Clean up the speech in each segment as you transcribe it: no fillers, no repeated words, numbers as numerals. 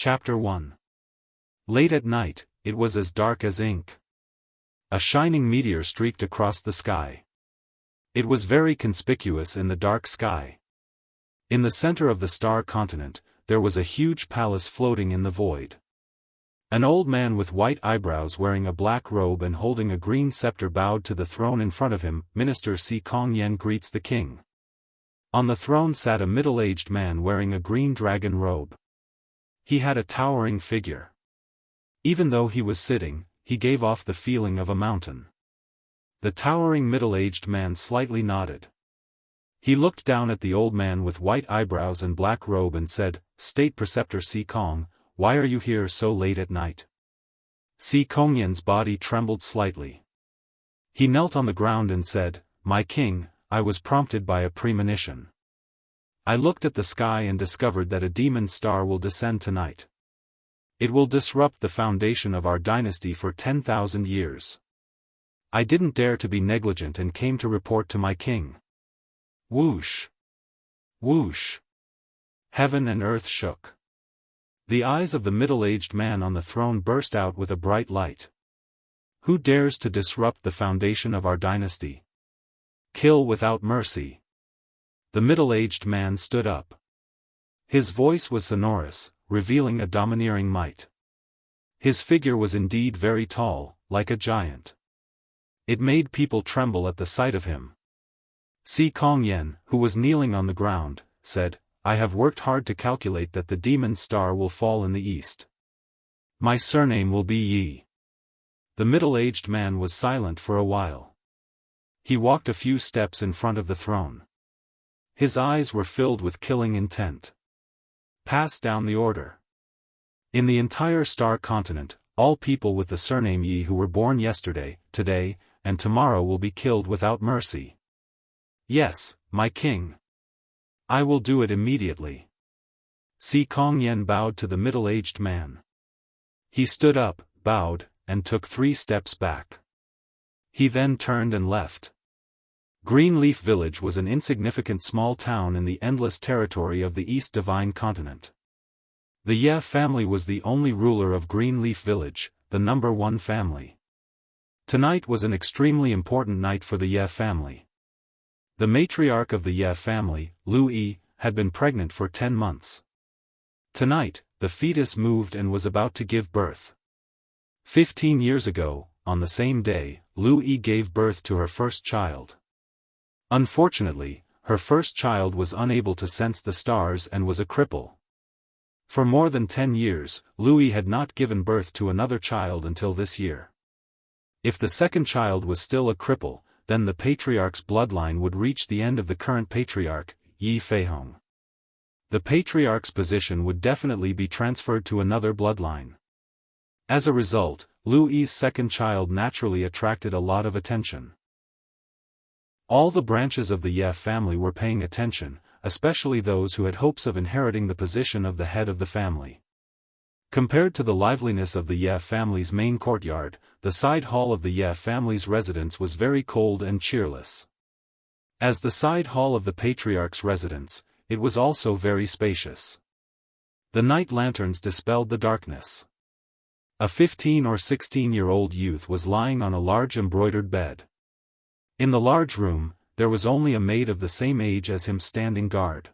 Chapter 1. Late at night, it was as dark as ink. A shining meteor streaked across the sky. It was very conspicuous in the dark sky. In the center of the star continent, there was a huge palace floating in the void. An old man with white eyebrows wearing a black robe and holding a green scepter bowed to the throne in front of him. Minister Si Kongyan greets the king. On the throne sat a middle-aged man wearing a green dragon robe. He had a towering figure. Even though he was sitting, he gave off the feeling of a mountain. The towering middle-aged man slightly nodded. He looked down at the old man with white eyebrows and black robe and said, "State Preceptor Si Kong, why are you here so late at night?" Si Kongyan's body trembled slightly. He knelt on the ground and said, "My king, I was prompted by a premonition. I looked at the sky and discovered that a demon star will descend tonight. It will disrupt the foundation of our dynasty for 10,000 years. I didn't dare to be negligent and came to report to my king." Whoosh! Whoosh! Heaven and earth shook. The eyes of the middle-aged man on the throne burst out with a bright light. "Who dares to disrupt the foundation of our dynasty? Kill without mercy." The middle-aged man stood up. His voice was sonorous, revealing a domineering might. His figure was indeed very tall, like a giant. It made people tremble at the sight of him. Si Kongyan, who was kneeling on the ground, said, "I have worked hard to calculate that the demon star will fall in the east. My surname will be Yi." The middle-aged man was silent for a while. He walked a few steps in front of the throne. His eyes were filled with killing intent. "Pass down the order. In the entire star continent, all people with the surname Yi who were born yesterday, today, and tomorrow will be killed without mercy." "Yes, my king. I will do it immediately." Si Kongyan bowed to the middle-aged man. He stood up, bowed, and took 3 steps back. He then turned and left. Greenleaf Village was an insignificant small town in the endless territory of the East Divine Continent. The Ye family was the only ruler of Greenleaf Village, the number 1 family. Tonight was an extremely important night for the Ye family. The matriarch of the Ye family, Lu Yi, had been pregnant for 10 months. Tonight, the fetus moved and was about to give birth. 15 years ago, on the same day, Lu Yi gave birth to her first child. Unfortunately, her first child was unable to sense the stars and was a cripple. For more than 10 years, Lu Yi had not given birth to another child until this year. If the second child was still a cripple, then the patriarch's bloodline would reach the end of the current patriarch, Yi Feihong. The patriarch's position would definitely be transferred to another bloodline. As a result, Lu Yi's second child naturally attracted a lot of attention. All the branches of the Ye family were paying attention, especially those who had hopes of inheriting the position of the head of the family. Compared to the liveliness of the Ye family's main courtyard, the side hall of the Ye family's residence was very cold and cheerless. As the side hall of the patriarch's residence, it was also very spacious. The night lanterns dispelled the darkness. A 15 or 16-year-old youth was lying on a large embroidered bed. In the large room, there was only a maid of the same age as him standing guard.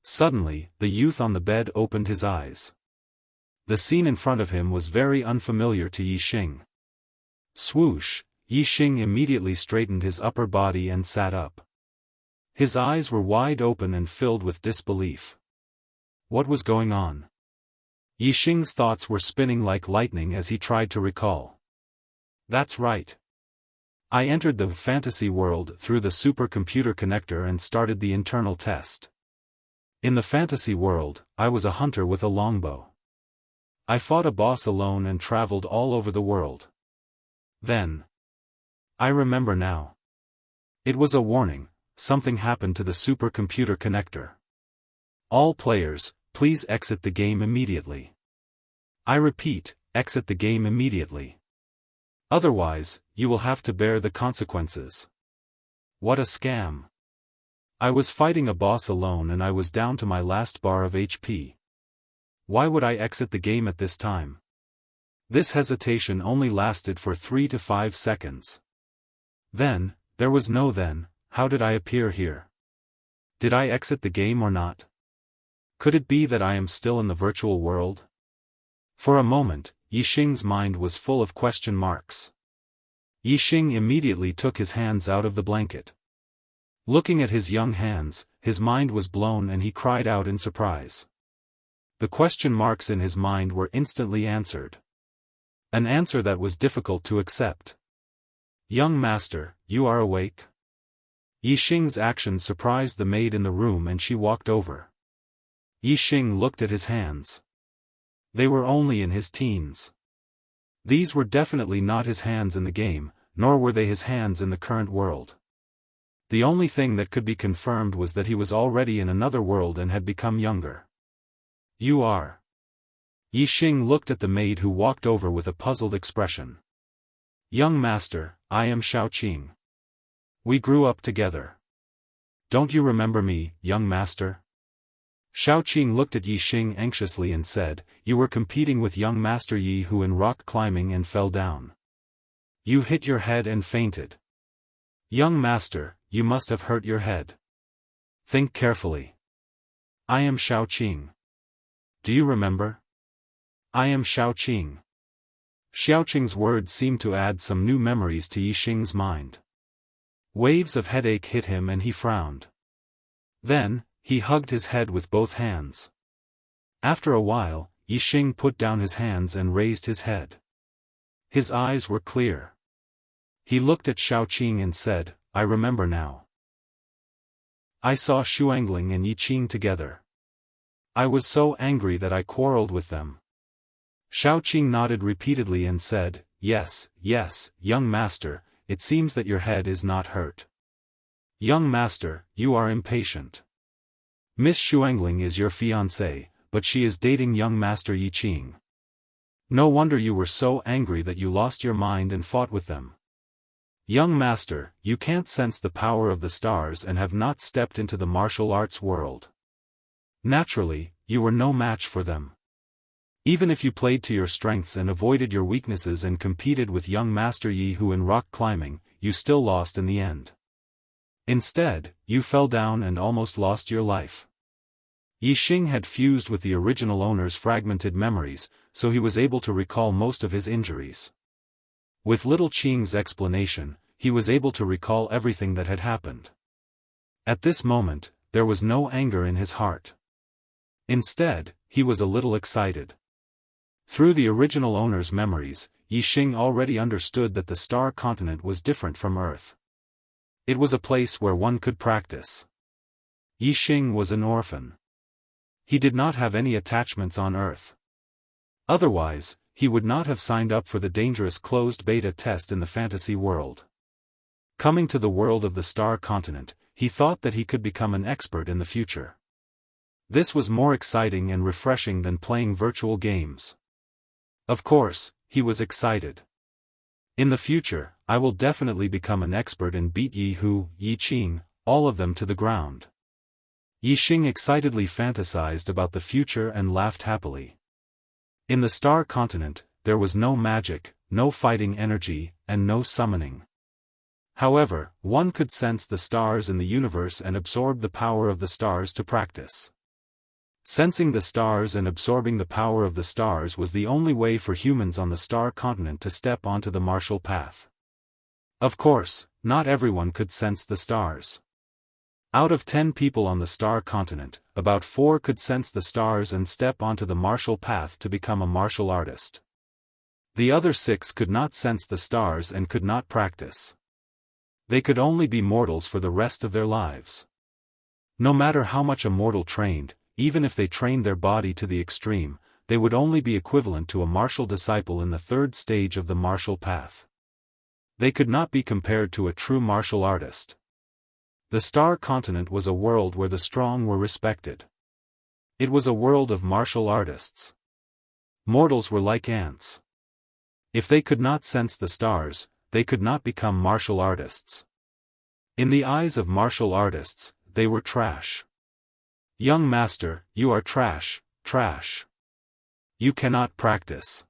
Suddenly, the youth on the bed opened his eyes. The scene in front of him was very unfamiliar to Yi Xing. Swoosh! Yi Xing immediately straightened his upper body and sat up. His eyes were wide open and filled with disbelief. What was going on? Yi Xing's thoughts were spinning like lightning as he tried to recall. That's right. I entered the fantasy world through the supercomputer connector and started the internal test. In the fantasy world, I was a hunter with a longbow. I fought a boss alone and traveled all over the world. Then. I remember now. It was a warning, something happened to the supercomputer connector. All players, please exit the game immediately. I repeat, exit the game immediately. Otherwise, you will have to bear the consequences. What a scam. I was fighting a boss alone and I was down to my last bar of HP. Why would I exit the game at this time? This hesitation only lasted for 3 to 5 seconds. Then, there was no then, how did I appear here? Did I exit the game or not? Could it be that I am still in the virtual world? For a moment, Yixing's mind was full of question marks. Yixing immediately took his hands out of the blanket. Looking at his young hands, his mind was blown and he cried out in surprise. The question marks in his mind were instantly answered. An answer that was difficult to accept. "Young master, you are awake?" Yixing's action surprised the maid in the room and she walked over. Yixing looked at his hands. They were only in his teens. These were definitely not his hands in the game, nor were they his hands in the current world. The only thing that could be confirmed was that he was already in another world and had become younger. "You are." Yixing looked at the maid who walked over with a puzzled expression. "Young master, I am Xiaoqing. We grew up together. Don't you remember me, young master?" Xiaoqing looked at Yixing anxiously and said, "You were competing with young master Yi Hu in rock climbing and fell down. You hit your head and fainted. Young master, you must have hurt your head. Think carefully. I am Xiaoqing. Do you remember? I am Xiaoqing." Xiaoqing's words seemed to add some new memories to Yixing's mind. Waves of headache hit him and he frowned. Then, he hugged his head with both hands. After a while, Yixing put down his hands and raised his head. His eyes were clear. He looked at Xiaoqing and said, "I remember now. I saw Xuangling and Yiqing together. I was so angry that I quarreled with them." Xiaoqing nodded repeatedly and said, "Yes, yes, young master, it seems that your head is not hurt. Young master, you are impatient. Miss Xuangling is your fiancée, but she is dating young master Yiqing. No wonder you were so angry that you lost your mind and fought with them. Young master, you can't sense the power of the stars and have not stepped into the martial arts world. Naturally, you were no match for them. Even if you played to your strengths and avoided your weaknesses and competed with young master Yi Hu in rock climbing, you still lost in the end. Instead, you fell down and almost lost your life." Yixing had fused with the original owner's fragmented memories, so he was able to recall most of his injuries. With little Qing's explanation, he was able to recall everything that had happened. At this moment, there was no anger in his heart. Instead, he was a little excited. Through the original owner's memories, Yixing already understood that the star continent was different from Earth. It was a place where one could practice. Yixing was an orphan. He did not have any attachments on Earth. Otherwise, he would not have signed up for the dangerous closed beta test in the fantasy world. Coming to the world of the star continent, he thought that he could become an expert in the future. This was more exciting and refreshing than playing virtual games. Of course, he was excited. In the future, I will definitely become an expert and beat Yi Hu, Yiqing, all of them to the ground. Yixing excitedly fantasized about the future and laughed happily. In the star continent, there was no magic, no fighting energy, and no summoning. However, one could sense the stars in the universe and absorb the power of the stars to practice. Sensing the stars and absorbing the power of the stars was the only way for humans on the star continent to step onto the martial path. Of course, not everyone could sense the stars. Out of 10 people on the star continent, about 4 could sense the stars and step onto the martial path to become a martial artist. The other 6 could not sense the stars and could not practice. They could only be mortals for the rest of their lives. No matter how much a mortal trained, even if they trained their body to the extreme, they would only be equivalent to a martial disciple in the 3rd stage of the martial path. They could not be compared to a true martial artist. The star continent was a world where the strong were respected. It was a world of martial artists. Mortals were like ants. If they could not sense the stars, they could not become martial artists. In the eyes of martial artists, they were trash. Young master, you are trash, trash. You cannot practice.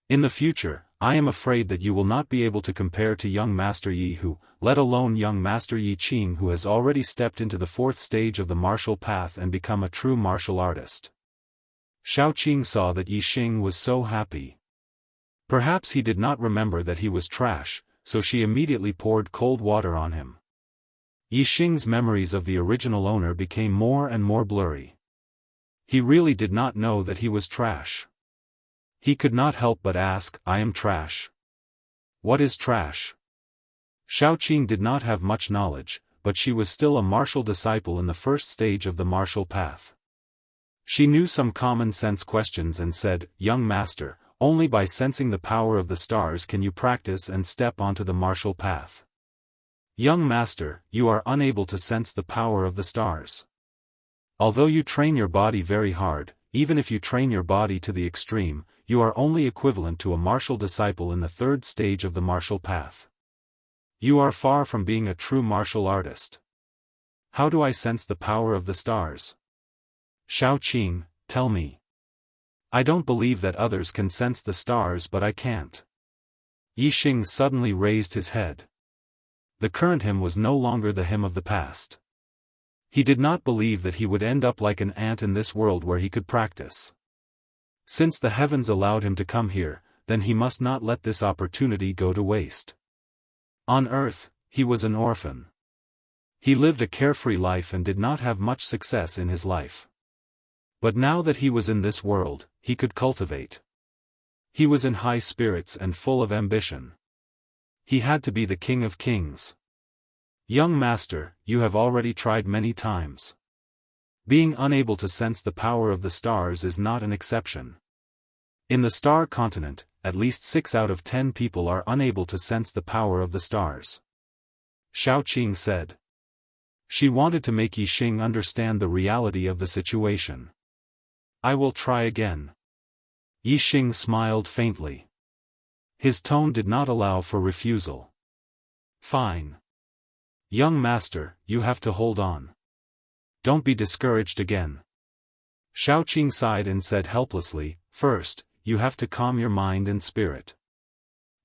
In the future, I am afraid that you will not be able to compare to young Master Yi Hu, let alone young Master Yi Qing, who has already stepped into the fourth stage of the martial path and become a true martial artist. Xiao Qing saw that Yi Xing was so happy. Perhaps he did not remember that he was trash, so she immediately poured cold water on him. Yi Xing's memories of the original owner became more and more blurry. He really did not know that he was trash. He could not help but ask, "I am trash. What is trash?" Xiao Qing did not have much knowledge, but she was still a martial disciple in the first stage of the martial path. She knew some common sense questions and said, "Young master, only by sensing the power of the stars can you practice and step onto the martial path. Young master, you are unable to sense the power of the stars. Although you train your body very hard, even if you train your body to the extreme, you are only equivalent to a martial disciple in the third stage of the martial path. You are far from being a true martial artist. How do I sense the power of the stars? Xiao Qing, tell me. I don't believe that others can sense the stars, but I can't." Yi Xing suddenly raised his head. The current him was no longer the him of the past. He did not believe that he would end up like an ant in this world where he could practice. Since the heavens allowed him to come here, then he must not let this opportunity go to waste. On earth, he was an orphan. He lived a carefree life and did not have much success in his life. But now that he was in this world, he could cultivate. He was in high spirits and full of ambition. He had to be the king of kings. Young master, you have already tried many times. Being unable to sense the power of the stars is not an exception. In the star continent, at least 6 out of 10 people are unable to sense the power of the stars. Xiao Qing said. She wanted to make Yi Xing understand the reality of the situation. I will try again. Yi Xing smiled faintly. His tone did not allow for refusal. Fine. Young master, you have to hold on. Don't be discouraged again. Xiao Qing sighed and said helplessly, first, you have to calm your mind and spirit.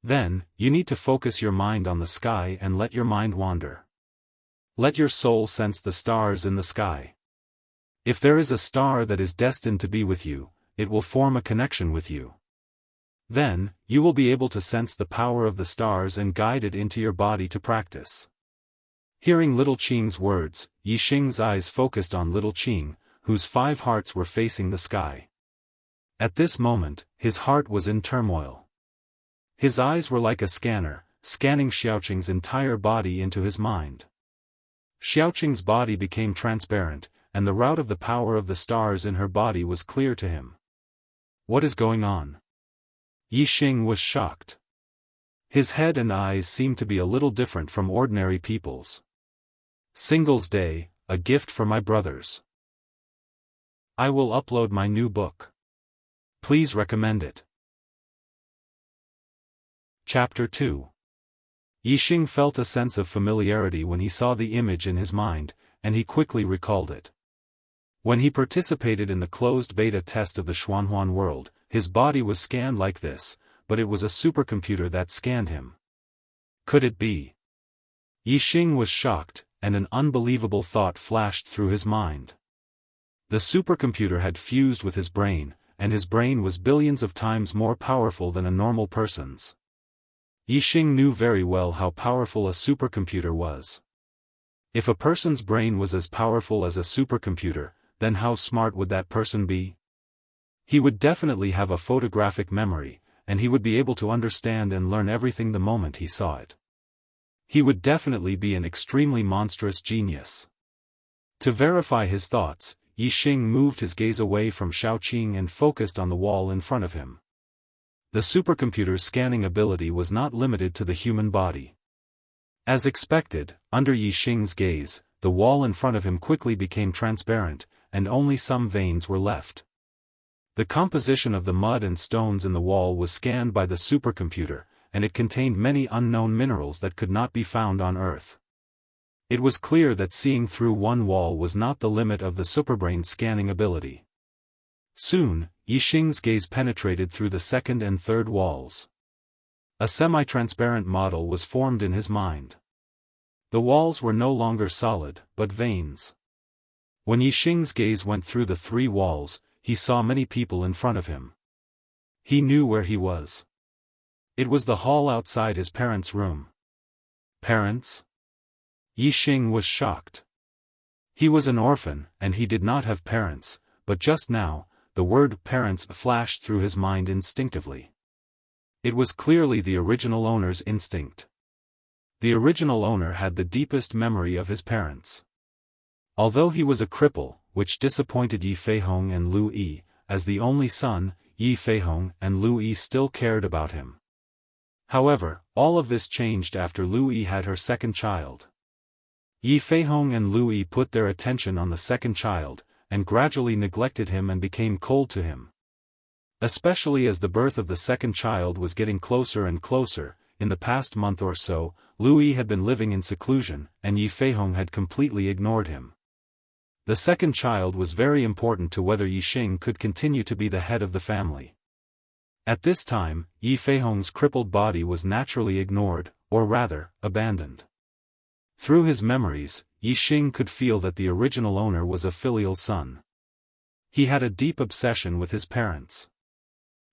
Then, you need to focus your mind on the sky and let your mind wander. Let your soul sense the stars in the sky. If there is a star that is destined to be with you, it will form a connection with you. Then, you will be able to sense the power of the stars and guide it into your body to practice. Hearing little Qing's words, Yi Xing's eyes focused on little Qing, whose 5 hearts were facing the sky. At this moment, his heart was in turmoil. His eyes were like a scanner, scanning Xiaoqing's entire body into his mind. Xiaoqing's body became transparent, and the route of the power of the stars in her body was clear to him. What is going on? Yi Xing was shocked. His head and eyes seemed to be a little different from ordinary people's. Singles Day, a gift for my brothers. I will upload my new book. Please recommend it. Chapter 2. Yi Xing felt a sense of familiarity when he saw the image in his mind, and he quickly recalled it. When he participated in the closed beta test of the Xuanhuan world, his body was scanned like this, but it was a supercomputer that scanned him. Could it be? Yi Xing was shocked, and an unbelievable thought flashed through his mind. The supercomputer had fused with his brain, and his brain was billions of times more powerful than a normal person's. Yi Xing knew very well how powerful a supercomputer was. If a person's brain was as powerful as a supercomputer, then how smart would that person be? He would definitely have a photographic memory, and he would be able to understand and learn everything the moment he saw it. He would definitely be an extremely monstrous genius. To verify his thoughts, Yi Xing moved his gaze away from Xiao Qing and focused on the wall in front of him. The supercomputer's scanning ability was not limited to the human body. As expected, under Yi Xing's gaze, the wall in front of him quickly became transparent, and only some veins were left. The composition of the mud and stones in the wall was scanned by the supercomputer, and it contained many unknown minerals that could not be found on Earth. It was clear that seeing through one wall was not the limit of the superbrain's scanning ability. Soon, Yixing's gaze penetrated through the second and third walls. A semi-transparent model was formed in his mind. The walls were no longer solid, but veins. When Yixing's gaze went through the 3 walls, he saw many people in front of him. He knew where he was. It was the hall outside his parents' room. Parents? Yixing was shocked. He was an orphan, and he did not have parents, but just now, the word parents flashed through his mind instinctively. It was clearly the original owner's instinct. The original owner had the deepest memory of his parents. Although he was a cripple, which disappointed Yi Feihong and Lu Yi, as the only son, Yi Feihong and Lu Yi still cared about him. However, all of this changed after Lu Yi had her second child. Yi Feihong and Lu Yi put their attention on the second child, and gradually neglected him and became cold to him. Especially as the birth of the second child was getting closer and closer, in the past month or so, Lu Yi had been living in seclusion, and Yi Feihong had completely ignored him. The second child was very important to whether Yixing could continue to be the head of the family. At this time, Yi Feihong's crippled body was naturally ignored, or rather, abandoned. Through his memories, Yixing could feel that the original owner was a filial son. He had a deep obsession with his parents.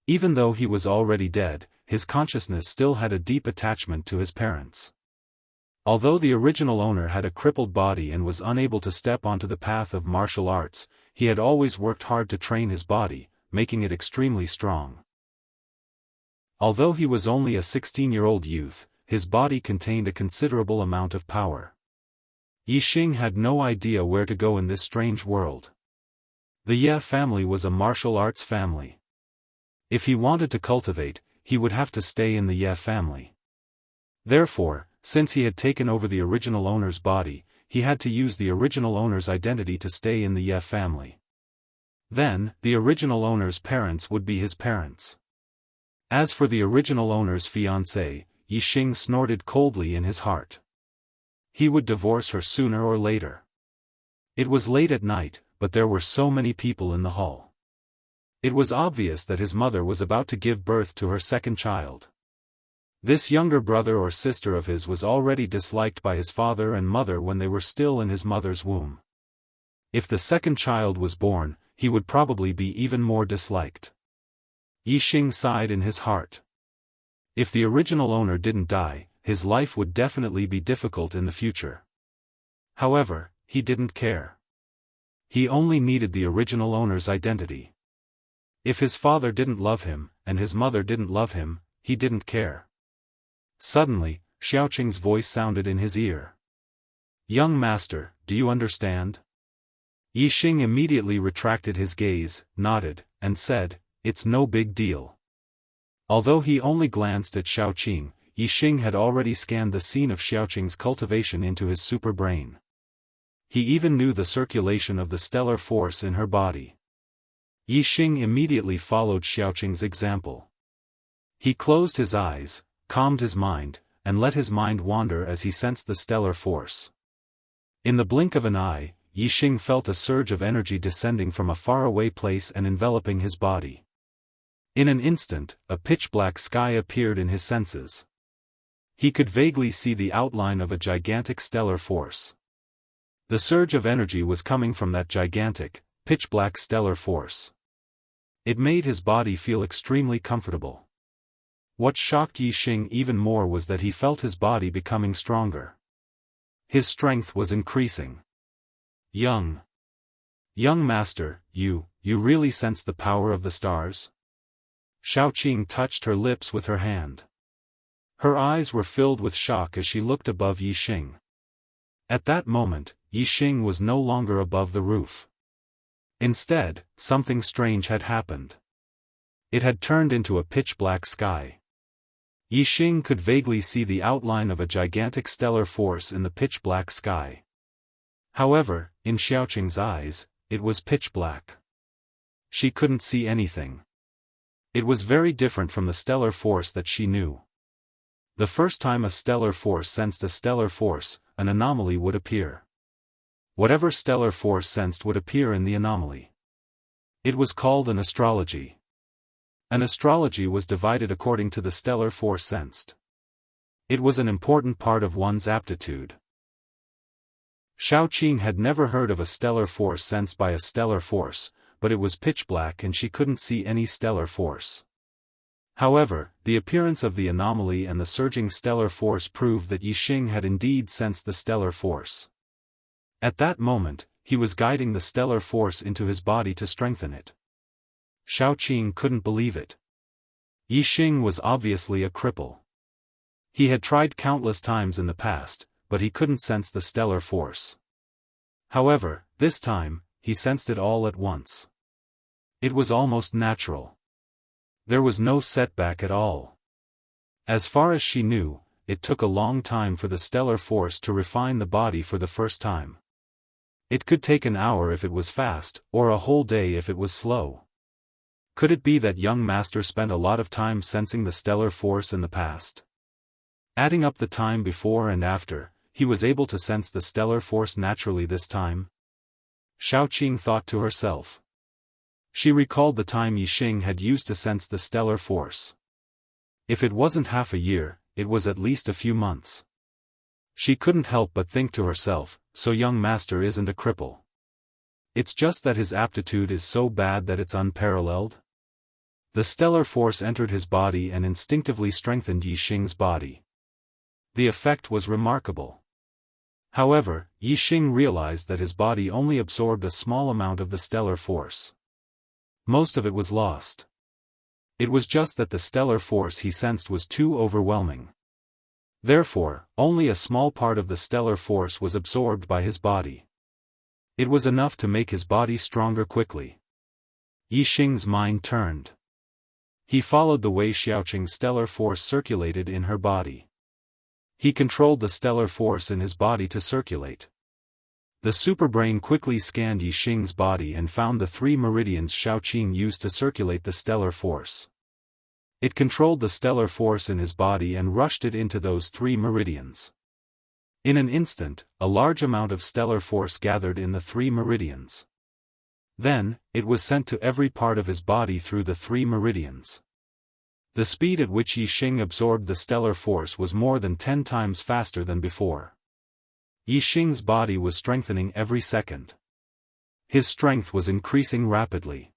Even though he was already dead, his consciousness still had a deep attachment to his parents. Although the original owner had a crippled body and was unable to step onto the path of martial arts, he had always worked hard to train his body, making it extremely strong. Although he was only a 16-year-old youth, his body contained a considerable amount of power. Yixing had no idea where to go in this strange world. The Ye family was a martial arts family. If he wanted to cultivate, he would have to stay in the Ye family. Therefore, since he had taken over the original owner's body, he had to use the original owner's identity to stay in the Ye family. Then, the original owner's parents would be his parents. As for the original owner's fiancée, Yixing snorted coldly in his heart. He would divorce her sooner or later. It was late at night, but there were so many people in the hall. It was obvious that his mother was about to give birth to her second child. This younger brother or sister of his was already disliked by his father and mother when they were still in his mother's womb. If the second child was born, he would probably be even more disliked. Yixing sighed in his heart. If the original owner didn't die, his life would definitely be difficult in the future. However, he didn't care. He only needed the original owner's identity. If his father didn't love him, and his mother didn't love him, he didn't care. Suddenly, Xiaoqing's voice sounded in his ear. "Young master, do you understand?" Yixing immediately retracted his gaze, nodded, and said, "It's no big deal." Although he only glanced at Xiaoqing, Yixing had already scanned the scene of Xiaoqing's cultivation into his super brain. He even knew the circulation of the stellar force in her body. Yixing immediately followed Xiaoqing's example. He closed his eyes, calmed his mind, and let his mind wander as he sensed the stellar force. In the blink of an eye, Yixing felt a surge of energy descending from a faraway place and enveloping his body. In an instant, a pitch-black sky appeared in his senses. He could vaguely see the outline of a gigantic stellar force. The surge of energy was coming from that gigantic, pitch-black stellar force. It made his body feel extremely comfortable. What shocked Yixing even more was that he felt his body becoming stronger. His strength was increasing. Young master, you really sense the power of the stars?" Xiaoqing touched her lips with her hand. Her eyes were filled with shock as she looked above Yixing. At that moment, Yixing was no longer above the roof. Instead, something strange had happened. It had turned into a pitch-black sky. Yixing could vaguely see the outline of a gigantic stellar force in the pitch-black sky. However, in Xiaoqing's eyes, it was pitch-black. She couldn't see anything. It was very different from the stellar force that she knew. The first time a stellar force sensed a stellar force, an anomaly would appear. Whatever stellar force sensed would appear in the anomaly. It was called an astrology. An astrology was divided according to the stellar force sensed. It was an important part of one's aptitude. Xiaoqing had never heard of a stellar force sensed by a stellar force, but it was pitch black and she couldn't see any stellar force. However, the appearance of the anomaly and the surging stellar force proved that Yixing had indeed sensed the stellar force. At that moment, he was guiding the stellar force into his body to strengthen it. Xiaoqing couldn't believe it. Yixing was obviously a cripple. He had tried countless times in the past, but he couldn't sense the stellar force. However, this time, he sensed it all at once. It was almost natural. There was no setback at all. As far as she knew, it took a long time for the stellar force to refine the body for the first time. It could take an hour if it was fast, or a whole day if it was slow. Could it be that young master spent a lot of time sensing the stellar force in the past? Adding up the time before and after, he was able to sense the stellar force naturally this time? Xiaoqing thought to herself. She recalled the time Yixing had used to sense the stellar force. If it wasn't half a year, it was at least a few months. She couldn't help but think to herself, so young master isn't a cripple. It's just that his aptitude is so bad that it's unparalleled? The stellar force entered his body and instinctively strengthened Yixing's body. The effect was remarkable. However, Yixing realized that his body only absorbed a small amount of the stellar force. Most of it was lost. It was just that the stellar force he sensed was too overwhelming. Therefore, only a small part of the stellar force was absorbed by his body. It was enough to make his body stronger quickly. Yixing's mind turned. He followed the way Xiaoqing's stellar force circulated in her body. He controlled the stellar force in his body to circulate. The superbrain quickly scanned Yixing's body and found the 3 meridians Xiaoqing used to circulate the stellar force. It controlled the stellar force in his body and rushed it into those 3 meridians. In an instant, a large amount of stellar force gathered in the 3 meridians. Then, it was sent to every part of his body through the 3 meridians. The speed at which Yixing absorbed the stellar force was more than 10 times faster than before. Yixing's body was strengthening every second. His strength was increasing rapidly.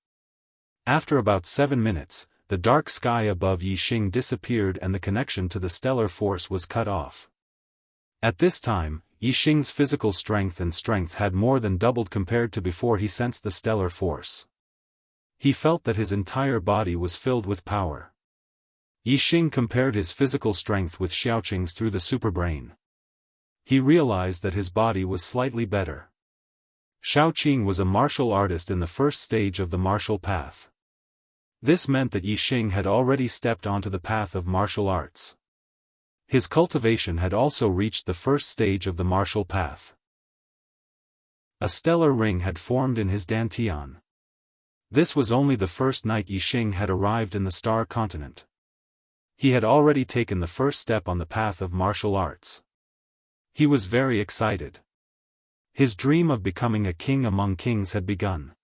After about 7 minutes, the dark sky above Yixing disappeared and the connection to the stellar force was cut off. At this time, Yixing's physical strength had more than doubled compared to before he sensed the stellar force. He felt that his entire body was filled with power. Yixing compared his physical strength with Xiaoqing's through the superbrain. He realized that his body was slightly better. Xiaoqing was a martial artist in the first stage of the martial path. This meant that Yixing had already stepped onto the path of martial arts. His cultivation had also reached the first stage of the martial path. A stellar ring had formed in his dantian. This was only the first night Yixing had arrived in the Star Continent. He had already taken the first step on the path of martial arts. He was very excited. His dream of becoming a king among kings had begun.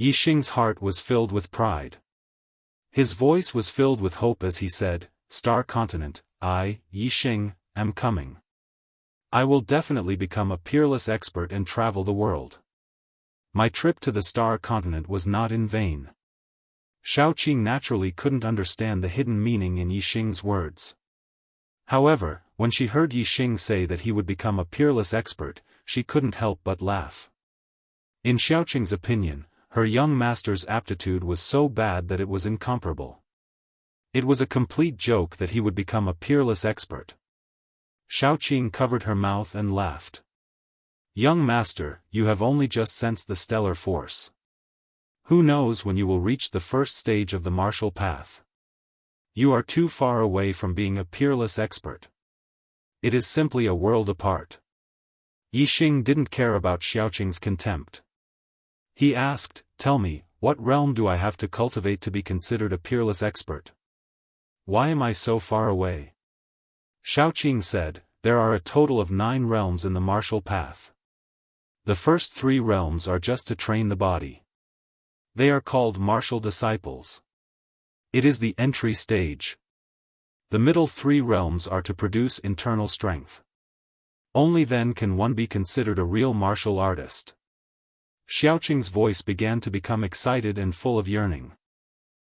Yixing's heart was filled with pride. His voice was filled with hope as he said, "Star Continent, I, Yixing, am coming. I will definitely become a peerless expert and travel the world. My trip to the Star Continent was not in vain." Xiaoqing naturally couldn't understand the hidden meaning in Yixing's words. However, when she heard Yixing say that he would become a peerless expert, she couldn't help but laugh. In Xiaoqing's opinion, her young master's aptitude was so bad that it was incomparable. It was a complete joke that he would become a peerless expert. Xiaoqing covered her mouth and laughed. "Young master, you have only just sensed the stellar force. Who knows when you will reach the first stage of the martial path? You are too far away from being a peerless expert. It is simply a world apart." Yixing didn't care about Xiaoqing's contempt. He asked, "Tell me, what realm do I have to cultivate to be considered a peerless expert? Why am I so far away?" Xiaoqing said, "There are a total of 9 realms in the martial path. The first 3 realms are just to train the body. They are called martial disciples. It is the entry stage. The middle three realms are to produce internal strength. Only then can one be considered a real martial artist. Xiaoqing's voice began to become excited and full of yearning.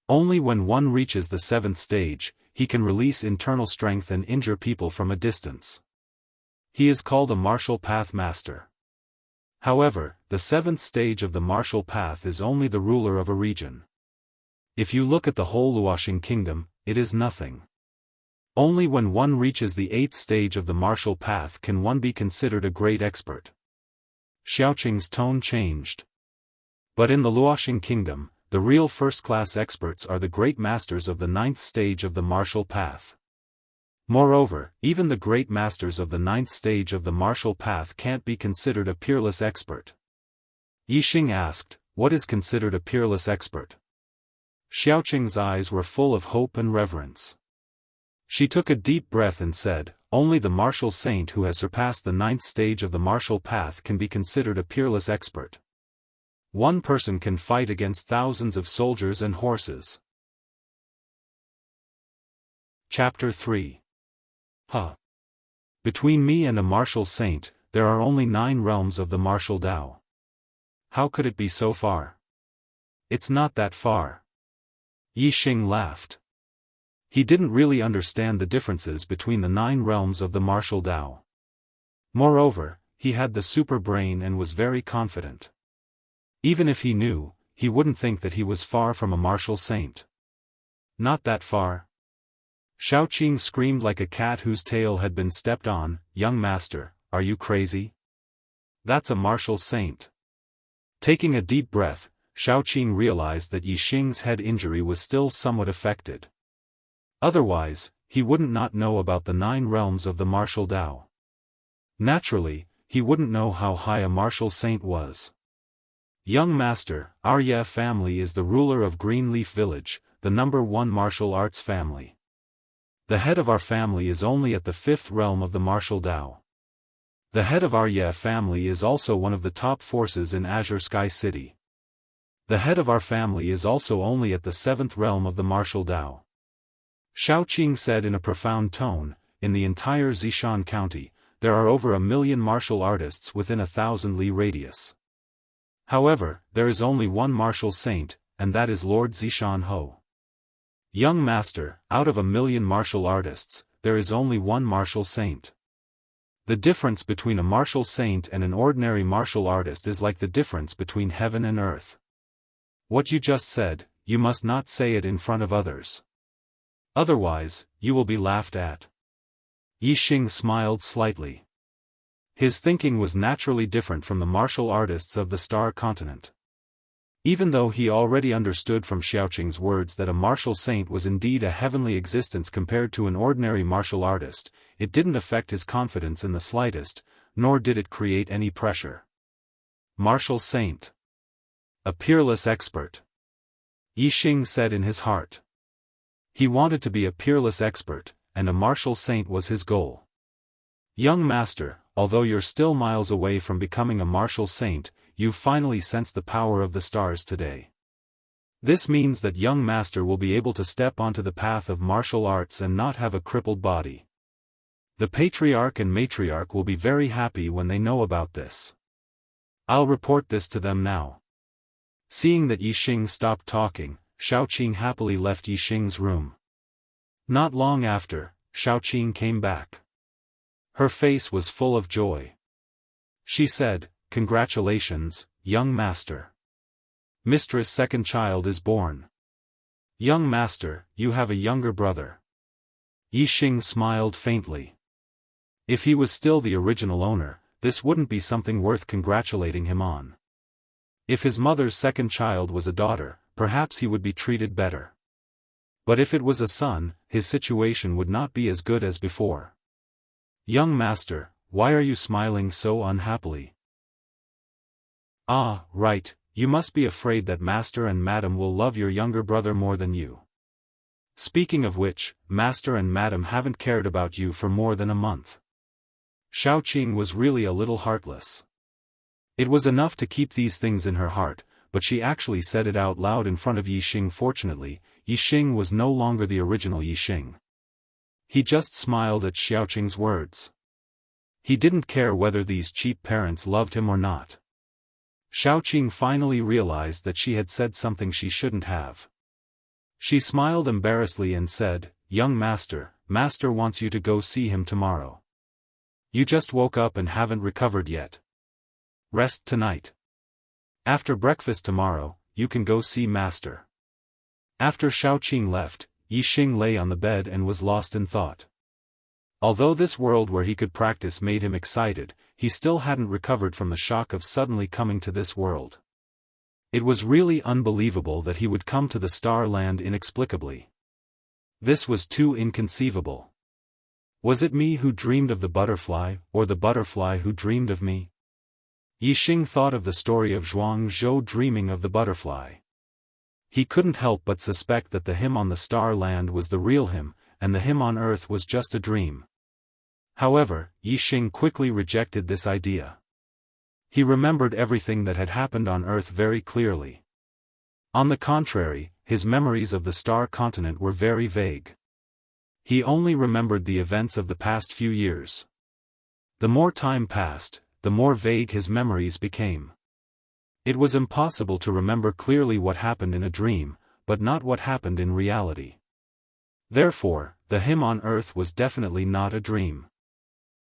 Only when one reaches the seventh stage, he can release internal strength and injure people from a distance. He is called a martial path master. However, the seventh stage of the martial path is only the ruler of a region. If you look at the whole Luoxing kingdom, it is nothing. Only when one reaches the eighth stage of the martial path can one be considered a great expert. Xiaoqing's tone changed. But in the Luoxing kingdom, the real first-class experts are the great masters of the ninth stage of the martial path. Moreover, even the great masters of the ninth stage of the martial path can't be considered a peerless expert. Yixing asked, "What is considered a peerless expert?" Xiaoqing's eyes were full of hope and reverence. She took a deep breath and said, "Only the martial saint who has surpassed the ninth stage of the martial path can be considered a peerless expert. One person can fight against thousands of soldiers and horses." Chapter 3. Between me and a martial saint, there are only 9 realms of the martial Tao. How could it be so far? It's not that far. Yixing laughed. He didn't really understand the differences between the 9 realms of the martial Tao. Moreover, he had the super brain and was very confident. Even if he knew, he wouldn't think that he was far from a martial saint. Not that far. Xiaoqing screamed like a cat whose tail had been stepped on, "Young master, are you crazy? That's a martial saint." Taking a deep breath, Xiaoqing realized that Yixing's head injury was still somewhat affected. Otherwise, he wouldn't not know about the 9 realms of the martial Tao. Naturally, he wouldn't know how high a martial saint was. "Young master, our Ye family is the ruler of Greenleaf Village, the number 1 martial arts family. The head of our family is only at the 5th realm of the martial Tao. The head of our Ye family is also one of the top forces in Azure Sky City. The head of our family is also only at the 7th realm of the martial Tao." Xiaoqing said in a profound tone, "In the entire Zishan County, there are over 1 million martial artists within a 1,000 li radius. However, there is only one martial saint, and that is Lord Zishan Ho. Young master, out of 1 million martial artists, there is only one martial saint. The difference between a martial saint and an ordinary martial artist is like the difference between heaven and earth. What you just said, you must not say it in front of others. Otherwise, you will be laughed at." Yixing smiled slightly. His thinking was naturally different from the martial artists of the Star Continent. Even though he already understood from Xiaoqing's words that a martial saint was indeed a heavenly existence compared to an ordinary martial artist, it didn't affect his confidence in the slightest, nor did it create any pressure. Martial saint. A peerless expert. Yixing said in his heart. He wanted to be a peerless expert, and a martial saint was his goal. "Young master, although you're still miles away from becoming a martial saint, you've finally sensed the power of the stars today. This means that young master will be able to step onto the path of martial arts and not have a crippled body. The patriarch and matriarch will be very happy when they know about this. I'll report this to them now." Seeing that Yixing stopped talking, Xiaoqing happily left Yixing's room. Not long after, Xiaoqing came back. Her face was full of joy. She said, "Congratulations, young master. Mistress' second child is born. Young master, you have a younger brother." Yixing smiled faintly. If he was still the original owner, this wouldn't be something worth congratulating him on. If his mother's second child was a daughter, perhaps he would be treated better. But if it was a son, his situation would not be as good as before. "Young master, why are you smiling so unhappily?" "Ah, right, you must be afraid that master and madam will love your younger brother more than you. Speaking of which, master and madam haven't cared about you for more than a month." Xiaoqing was really a little heartless. It was enough to keep these things in her heart, but she actually said it out loud in front of Yi Xing. Fortunately, Yi Xing was no longer the original Yi Xing. He just smiled at Xiaoqing's words. He didn't care whether these cheap parents loved him or not. Xiaoqing finally realized that she had said something she shouldn't have. She smiled embarrassedly and said, "Young master, master wants you to go see him tomorrow. You just woke up and haven't recovered yet. Rest tonight. After breakfast tomorrow, you can go see master." After Xiaoqing left, Yi Xing lay on the bed and was lost in thought. Although this world where he could practice made him excited, he still hadn't recovered from the shock of suddenly coming to this world. It was really unbelievable that he would come to the star land inexplicably. This was too inconceivable. Was it me who dreamed of the butterfly, or the butterfly who dreamed of me? Yi Xing thought of the story of Zhuang Zhou dreaming of the butterfly. He couldn't help but suspect that the him on the star land was the real him, and the him on earth was just a dream. However, Yi Xing quickly rejected this idea. He remembered everything that had happened on Earth very clearly. On the contrary, his memories of the star continent were very vague. He only remembered the events of the past few years. The more time passed, the more vague his memories became. It was impossible to remember clearly what happened in a dream, but not what happened in reality. Therefore, the him on Earth was definitely not a dream.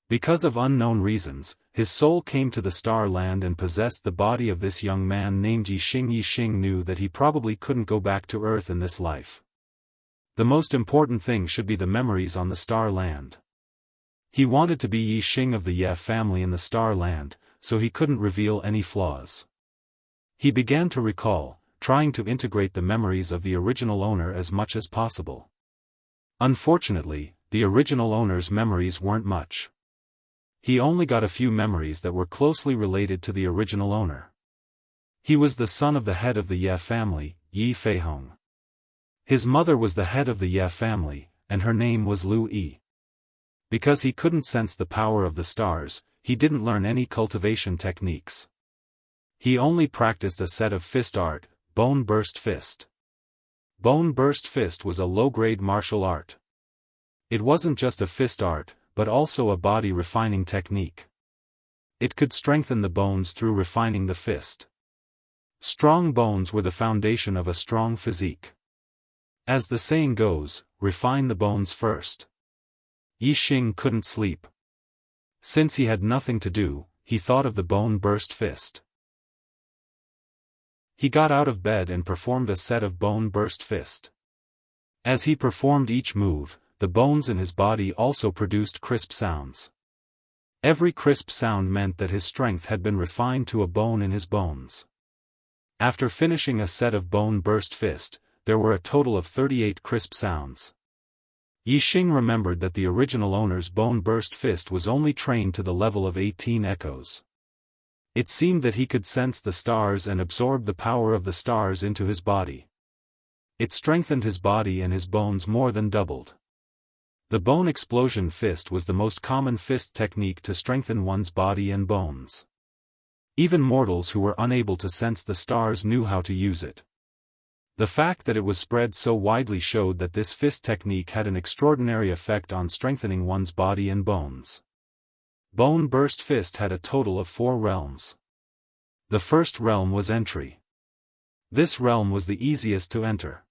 Because of unknown reasons, his soul came to the star land and possessed the body of this young man named Yi Xing. Yi Xing knew that he probably couldn't go back to Earth in this life. The most important thing should be the memories on the star land. He wanted to be Yi Xing of the Ye family in the star land, so he couldn't reveal any flaws. He began to recall, trying to integrate the memories of the original owner as much as possible. Unfortunately, the original owner's memories weren't much. He only got a few memories that were closely related to the original owner. He was the son of the head of the Ye family, Yi Feihong. His mother was the head of the Ye family, and her name was Lu Yi. Because he couldn't sense the power of the stars, he didn't learn any cultivation techniques. He only practiced a set of fist art, Bone Burst Fist. Bone Burst Fist was a low-grade martial art. It wasn't just a fist art, but also a body refining technique. It could strengthen the bones through refining the fist. Strong bones were the foundation of a strong physique. As the saying goes, refine the bones first. Yi Xing couldn't sleep. Since he had nothing to do, he thought of the Bone Burst Fist. He got out of bed and performed a set of Bone Burst Fist. As he performed each move, the bones in his body also produced crisp sounds. Every crisp sound meant that his strength had been refined to a bone in his bones. After finishing a set of Bone Burst Fist, there were a total of 38 crisp sounds. Yi Xing remembered that the original owner's Bone Burst Fist was only trained to the level of 18 echoes. It seemed that he could sense the stars and absorb the power of the stars into his body. It strengthened his body and his bones more than doubled. The Bone Explosion Fist was the most common fist technique to strengthen one's body and bones. Even mortals who were unable to sense the stars knew how to use it. The fact that it was spread so widely showed that this fist technique had an extraordinary effect on strengthening one's body and bones. Bone Burst Fist had a total of 4 realms. The first realm was entry. This realm was the easiest to enter.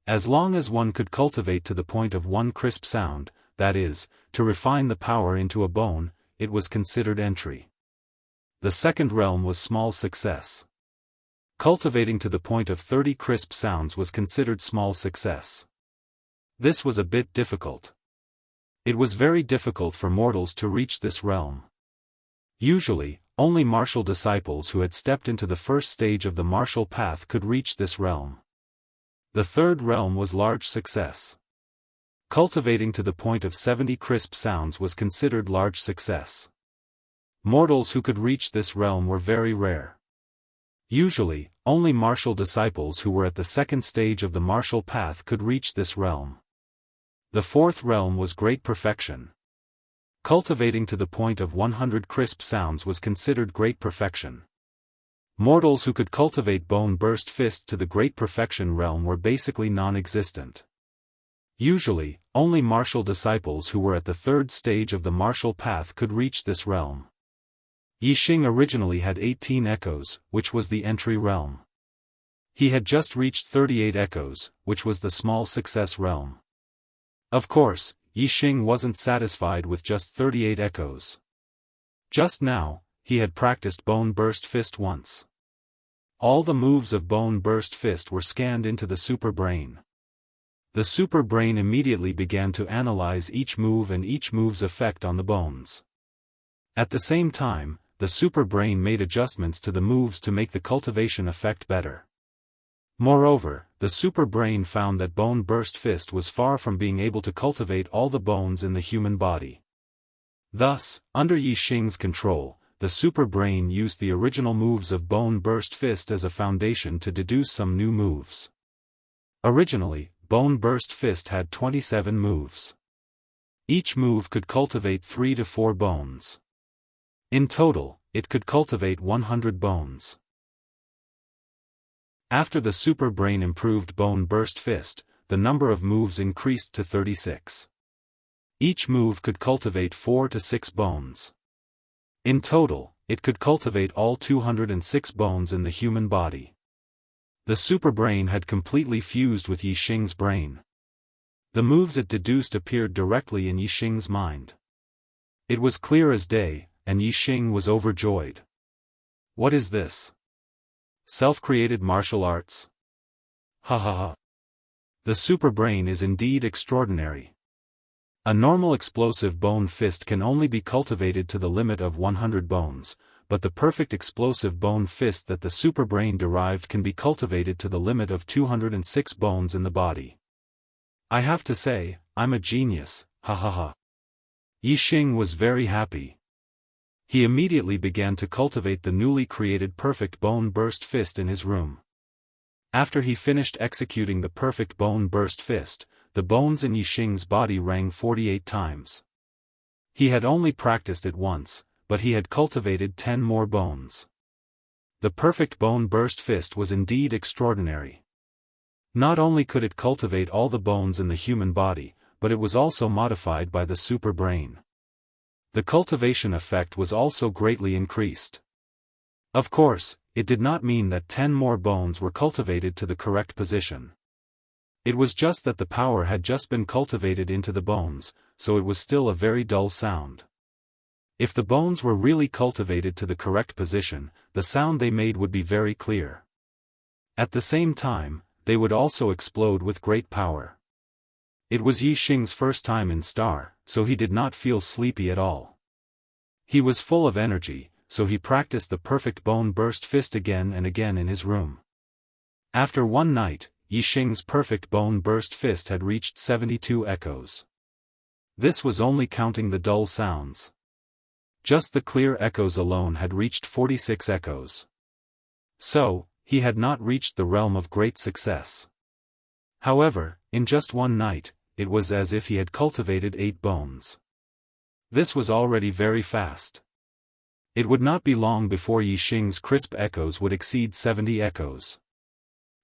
As long as one could cultivate to the point of one crisp sound, that is, to refine the power into a bone, it was considered entry. The second realm was small success. Cultivating to the point of 30 crisp sounds was considered small success. This was a bit difficult. It was very difficult for mortals to reach this realm. Usually, only martial disciples who had stepped into the first stage of the martial path could reach this realm. The third realm was large success. Cultivating to the point of 70 crisp sounds was considered large success. Mortals who could reach this realm were very rare. Usually, only martial disciples who were at the second stage of the martial path could reach this realm. The fourth realm was great perfection. Cultivating to the point of 100 crisp sounds was considered great perfection. Mortals who could cultivate Bone Burst Fist to the Great Perfection realm were basically non-existent. Usually, only martial disciples who were at the third stage of the martial path could reach this realm. Yixing originally had 18 echoes, which was the entry realm. He had just reached 38 echoes, which was the small success realm. Of course, Yixing wasn't satisfied with just 38 echoes. Just now, he had practiced Bone Burst Fist once. All the moves of Bone Burst Fist were scanned into the super brain. The super brain immediately began to analyze each move and each move's effect on the bones. At the same time, the super brain made adjustments to the moves to make the cultivation effect better. Moreover, the super brain found that Bone Burst Fist was far from being able to cultivate all the bones in the human body. Thus, under Yixing's control, the super brain used the original moves of Bone Burst Fist as a foundation to deduce some new moves. Originally, Bone Burst Fist had 27 moves. Each move could cultivate 3 to 4 bones. In total, it could cultivate 100 bones. After the super brain improved Bone Burst Fist, the number of moves increased to 36. Each move could cultivate 4 to 6 bones. In total, it could cultivate all 206 bones in the human body. The super brain had completely fused with Yixing's brain. The moves it deduced appeared directly in Yixing's mind. It was clear as day, and Yixing was overjoyed. What is this? Self-created martial arts? Ha ha ha. The super brain is indeed extraordinary. A normal explosive bone fist can only be cultivated to the limit of 100 bones, but the perfect explosive bone fist that the super brain derived can be cultivated to the limit of 206 bones in the body. I have to say, I'm a genius, ha ha ha. Yixing was very happy. He immediately began to cultivate the newly created perfect Bone Burst Fist in his room. After he finished executing the perfect Bone Burst Fist, the bones in Yixing's body rang 48 times. He had only practiced it once, but he had cultivated 10 more bones. The perfect Bone Burst Fist was indeed extraordinary. Not only could it cultivate all the bones in the human body, but it was also modified by the super brain. The cultivation effect was also greatly increased. Of course, it did not mean that 10 more bones were cultivated to the correct position. It was just that the power had just been cultivated into the bones, so it was still a very dull sound. If the bones were really cultivated to the correct position, the sound they made would be very clear. At the same time, they would also explode with great power. It was Yixing's first time in Star, so he did not feel sleepy at all. He was full of energy, so he practiced the perfect Bone Burst Fist again and again in his room. After one night, Yixing's perfect Bone Burst Fist had reached 72 echoes. This was only counting the dull sounds. Just the clear echoes alone had reached 46 echoes. So, he had not reached the realm of great success. However, in just one night, it was as if he had cultivated 8 bones. This was already very fast. It would not be long before Yixing's crisp echoes would exceed 70 echoes.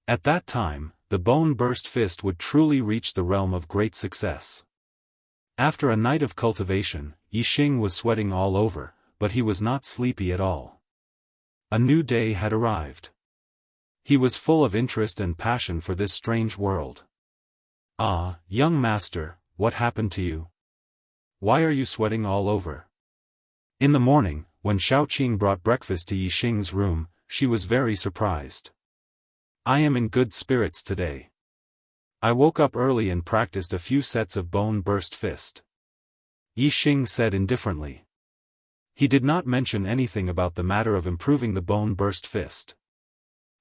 At that time, the Bone Burst Fist would truly reach the realm of great success. After a night of cultivation, Yixing was sweating all over, but he was not sleepy at all. A new day had arrived. He was full of interest and passion for this strange world. Ah, young master, what happened to you? Why are you sweating all over? In the morning, when Xiaoqing brought breakfast to Yixing's room, she was very surprised. I am in good spirits today. I woke up early and practiced a few sets of Bone Burst Fist. Yixing said indifferently. He did not mention anything about the matter of improving the Bone Burst Fist.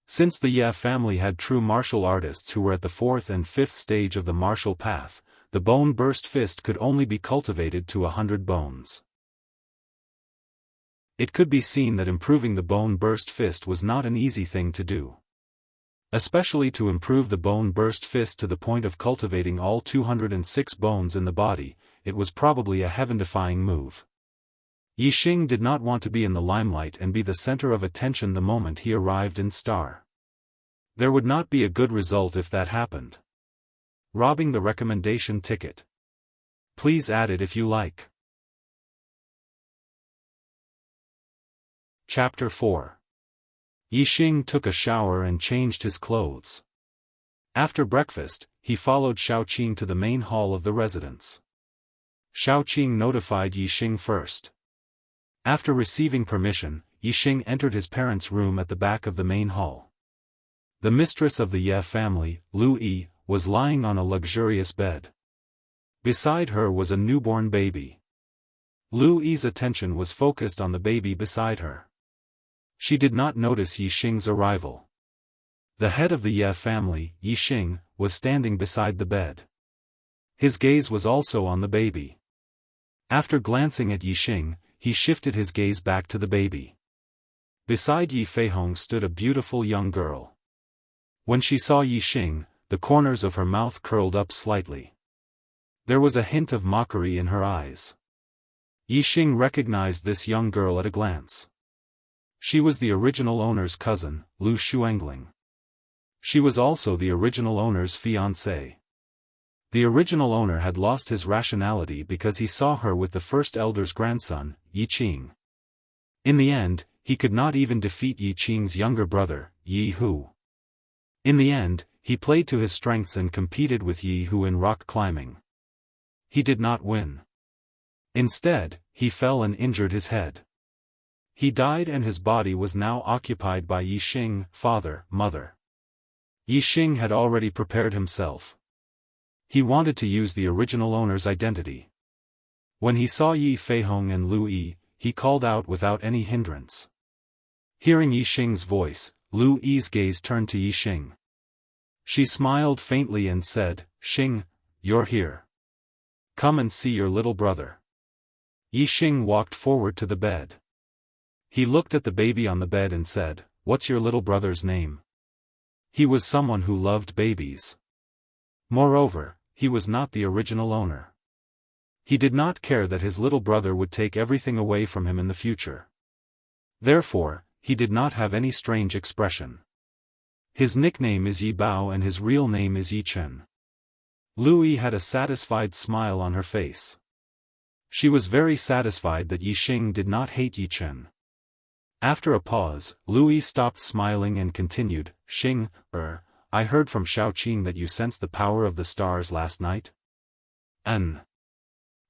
Since the Ye family had true martial artists who were at the 4th and 5th stage of the martial path, the Bone Burst Fist could only be cultivated to 100 bones. It could be seen that improving the Bone Burst Fist was not an easy thing to do. Especially to improve the Bone Burst Fist to the point of cultivating all 206 bones in the body, it was probably a heaven-defying move. Yixing did not want to be in the limelight and be the center of attention the moment he arrived in Star. There would not be a good result if that happened. Robbing the recommendation ticket. Please add it if you like. Chapter 4. Yixing took a shower and changed his clothes. After breakfast, he followed Xiaoqing to the main hall of the residence. Xiaoqing notified Yixing first. After receiving permission, Yixing entered his parents' room at the back of the main hall. The mistress of the Ye family, Lu Yi, was lying on a luxurious bed. Beside her was a newborn baby. Lu Yi's attention was focused on the baby beside her. She did not notice Yixing's arrival. The head of the Ye family, Yixing, was standing beside the bed. His gaze was also on the baby. After glancing at Yixing, he shifted his gaze back to the baby. Beside Yi Feihong stood a beautiful young girl. When she saw Yixing, the corners of her mouth curled up slightly. There was a hint of mockery in her eyes. Yixing recognized this young girl at a glance. She was the original owner's cousin, Lu Xuangling. She was also the original owner's fiancée. The original owner had lost his rationality because he saw her with the first elder's grandson, Yi Qing. In the end, he could not even defeat Yi Qing's younger brother, Yi Hu. In the end, he played to his strengths and competed with Yi Hu in rock climbing. He did not win. Instead, he fell and injured his head. He died and his body was now occupied by Yixing, father, mother. Yixing had already prepared himself. He wanted to use the original owner's identity. When he saw Yi Feihong and Lu Yi, he called out without any hindrance. Hearing Yixing's voice, Lu Yi's gaze turned to Yixing. She smiled faintly and said, "Xing, you're here. Come and see your little brother." Yixing walked forward to the bed. He looked at the baby on the bed and said, "What's your little brother's name?" He was someone who loved babies. Moreover, he was not the original owner. He did not care that his little brother would take everything away from him in the future. Therefore, he did not have any strange expression. His nickname is Yi Bao and his real name is Yi Chen. Lu Yi had a satisfied smile on her face. She was very satisfied that Yixing did not hate Yi Chen. After a pause, Lu Yi stopped smiling and continued, "Xing, I heard from Xiaoqing that you sensed the power of the stars last night?"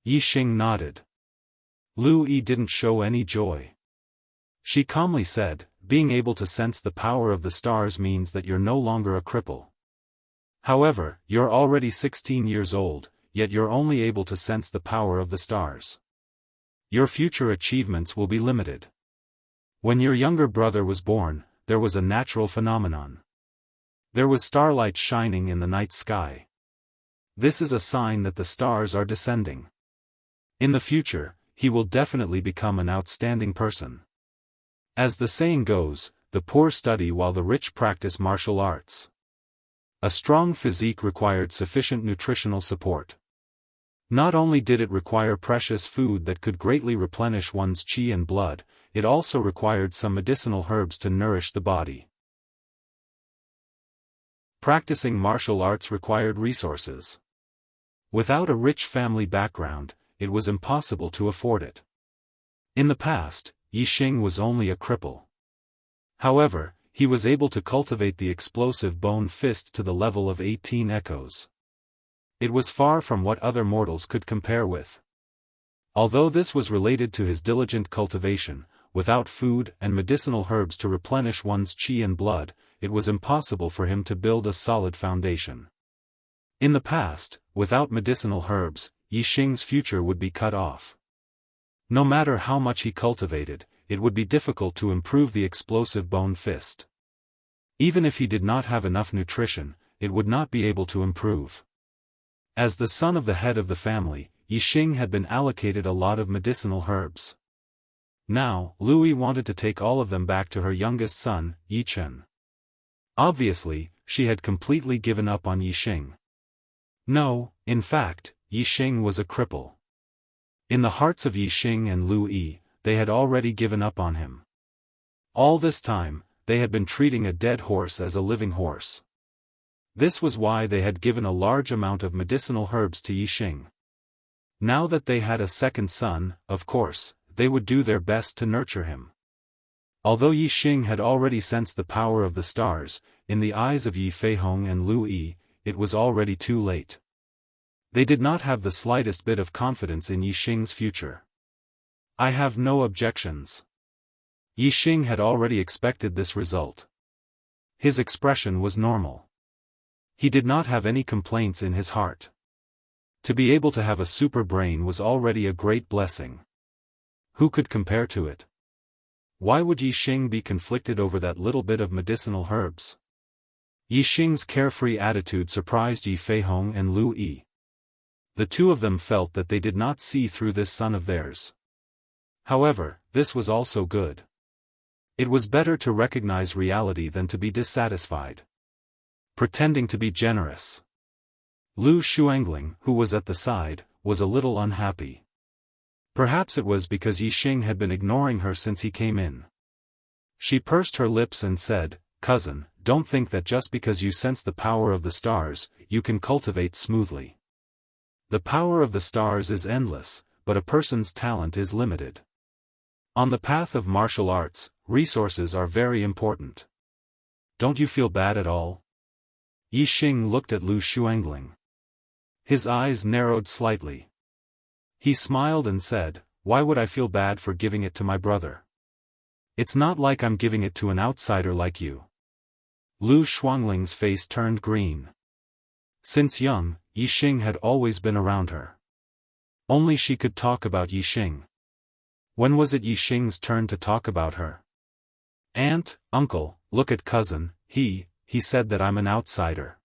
Yixing nodded. Lu Yi didn't show any joy. She calmly said, "Being able to sense the power of the stars means that you're no longer a cripple. However, you're already 16 years old, yet you're only able to sense the power of the stars. Your future achievements will be limited. When your younger brother was born, there was a natural phenomenon. There was starlight shining in the night sky. This is a sign that the stars are descending. In the future, he will definitely become an outstanding person. As the saying goes, the poor study while the rich practice martial arts." A strong physique required sufficient nutritional support. Not only did it require precious food that could greatly replenish one's qi and blood, it also required some medicinal herbs to nourish the body. Practicing martial arts required resources. Without a rich family background, it was impossible to afford it. In the past, Yixing was only a cripple. However, he was able to cultivate the explosive bone fist to the level of 18 echoes. It was far from what other mortals could compare with. Although this was related to his diligent cultivation, without food and medicinal herbs to replenish one's qi and blood, it was impossible for him to build a solid foundation. In the past, without medicinal herbs, Yixing's future would be cut off. No matter how much he cultivated, it would be difficult to improve the explosive bone fist. Even if he did not have enough nutrition, it would not be able to improve. As the son of the head of the family, Yixing had been allocated a lot of medicinal herbs. Now, Lu Yi wanted to take all of them back to her youngest son, Yi Chen. Obviously, she had completely given up on Yixing. No, in fact, Yixing was a cripple. In the hearts of Yixing and Lu Yi, they had already given up on him. All this time, they had been treating a dead horse as a living horse. This was why they had given a large amount of medicinal herbs to Yixing. Now that they had a second son, of course, they would do their best to nurture him. Although Yixing had already sensed the power of the stars, in the eyes of Yi Feihong and Lu Yi, it was already too late. They did not have the slightest bit of confidence in Yixing's future. I have no objections. Yixing had already expected this result. His expression was normal. He did not have any complaints in his heart. To be able to have a super brain was already a great blessing. Who could compare to it? Why would Yixing be conflicted over that little bit of medicinal herbs? Yixing's carefree attitude surprised Yi Feihong and Lu Yi. The two of them felt that they did not see through this son of theirs. However, this was also good. It was better to recognize reality than to be dissatisfied. Pretending to be generous. Lu Xuangling, who was at the side, was a little unhappy. Perhaps it was because Yixing had been ignoring her since he came in. She pursed her lips and said, "Cousin, don't think that just because you sense the power of the stars, you can cultivate smoothly. The power of the stars is endless, but a person's talent is limited. On the path of martial arts, resources are very important. Don't you feel bad at all?" Yixing looked at Lu Xuangling. His eyes narrowed slightly. He smiled and said, "Why would I feel bad for giving it to my brother? It's not like I'm giving it to an outsider like you." Lu Xuangling's face turned green. Since young, Yixing had always been around her. Only she could talk about Yixing. When was it Yixing's turn to talk about her? "Aunt, uncle, look at cousin, he said that I'm an outsider."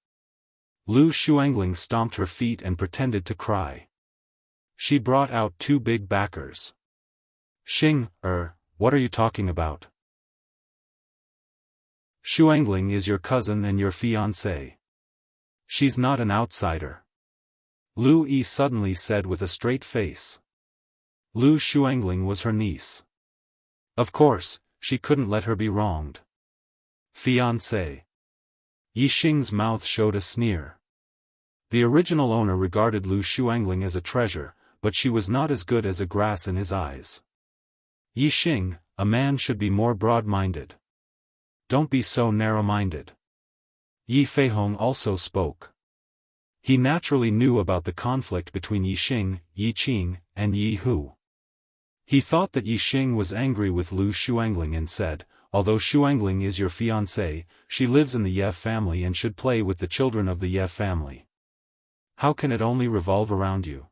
Lu Xuangling stomped her feet and pretended to cry. She brought out two big backers. "Xing, what are you talking about? Xuangling is your cousin and your fiancée. She's not an outsider," Lu Yi suddenly said with a straight face. Lu Xuangling was her niece. Of course, she couldn't let her be wronged. Fiancé. Yixing's mouth showed a sneer. The original owner regarded Lu Xuangling as a treasure, but she was not as good as a grass in his eyes. "Yixing, a man should be more broad-minded. Don't be so narrow-minded." Yi Feihong also spoke. He naturally knew about the conflict between Yixing, Yiqing, and Yi Hu. He thought that Yixing was angry with Lu Xuangling and said, "Although Xuangling is your fiancée, she lives in the Ye family and should play with the children of the Ye family. How can it only revolve around you?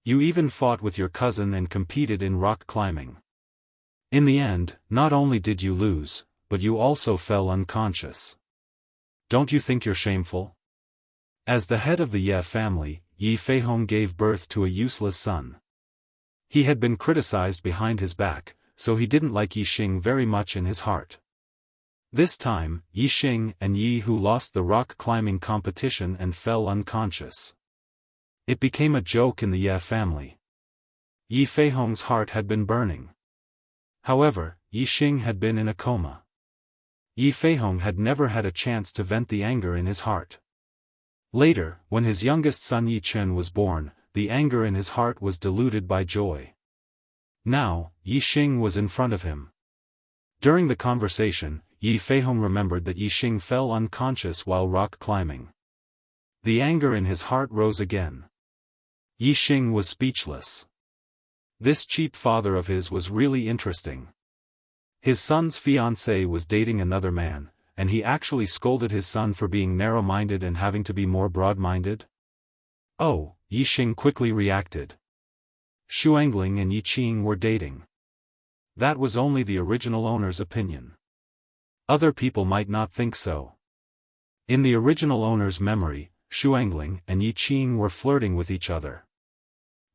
You even fought with your cousin and competed in rock climbing. In the end, not only did you lose, but you also fell unconscious. Don't you think you're shameful?" As the head of the Ye family, Yi Feihong gave birth to a useless son. He had been criticized behind his back, so he didn't like Yixing very much in his heart. This time, Yixing and Yi Hu lost the rock climbing competition and fell unconscious. It became a joke in the Ye family. Yi Feihong's heart had been burning. However, Yixing had been in a coma. Yi Feihong had never had a chance to vent the anger in his heart. Later, when his youngest son Yi Chen was born, the anger in his heart was diluted by joy. Now, Yixing was in front of him. During the conversation, Yi Feihong remembered that Yixing fell unconscious while rock climbing. The anger in his heart rose again. Yixing was speechless. This cheap father of his was really interesting. His son's fiancée was dating another man, and he actually scolded his son for being narrow-minded and having to be more broad-minded? Oh, Yixing quickly reacted. Xuangling and Yiqing were dating. That was only the original owner's opinion. Other people might not think so. In the original owner's memory, Xuangling and Yiqing were flirting with each other.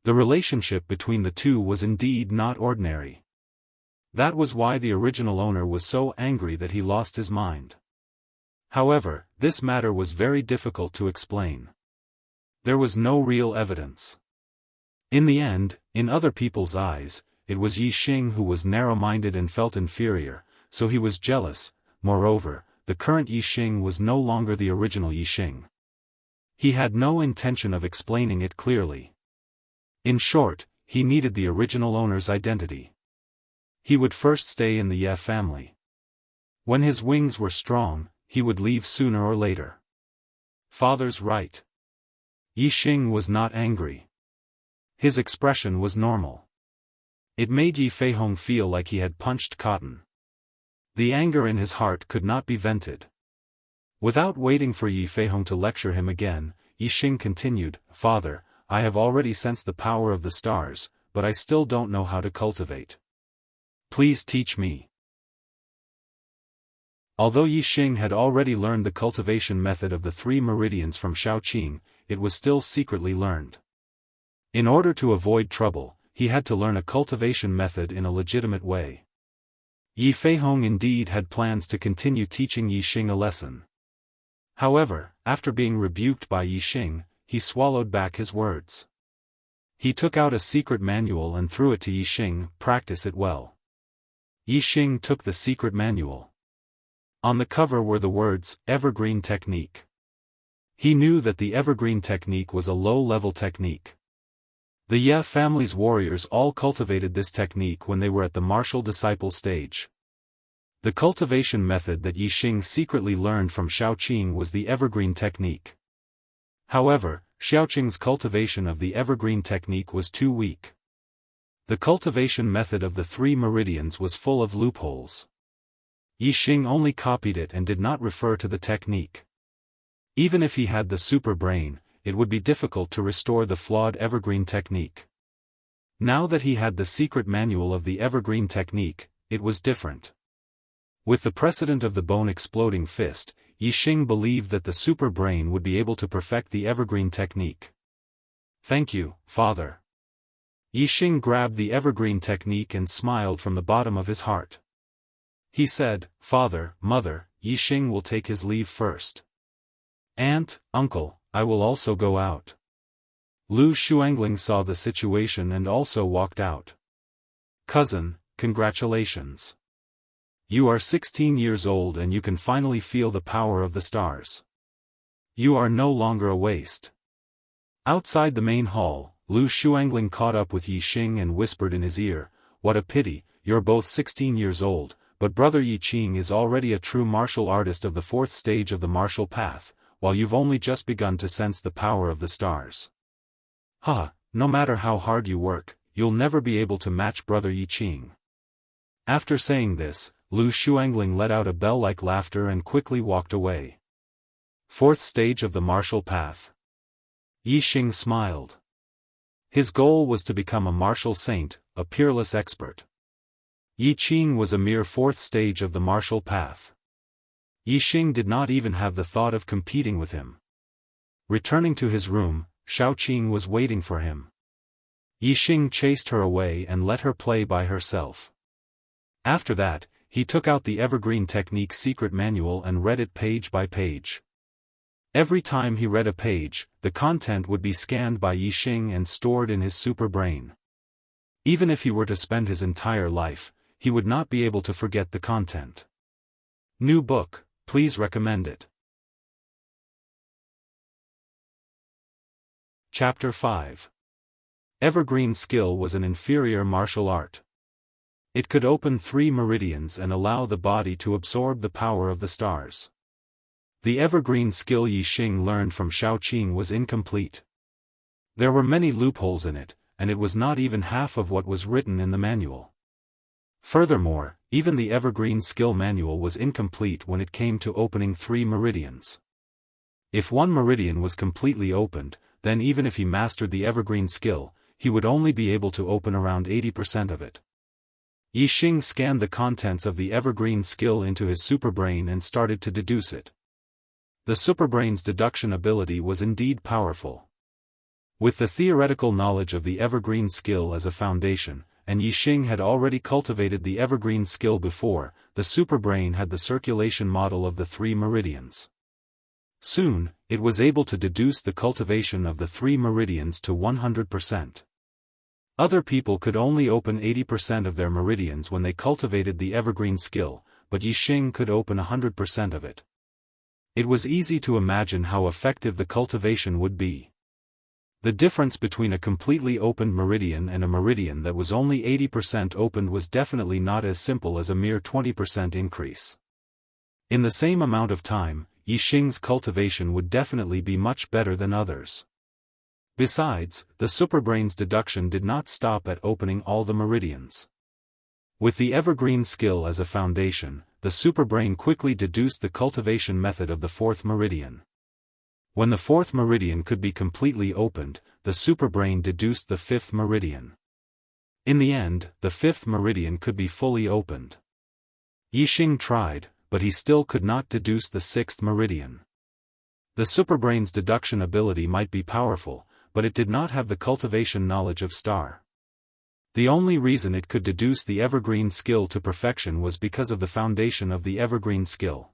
The relationship between the two was indeed not ordinary. That was why the original owner was so angry that he lost his mind. However, this matter was very difficult to explain. There was no real evidence. In the end, in other people's eyes, it was Yi Xing who was narrow-minded and felt inferior, so he was jealous. Moreover, the current Yi Xing was no longer the original Yi Xing. He had no intention of explaining it clearly. In short, he needed the original owner's identity. He would first stay in the Ye family. When his wings were strong, he would leave sooner or later. Father's right. Yi Xing was not angry. His expression was normal. It made Yi Feihong feel like he had punched cotton. The anger in his heart could not be vented. Without waiting for Yi Feihong to lecture him again, Yi Xing continued, "Father, I have already sensed the power of the stars, but I still don't know how to cultivate. Please teach me." Although Yi Xing had already learned the cultivation method of the 3 meridians from Xiaoqing, it was still secretly learned. In order to avoid trouble, he had to learn a cultivation method in a legitimate way. Yi Feihong indeed had plans to continue teaching Yi Xing a lesson. However, after being rebuked by Yi Xing, he swallowed back his words. He took out a secret manual and threw it to Yi Xing. "Practice it well." Yi Xing took the secret manual. On the cover were the words, "Evergreen Technique." He knew that the Evergreen Technique was a low-level technique. The Ye family's warriors all cultivated this technique when they were at the martial disciple stage. The cultivation method that Yi Xing secretly learned from Xiaoqing was the Evergreen Technique. However, Xiaoqing's cultivation of the Evergreen Technique was too weak. The cultivation method of the 3 meridians was full of loopholes. Yi Xing only copied it and did not refer to the technique. Even if he had the super brain, it would be difficult to restore the flawed Evergreen Technique. Now that he had the secret manual of the Evergreen Technique, it was different. With the precedent of the bone-exploding fist, Yi Xing believed that the super brain would be able to perfect the Evergreen Technique. "Thank you, Father." Yi Xing grabbed the Evergreen Technique and smiled from the bottom of his heart. He said, "Father, Mother, Yi Xing will take his leave first. Aunt, Uncle, I will also go out." Lu Shuangling saw the situation and also walked out. "Cousin, congratulations. You are 16 years old and you can finally feel the power of the stars. You are no longer a waste." Outside the main hall, Lu Shuangling caught up with Yi Xing and whispered in his ear, "What a pity, you're both 16 years old, but brother Yi Qing is already a true martial artist of the 4th stage of the martial path, while you've only just begun to sense the power of the stars. No matter how hard you work, you'll never be able to match brother Yi Qing." After saying this, Lu Shuangling let out a bell-like laughter and quickly walked away. 4th stage of the martial path. Yi Xing smiled. His goal was to become a martial saint, a peerless expert. Yi Qing was a mere 4th stage of the martial path. Yi Xing did not even have the thought of competing with him. Returning to his room, Xiaoqing was waiting for him. Yi Xing chased her away and let her play by herself. After that, he took out the Evergreen Technique secret manual and read it page by page. Every time he read a page, the content would be scanned by Yi Xing and stored in his super brain. Even if he were to spend his entire life, he would not be able to forget the content. New book, please recommend it. Chapter 5. Evergreen skill was an inferior martial art. It could open 3 meridians and allow the body to absorb the power of the stars. The evergreen skill Yi Xing learned from Xiaoqing was incomplete. There were many loopholes in it, and it was not even half of what was written in the manual. Furthermore, even the Evergreen Skill Manual was incomplete when it came to opening 3 meridians. If one meridian was completely opened, then even if he mastered the Evergreen Skill, he would only be able to open around 80% of it. Yi Xing scanned the contents of the Evergreen Skill into his superbrain and started to deduce it. The superbrain's deduction ability was indeed powerful. With the theoretical knowledge of the Evergreen Skill as a foundation, and Yi Xing had already cultivated the Evergreen Skill before, the superbrain had the circulation model of the 3 meridians. Soon, it was able to deduce the cultivation of the 3 meridians to 100%. Other people could only open 80% of their meridians when they cultivated the evergreen skill, but Yixing could open 100% of it. It was easy to imagine how effective the cultivation would be. The difference between a completely opened meridian and a meridian that was only 80% opened was definitely not as simple as a mere 20% increase. In the same amount of time, Yixing's cultivation would definitely be much better than others. Besides, the superbrain's deduction did not stop at opening all the meridians. With the evergreen skill as a foundation, the superbrain quickly deduced the cultivation method of the fourth meridian. When the fourth meridian could be completely opened, the superbrain deduced the fifth meridian. In the end, the fifth meridian could be fully opened. Yixing tried, but he still could not deduce the sixth meridian. The superbrain's deduction ability might be powerful, but it did not have the cultivation knowledge of star. The only reason it could deduce the evergreen skill to perfection was because of the foundation of the evergreen skill.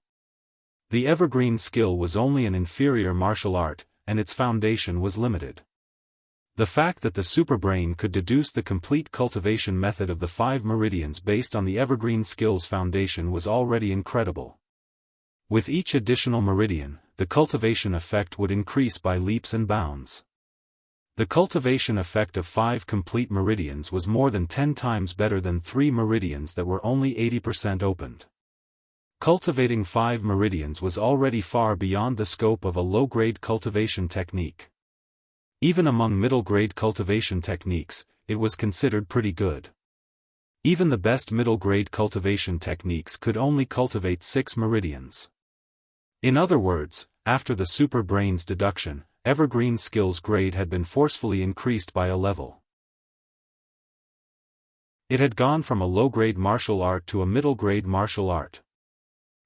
The evergreen skill was only an inferior martial art, and its foundation was limited. The fact that the superbrain could deduce the complete cultivation method of the 5 meridians based on the evergreen skill's foundation was already incredible. With each additional meridian, the cultivation effect would increase by leaps and bounds. The cultivation effect of 5 complete meridians was more than 10 times better than 3 meridians that were only 80% opened. Cultivating 5 meridians was already far beyond the scope of a low-grade cultivation technique. Even among middle-grade cultivation techniques, it was considered pretty good. Even the best middle-grade cultivation techniques could only cultivate 6 meridians. In other words, after the superbrain's deduction, evergreen skill's grade had been forcefully increased by a level. It had gone from a low-grade martial art to a middle-grade martial art.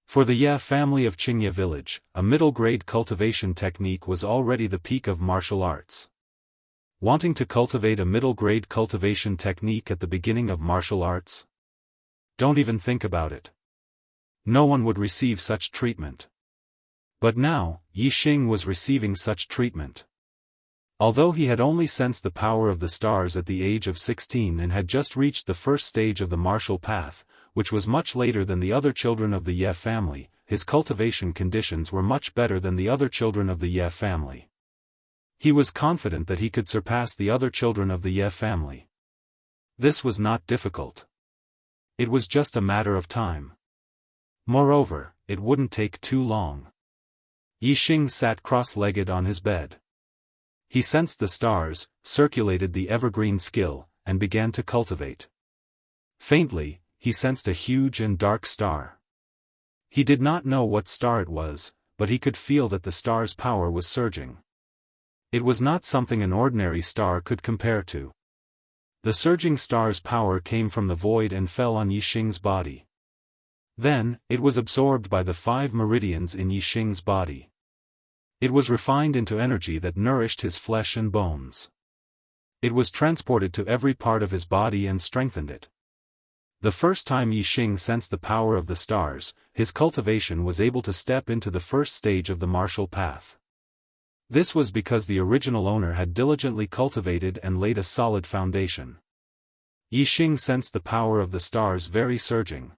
For the Ye family of Qingye village, a middle-grade cultivation technique was already the peak of martial arts. Wanting to cultivate a middle-grade cultivation technique at the beginning of martial arts? Don't even think about it. No one would receive such treatment. But now, Yixing was receiving such treatment. Although he had only sensed the power of the stars at the age of 16 and had just reached the first stage of the martial path, which was much later than the other children of the Ye family, his cultivation conditions were much better than the other children of the Ye family. He was confident that he could surpass the other children of the Ye family. This was not difficult. It was just a matter of time. Moreover, it wouldn't take too long. Yixing sat cross-legged on his bed. He sensed the stars, circulated the evergreen skill, and began to cultivate. Faintly, he sensed a huge and dark star. He did not know what star it was, but he could feel that the star's power was surging. It was not something an ordinary star could compare to. The surging star's power came from the void and fell on Yixing's body. Then, it was absorbed by the 5 meridians in Yixing's body. It was refined into energy that nourished his flesh and bones. It was transported to every part of his body and strengthened it. The first time Yixing sensed the power of the stars, his cultivation was able to step into the first stage of the martial path. This was because the original owner had diligently cultivated and laid a solid foundation. Yixing sensed the power of the stars very surging.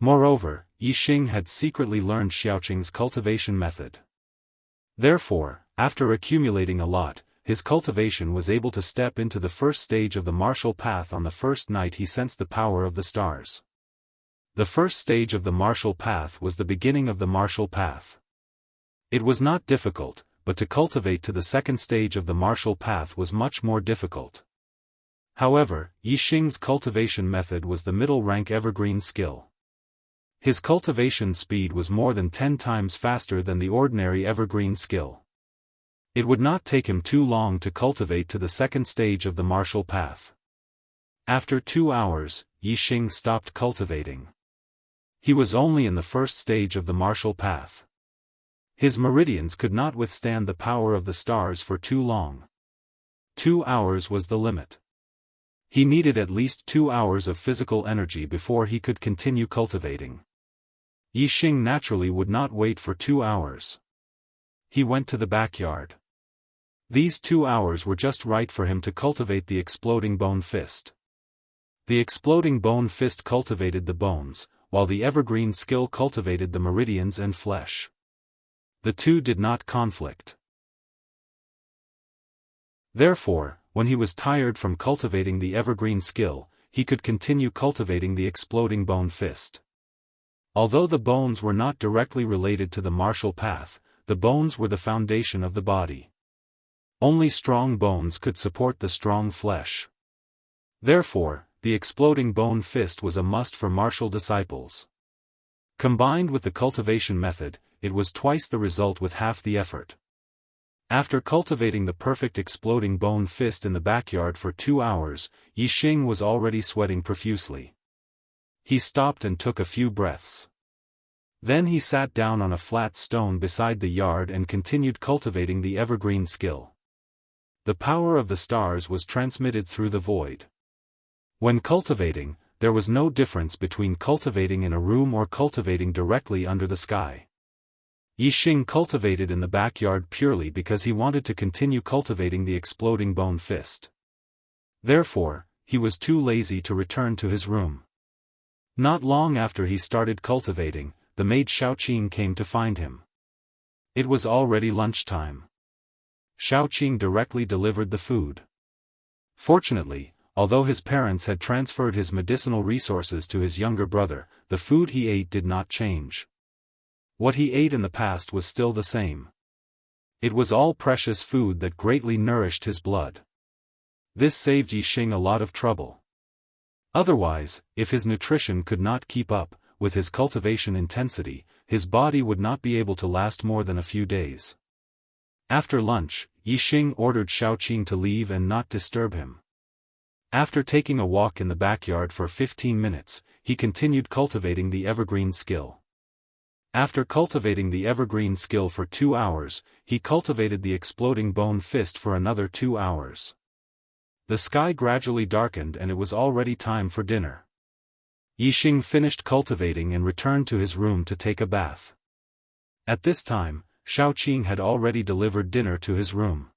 Moreover, Yixing had secretly learned Xiaoqing's cultivation method. Therefore, after accumulating a lot, his cultivation was able to step into the first stage of the martial path on the first night he sensed the power of the stars. The first stage of the martial path was the beginning of the martial path. It was not difficult, but to cultivate to the second stage of the martial path was much more difficult. However, Yixing's cultivation method was the middle-rank evergreen skill. His cultivation speed was more than 10 times faster than the ordinary evergreen skill. It would not take him too long to cultivate to the second stage of the martial path. After 2 hours, Yixing stopped cultivating. He was only in the first stage of the martial path. His meridians could not withstand the power of the stars for too long. 2 hours was the limit. He needed at least 2 hours of physical energy before he could continue cultivating. Yixing naturally would not wait for 2 hours. He went to the backyard. These 2 hours were just right for him to cultivate the exploding bone fist. The exploding bone fist cultivated the bones, while the evergreen skill cultivated the meridians and flesh. The two did not conflict. Therefore, when he was tired from cultivating the evergreen skill, he could continue cultivating the exploding bone fist. Although the bones were not directly related to the martial path, the bones were the foundation of the body. Only strong bones could support the strong flesh. Therefore, the exploding bone fist was a must for martial disciples. Combined with the cultivation method, it was twice the result with half the effort. After cultivating the perfect exploding bone fist in the backyard for 2 hours, Yixing was already sweating profusely. He stopped and took a few breaths. Then he sat down on a flat stone beside the yard and continued cultivating the evergreen skill. The power of the stars was transmitted through the void. When cultivating, there was no difference between cultivating in a room or cultivating directly under the sky. Yixing cultivated in the backyard purely because he wanted to continue cultivating the exploding bone fist. Therefore, he was too lazy to return to his room. Not long after he started cultivating, the maid Xiaoqing came to find him. It was already lunchtime. Xiaoqing directly delivered the food. Fortunately, although his parents had transferred his medicinal resources to his younger brother, the food he ate did not change. What he ate in the past was still the same. It was all precious food that greatly nourished his blood. This saved Yixing a lot of trouble. Otherwise, if his nutrition could not keep up with his cultivation intensity, his body would not be able to last more than a few days. After lunch, Yixing ordered Xiaoqing to leave and not disturb him. After taking a walk in the backyard for 15 minutes, he continued cultivating the evergreen skill. After cultivating the evergreen skill for 2 hours, he cultivated the exploding bone fist for another 2 hours. The sky gradually darkened and it was already time for dinner. Yixing finished cultivating and returned to his room to take a bath. At this time, Xiaoqing had already delivered dinner to his room.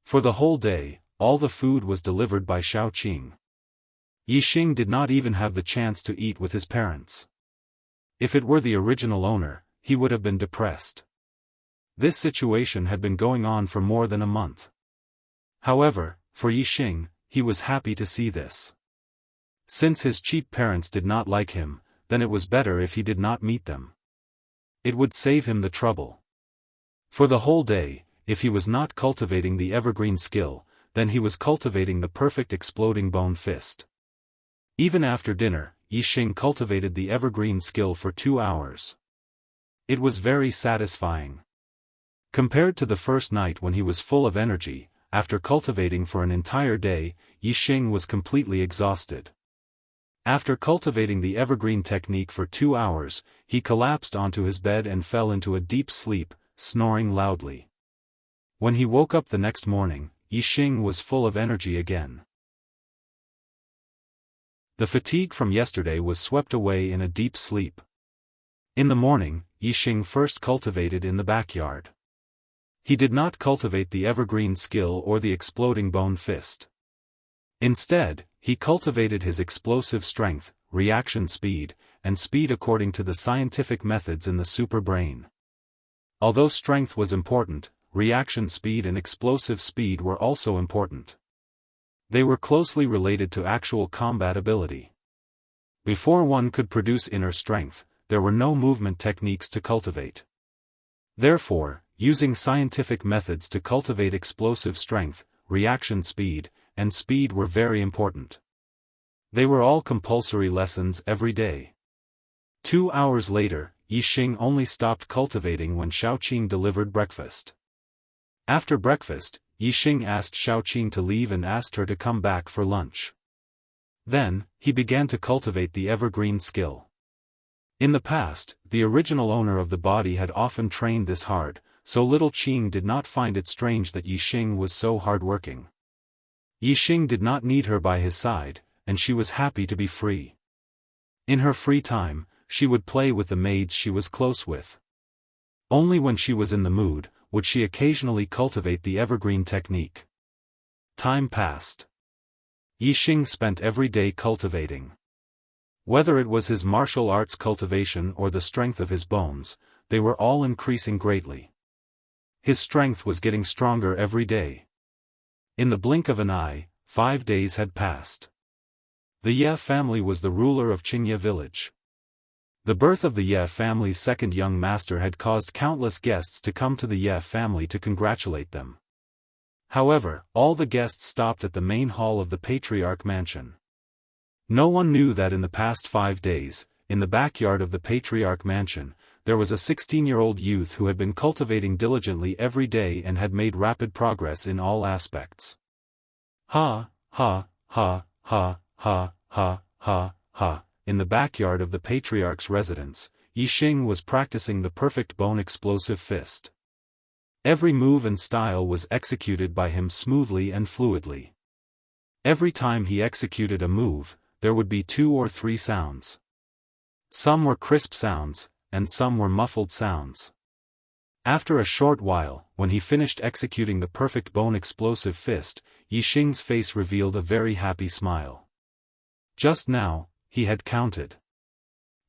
For the whole day, all the food was delivered by Xiaoqing. Yixing did not even have the chance to eat with his parents. If it were the original owner, he would have been depressed. This situation had been going on for more than a month. However, for Yixing, he was happy to see this. Since his cheap parents did not like him, then it was better if he did not meet them. It would save him the trouble. For the whole day, if he was not cultivating the evergreen skill, then he was cultivating the perfect exploding bone fist. Even after dinner, Yixing cultivated the evergreen skill for 2 hours. It was very satisfying. Compared to the first night when he was full of energy, after cultivating for an entire day, Yixing was completely exhausted. After cultivating the evergreen technique for 2 hours, he collapsed onto his bed and fell into a deep sleep, snoring loudly. When he woke up the next morning, Yixing was full of energy again. The fatigue from yesterday was swept away in a deep sleep. In the morning, Yixing first cultivated in the backyard. He did not cultivate the evergreen skill or the exploding bone fist. Instead, he cultivated his explosive strength, reaction speed, and speed according to the scientific methods in the super brain. Although strength was important, reaction speed and explosive speed were also important. They were closely related to actual combat ability. Before one could produce inner strength, there were no movement techniques to cultivate. Therefore, using scientific methods to cultivate explosive strength, reaction speed, and speed were very important. They were all compulsory lessons every day. 2 hours later, Yixing only stopped cultivating when Xiaoqing delivered breakfast. After breakfast, Yixing asked Xiaoqing to leave and asked her to come back for lunch. Then, he began to cultivate the evergreen skill. In the past, the original owner of the body had often trained this hard, so little Qing did not find it strange that Yixing was so hard-working. Yixing did not need her by his side, and she was happy to be free. In her free time, she would play with the maids she was close with. Only when she was in the mood, would she occasionally cultivate the evergreen technique. Time passed. Yixing spent every day cultivating. Whether it was his martial arts cultivation or the strength of his bones, they were all increasing greatly. His strength was getting stronger every day. In the blink of an eye, 5 days had passed. The Ye family was the ruler of Qingye village. The birth of the Ye family's second young master had caused countless guests to come to the Ye family to congratulate them. However, all the guests stopped at the main hall of the patriarch mansion. No one knew that in the past 5 days, in the backyard of the patriarch mansion, there was a 16-year-old youth who had been cultivating diligently every day and had made rapid progress in all aspects. Ha, ha, ha, ha, ha, ha, ha, ha. In the backyard of the patriarch's residence, Yixing was practicing the perfect bone explosive fist. Every move and style was executed by him smoothly and fluidly. Every time he executed a move, there would be 2 or 3 sounds. Some were crisp sounds, and some were muffled sounds. After a short while, when he finished executing the perfect bone explosive fist, Yixing's face revealed a very happy smile. Just now, he had counted.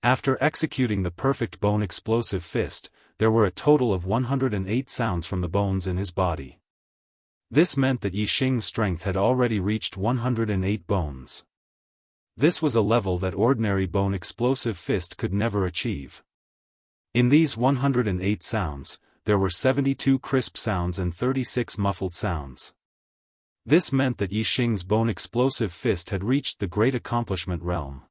After executing the perfect bone explosive fist, there were a total of 108 sounds from the bones in his body. This meant that Yixing's strength had already reached 108 bones. This was a level that ordinary bone explosive fist could never achieve. In these 108 sounds, there were 72 crisp sounds and 36 muffled sounds. This meant that Yixing's bone explosive fist had reached the great accomplishment realm.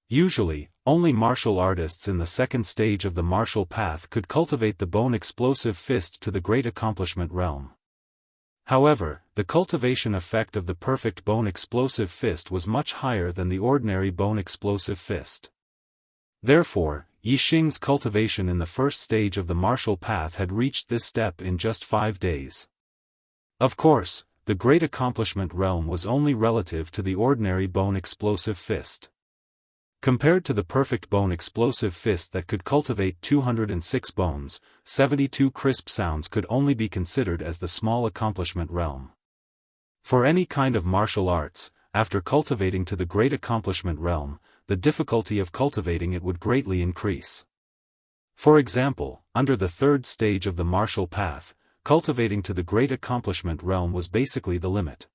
Usually, only martial artists in the second stage of the martial path could cultivate the bone explosive fist to the great accomplishment realm. However, the cultivation effect of the perfect bone explosive fist was much higher than the ordinary bone explosive fist. Therefore, Yixing's cultivation in the first stage of the martial path had reached this step in just 5 days. Of course, the great accomplishment realm was only relative to the ordinary bone explosive fist. Compared to the perfect bone explosive fist that could cultivate 206 bones, 72 crisp sounds could only be considered as the small accomplishment realm. For any kind of martial arts, after cultivating to the great accomplishment realm, the difficulty of cultivating it would greatly increase. For example, under the third stage of the martial path, cultivating to the great accomplishment realm was basically the limit.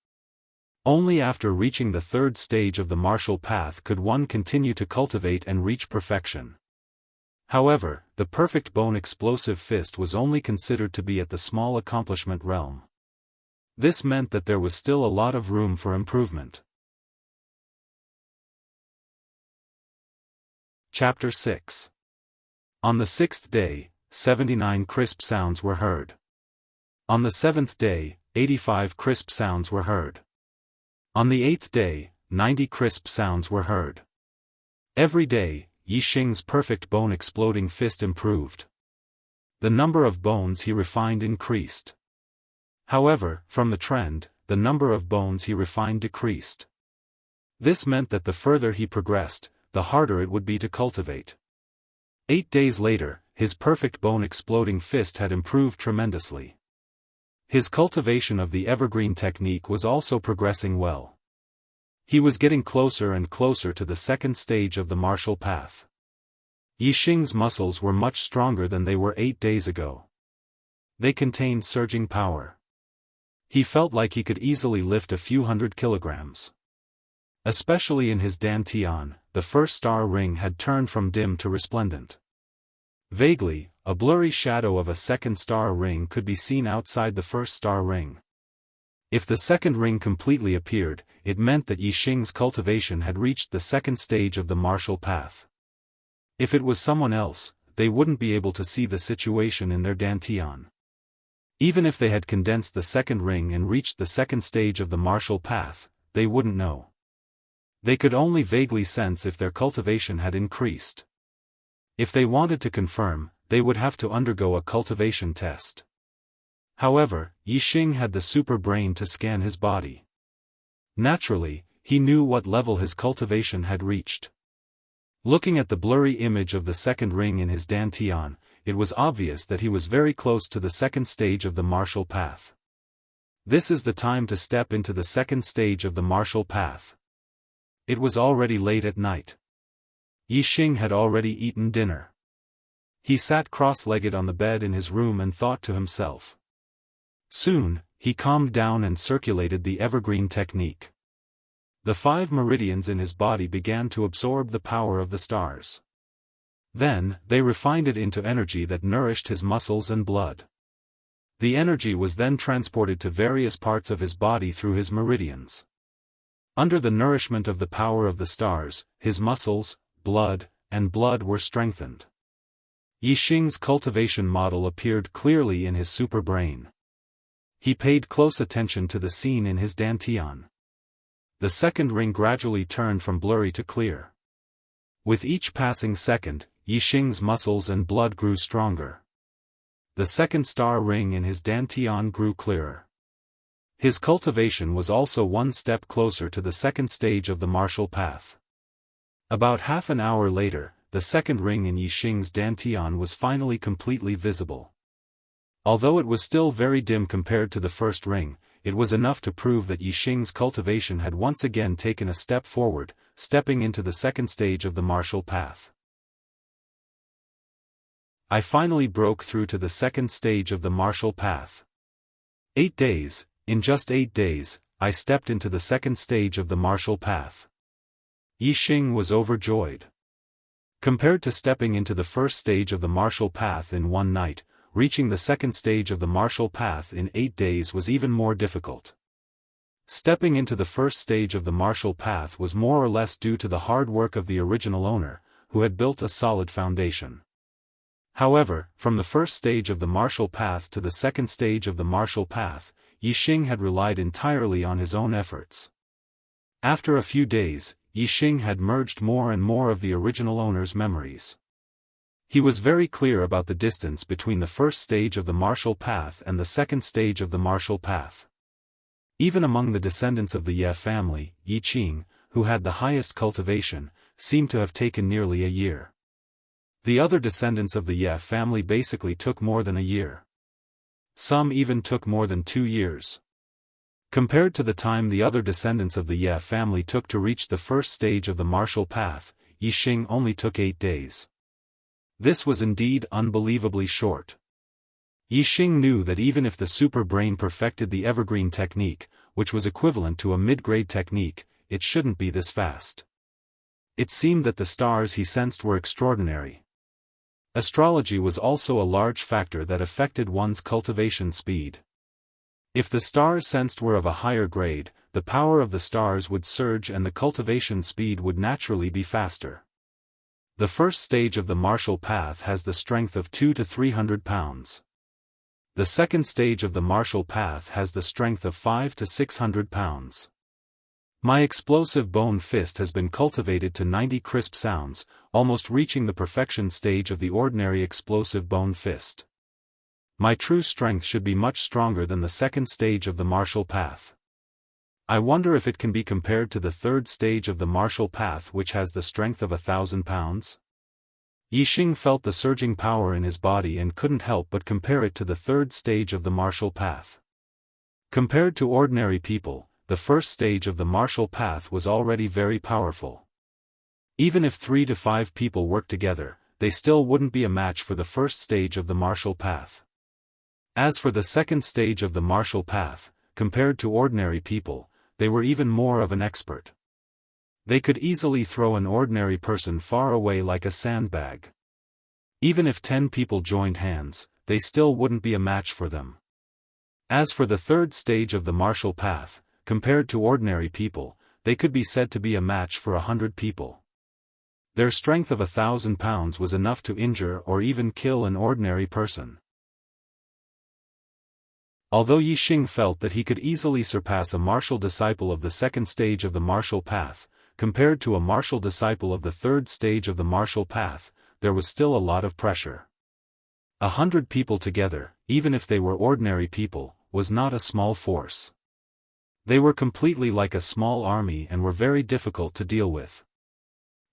Only after reaching the third stage of the martial path could one continue to cultivate and reach perfection. However, the perfect bone explosive fist was only considered to be at the small accomplishment realm. This meant that there was still a lot of room for improvement. Chapter 6. On the 6th day, 79 crisp sounds were heard. On the 7th day, 85 crisp sounds were heard. On the 8th day, 90 crisp sounds were heard. Every day, Yixing's perfect bone exploding fist improved. The number of bones he refined increased. However, from the trend, the number of bones he refined decreased. This meant that the further he progressed, the harder it would be to cultivate. 8 days later, his perfect bone exploding fist had improved tremendously. His cultivation of the evergreen technique was also progressing well. He was getting closer and closer to the second stage of the martial path. Yixing's muscles were much stronger than they were 8 days ago. They contained surging power. He felt like he could easily lift a few hundred kilograms. Especially in his dantian, the first star ring had turned from dim to resplendent. Vaguely, a blurry shadow of a second star ring could be seen outside the first star ring. If the second ring completely appeared, it meant that Yixing's cultivation had reached the second stage of the martial path. If it was someone else, they wouldn't be able to see the situation in their dantian. Even if they had condensed the second ring and reached the second stage of the martial path, they wouldn't know. They could only vaguely sense if their cultivation had increased. If they wanted to confirm, they would have to undergo a cultivation test. However, Yixing had the super brain to scan his body. Naturally, he knew what level his cultivation had reached. Looking at the blurry image of the second ring in his dantian, it was obvious that he was very close to the second stage of the martial path. This is the time to step into the second stage of the martial path. It was already late at night. Yixing had already eaten dinner. He sat cross-legged on the bed in his room and thought to himself. Soon, he calmed down and circulated the evergreen technique. The 5 meridians in his body began to absorb the power of the stars. Then, they refined it into energy that nourished his muscles and blood. The energy was then transported to various parts of his body through his meridians. Under the nourishment of the power of the stars, his muscles, blood were strengthened. Yixing's cultivation model appeared clearly in his superbrain. He paid close attention to the scene in his dantian. The second ring gradually turned from blurry to clear. With each passing second, Yixing's muscles and blood grew stronger. The second star ring in his dantian grew clearer. His cultivation was also one step closer to the second stage of the martial path. About half an hour later, the second ring in Yixing's dantian was finally completely visible. Although it was still very dim compared to the first ring, it was enough to prove that Yixing's cultivation had once again taken a step forward, stepping into the second stage of the martial path. I finally broke through to the second stage of the martial path. 8 days, in just 8 days, I stepped into the second stage of the martial path. Yixing was overjoyed. Compared to stepping into the first stage of the martial path in one night, reaching the second stage of the martial path in 8 days was even more difficult. Stepping into the first stage of the martial path was more or less due to the hard work of the original owner, who had built a solid foundation. However, from the first stage of the martial path to the second stage of the martial path, Yixing had relied entirely on his own efforts. After a few days, Yixing had merged more and more of the original owner's memories. He was very clear about the distance between the first stage of the martial path and the second stage of the martial path. Even among the descendants of the Ye family, Yiqing, who had the highest cultivation, seemed to have taken nearly a year. The other descendants of the Ye family basically took more than a year. Some even took more than 2 years. Compared to the time the other descendants of the Ye family took to reach the first stage of the martial path, Yixing only took 8 days. This was indeed unbelievably short. Yixing knew that even if the super brain perfected the evergreen technique, which was equivalent to a mid-grade technique, it shouldn't be this fast. It seemed that the stars he sensed were extraordinary. Astrology was also a large factor that affected one's cultivation speed. If the stars sensed were of a higher grade, the power of the stars would surge and the cultivation speed would naturally be faster. The first stage of the martial path has the strength of 200 to 300 pounds. The second stage of the martial path has the strength of 500 to 600 pounds. My explosive bone fist has been cultivated to 90 crisp sounds, almost reaching the perfection stage of the ordinary explosive bone fist. My true strength should be much stronger than the second stage of the martial path. I wonder if it can be compared to the third stage of the martial path, which has the strength of 1,000 pounds. Yixing felt the surging power in his body and couldn't help but compare it to the third stage of the martial path. Compared to ordinary people, the first stage of the martial path was already very powerful. Even if 3 to 5 people worked together, they still wouldn't be a match for the first stage of the martial path. As for the second stage of the martial path, compared to ordinary people, they were even more of an expert. They could easily throw an ordinary person far away like a sandbag. Even if 10 people joined hands, they still wouldn't be a match for them. As for the third stage of the martial path, compared to ordinary people, they could be said to be a match for 100 people. Their strength of 1,000 pounds was enough to injure or even kill an ordinary person. Although Yixing felt that he could easily surpass a martial disciple of the second stage of the martial path, compared to a martial disciple of the third stage of the martial path, there was still a lot of pressure. 100 people together, even if they were ordinary people, was not a small force. They were completely like a small army and were very difficult to deal with.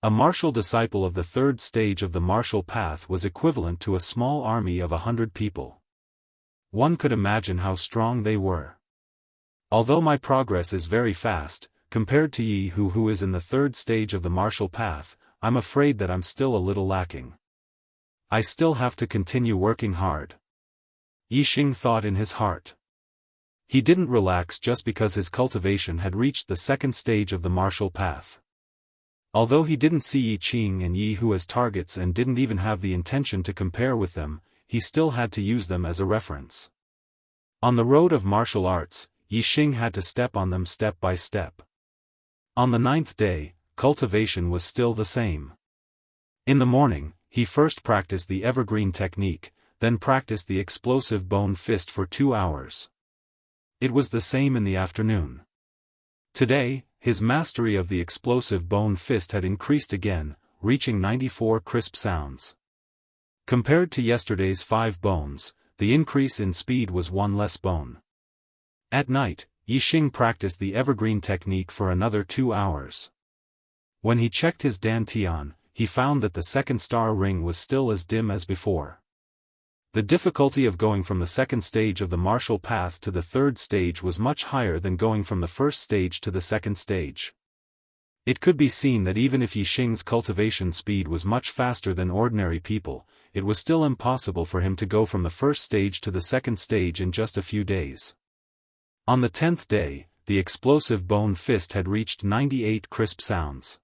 A martial disciple of the third stage of the martial path was equivalent to a small army of 100 people. One could imagine how strong they were. Although my progress is very fast, compared to Yi Hu who is in the third stage of the martial path, I'm afraid that I'm still a little lacking. I still have to continue working hard. Yi Xing thought in his heart. He didn't relax just because his cultivation had reached the second stage of the martial path. Although he didn't see Yi Qing and Yi Hu as targets and didn't even have the intention to compare with them, he still had to use them as a reference. On the road of martial arts, Yi Xing had to step on them step by step. On the 9th day, cultivation was still the same. In the morning, he first practiced the evergreen technique, then practiced the explosive bone fist for 2 hours. It was the same in the afternoon. Today, his mastery of the explosive bone fist had increased again, reaching 94 crisp sounds. Compared to yesterday's 5 bones, the increase in speed was 1 less bone. At night, Yi Xing practiced the evergreen technique for another 2 hours. When he checked his dantian, he found that the second star ring was still as dim as before. The difficulty of going from the second stage of the martial path to the third stage was much higher than going from the first stage to the second stage. It could be seen that even if Yi Xing's cultivation speed was much faster than ordinary people, it was still impossible for him to go from the first stage to the second stage in just a few days. On the 10th day, the explosive bone fist had reached 98 crisp sounds.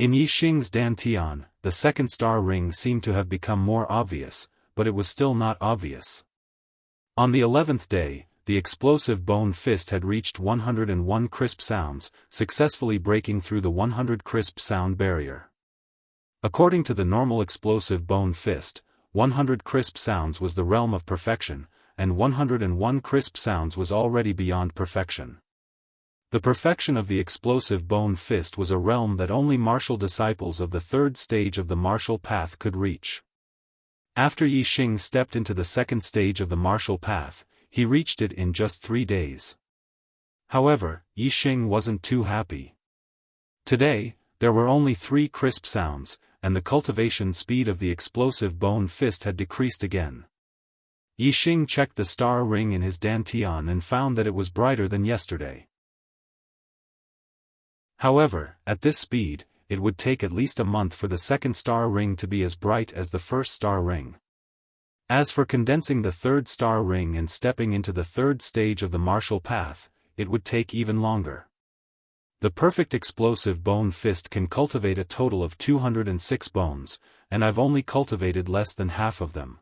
In Yi Xing's dantian, the second star ring seemed to have become more obvious, but it was still not obvious. On the 11th day, the explosive bone fist had reached 101 crisp sounds, successfully breaking through the 100 crisp sound barrier. According to the normal explosive bone fist, 100 crisp sounds was the realm of perfection, and 101 crisp sounds was already beyond perfection. The perfection of the explosive bone fist was a realm that only martial disciples of the third stage of the martial path could reach. After Yi Xing stepped into the second stage of the martial path, he reached it in just 3 days. However, Yi Xing wasn't too happy. Today, there were only 3 crisp sounds, and the cultivation speed of the explosive bone fist had decreased again. Yi Xing checked the star ring in his dantian and found that it was brighter than yesterday. However, at this speed, it would take at least a month for the second star ring to be as bright as the first star ring. As for condensing the third star ring and stepping into the third stage of the martial path, it would take even longer. The perfect explosive bone fist can cultivate a total of 206 bones, and I've only cultivated less than half of them.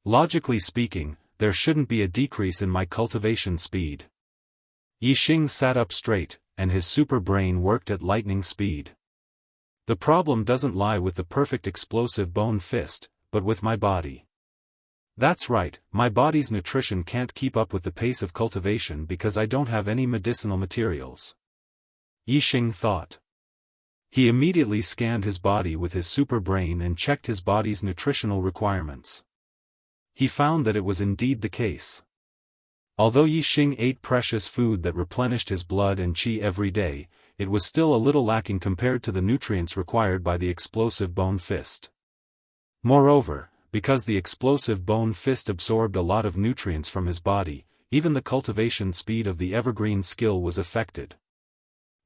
Logically speaking, there shouldn't be a decrease in my cultivation speed. Yi Xing sat up straight, and his super brain worked at lightning speed. The problem doesn't lie with the perfect explosive bone fist, but with my body. That's right, my body's nutrition can't keep up with the pace of cultivation because I don't have any medicinal materials. Yi Xing thought. He immediately scanned his body with his super brain and checked his body's nutritional requirements. He found that it was indeed the case. Although Yi Xing ate precious food that replenished his blood and qi every day, it was still a little lacking compared to the nutrients required by the explosive bone fist. Moreover, because the explosive bone fist absorbed a lot of nutrients from his body, even the cultivation speed of the evergreen skill was affected.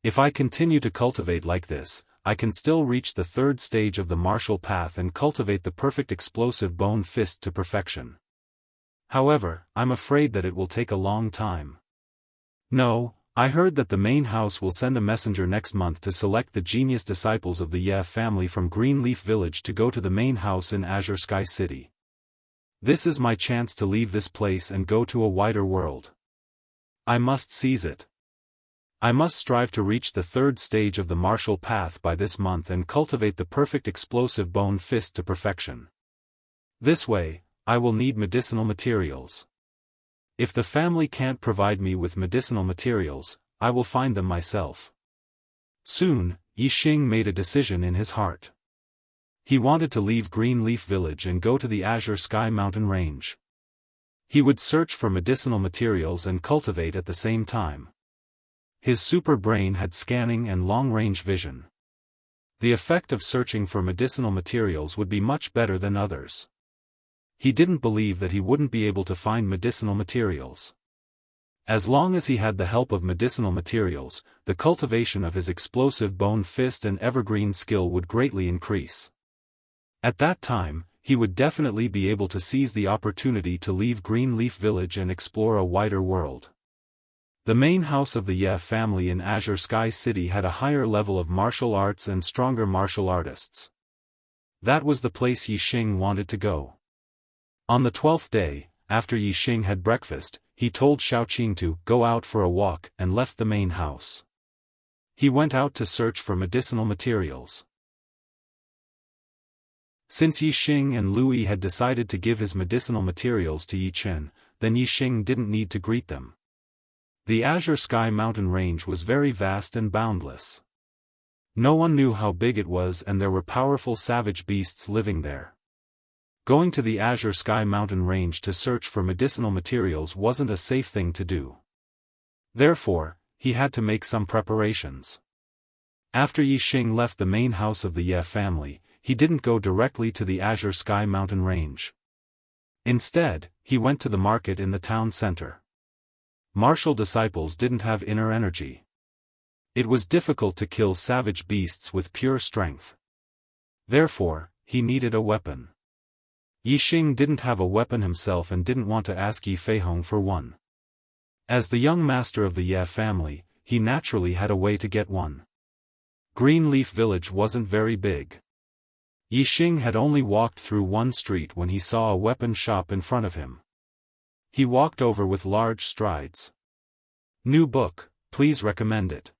If I continue to cultivate like this, I can still reach the third stage of the martial path and cultivate the perfect explosive bone fist to perfection. However, I'm afraid that it will take a long time. No, I heard that the main house will send a messenger next month to select the genius disciples of the Ye family from Greenleaf Village to go to the main house in Azure Sky City. This is my chance to leave this place and go to a wider world. I must seize it. I must strive to reach the third stage of the martial path by this month and cultivate the perfect explosive bone fist to perfection. This way, I will need medicinal materials. If the family can't provide me with medicinal materials, I will find them myself. Soon, Yi Xing made a decision in his heart. He wanted to leave Greenleaf Village and go to the Azure Sky Mountain Range. He would search for medicinal materials and cultivate at the same time. His super brain had scanning and long-range vision. The effect of searching for medicinal materials would be much better than others. He didn't believe that he wouldn't be able to find medicinal materials. As long as he had the help of medicinal materials, the cultivation of his explosive bone fist and evergreen skill would greatly increase. At that time, he would definitely be able to seize the opportunity to leave Greenleaf Village and explore a wider world. The main house of the Ye family in Azure Sky City had a higher level of martial arts and stronger martial artists. That was the place Yi Xing wanted to go. On the 12th day, after Yi Xing had breakfast, he told Xiaoqing to go out for a walk and left the main house. He went out to search for medicinal materials. Since Yi Xing and Lui had decided to give his medicinal materials to Yi Chen, then Yi Xing didn't need to greet them. The Azure Sky mountain range was very vast and boundless. No one knew how big it was, and there were powerful savage beasts living there. Going to the Azure Sky mountain range to search for medicinal materials wasn't a safe thing to do. Therefore, he had to make some preparations. After Yi Xing left the main house of the Ye family, he didn't go directly to the Azure Sky mountain range. Instead, he went to the market in the town center. Martial disciples didn't have inner energy. It was difficult to kill savage beasts with pure strength. Therefore, he needed a weapon. Yi Xing didn't have a weapon himself and didn't want to ask Yi Feihong for one. As the young master of the Ye family, he naturally had a way to get one. Greenleaf Village wasn't very big. Yi Xing had only walked through one street when he saw a weapon shop in front of him. He walked over with large strides. New book, please recommend it.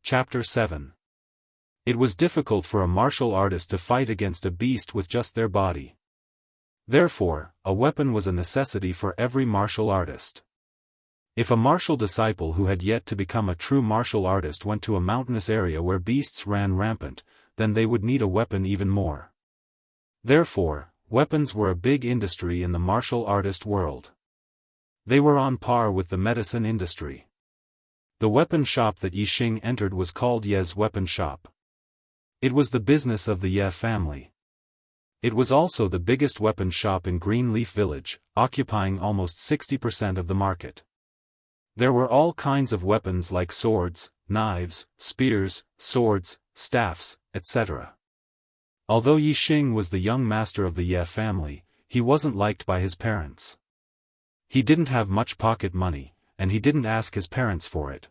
Chapter 7. It was difficult for a martial artist to fight against a beast with just their body. Therefore, a weapon was a necessity for every martial artist. If a martial disciple who had yet to become a true martial artist went to a mountainous area where beasts ran rampant, then they would need a weapon even more. Therefore, weapons were a big industry in the martial artist world. They were on par with the medicine industry. The weapon shop that Yi Xing entered was called Ye's Weapon Shop. It was the business of the Ye family. It was also the biggest weapon shop in Greenleaf Village, occupying almost 60% of the market. There were all kinds of weapons like swords, knives, spears, swords, staffs, etc. Although Yi Xing was the young master of the Ye family, he wasn't liked by his parents. He didn't have much pocket money, and he didn't ask his parents for it.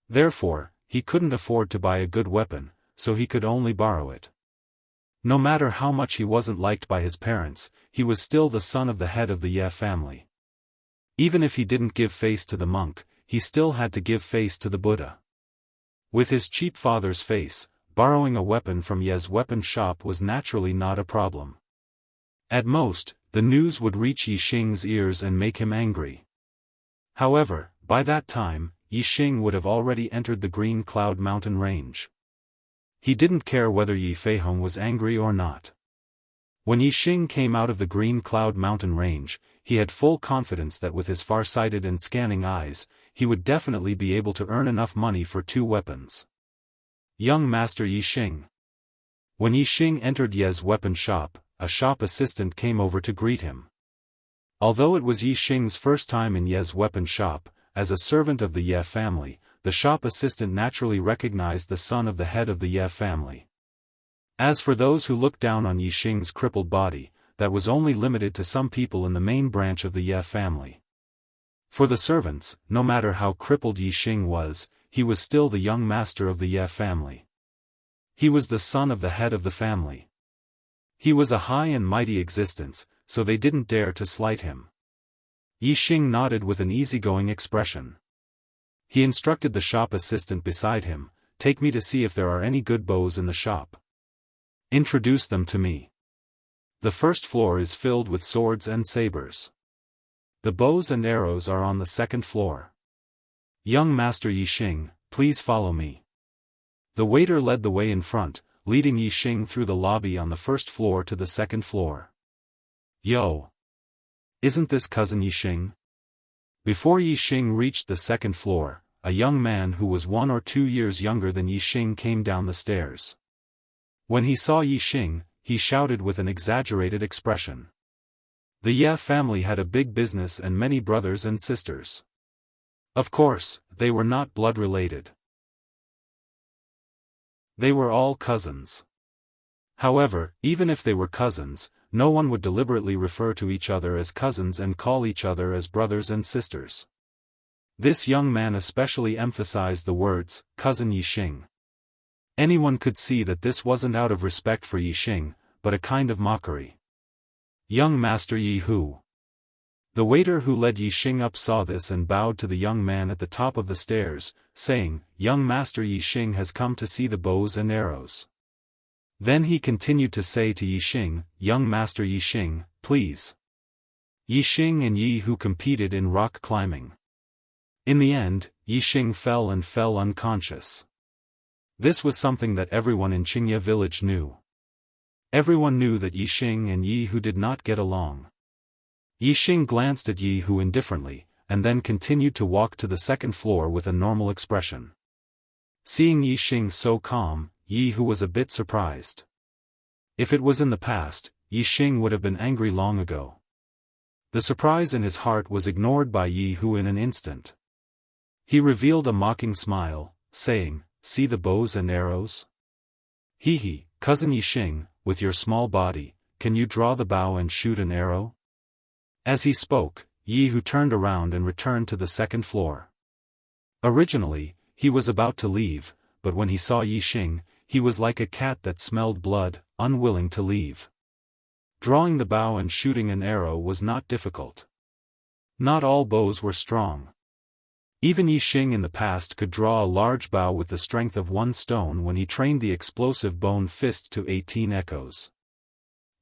Therefore, he couldn't afford to buy a good weapon, so he could only borrow it. No matter how much he wasn't liked by his parents, he was still the son of the head of the Ye family. Even if he didn't give face to the monk, he still had to give face to the Buddha. With his cheap father's face, borrowing a weapon from Ye's weapon shop was naturally not a problem. At most, the news would reach Yi Xing's ears and make him angry. However, by that time, Yi Xing would have already entered the Green Cloud mountain range. He didn't care whether Yi Feihong was angry or not. When Yi Xing came out of the Green Cloud mountain range, he had full confidence that with his far-sighted and scanning eyes, he would definitely be able to earn enough money for 2 weapons. Young Master Yi Xing. When Yi Xing entered Ye's weapon shop, a shop assistant came over to greet him. Although it was Yi Xing's first time in Ye's weapon shop, as a servant of the Ye family, the shop assistant naturally recognized the son of the head of the Ye family. As for those who looked down on Yi Xing's crippled body, that was only limited to some people in the main branch of the Ye family. For the servants, no matter how crippled Yi Xing was, he was still the young master of the Ye family. He was the son of the head of the family. He was a high and mighty existence, so they didn't dare to slight him. Yi Xing nodded with an easygoing expression. He instructed the shop assistant beside him, "Take me to see if there are any good bows in the shop. Introduce them to me. The first floor is filled with swords and sabers. The bows and arrows are on the second floor. Young Master Yi Xing, please follow me." The waiter led the way in front, leading Yi Xing through the lobby on the first floor to the second floor. "Yo! Isn't this cousin Yi Xing?" Before Yi Xing reached the second floor, a young man who was 1 or 2 years younger than Yi Xing came down the stairs. When he saw Yi Xing, he shouted with an exaggerated expression. The Ye family had a big business and many brothers and sisters. Of course, they were not blood-related. They were all cousins. However, even if they were cousins, no one would deliberately refer to each other as cousins and call each other as brothers and sisters. This young man especially emphasized the words, cousin Yi Xing. Anyone could see that this wasn't out of respect for Yi Xing, but a kind of mockery. Young Master Yi Hu. The waiter who led Yi Xing up saw this and bowed to the young man at the top of the stairs, saying, Young Master Yi Xing has come to see the bows and arrows. Then he continued to say to Yi Xing, Young Master Yi Xing, please. Yi Xing and Yi Hu competed in rock climbing. In the end, Yi Xing fell unconscious. This was something that everyone in Qingye village knew. Everyone knew that Yi Xing and Yi Hu did not get along. Yi Xing glanced at Yi Hu indifferently, and then continued to walk to the second floor with a normal expression. Seeing Yi Xing so calm, Yi Hu was a bit surprised. If it was in the past, Yi Xing would have been angry long ago. The surprise in his heart was ignored by Yi Hu in an instant. He revealed a mocking smile, saying, See the bows and arrows? He, cousin Yi Xing, with your small body, can you draw the bow and shoot an arrow? As he spoke, Yi Hu turned around and returned to the second floor. Originally, he was about to leave, but when he saw Yi Xing, he was like a cat that smelled blood, unwilling to leave. Drawing the bow and shooting an arrow was not difficult. Not all bows were strong. Even Yi Xing in the past could draw a large bow with the strength of 1 stone when he trained the explosive bone fist to 18 echoes.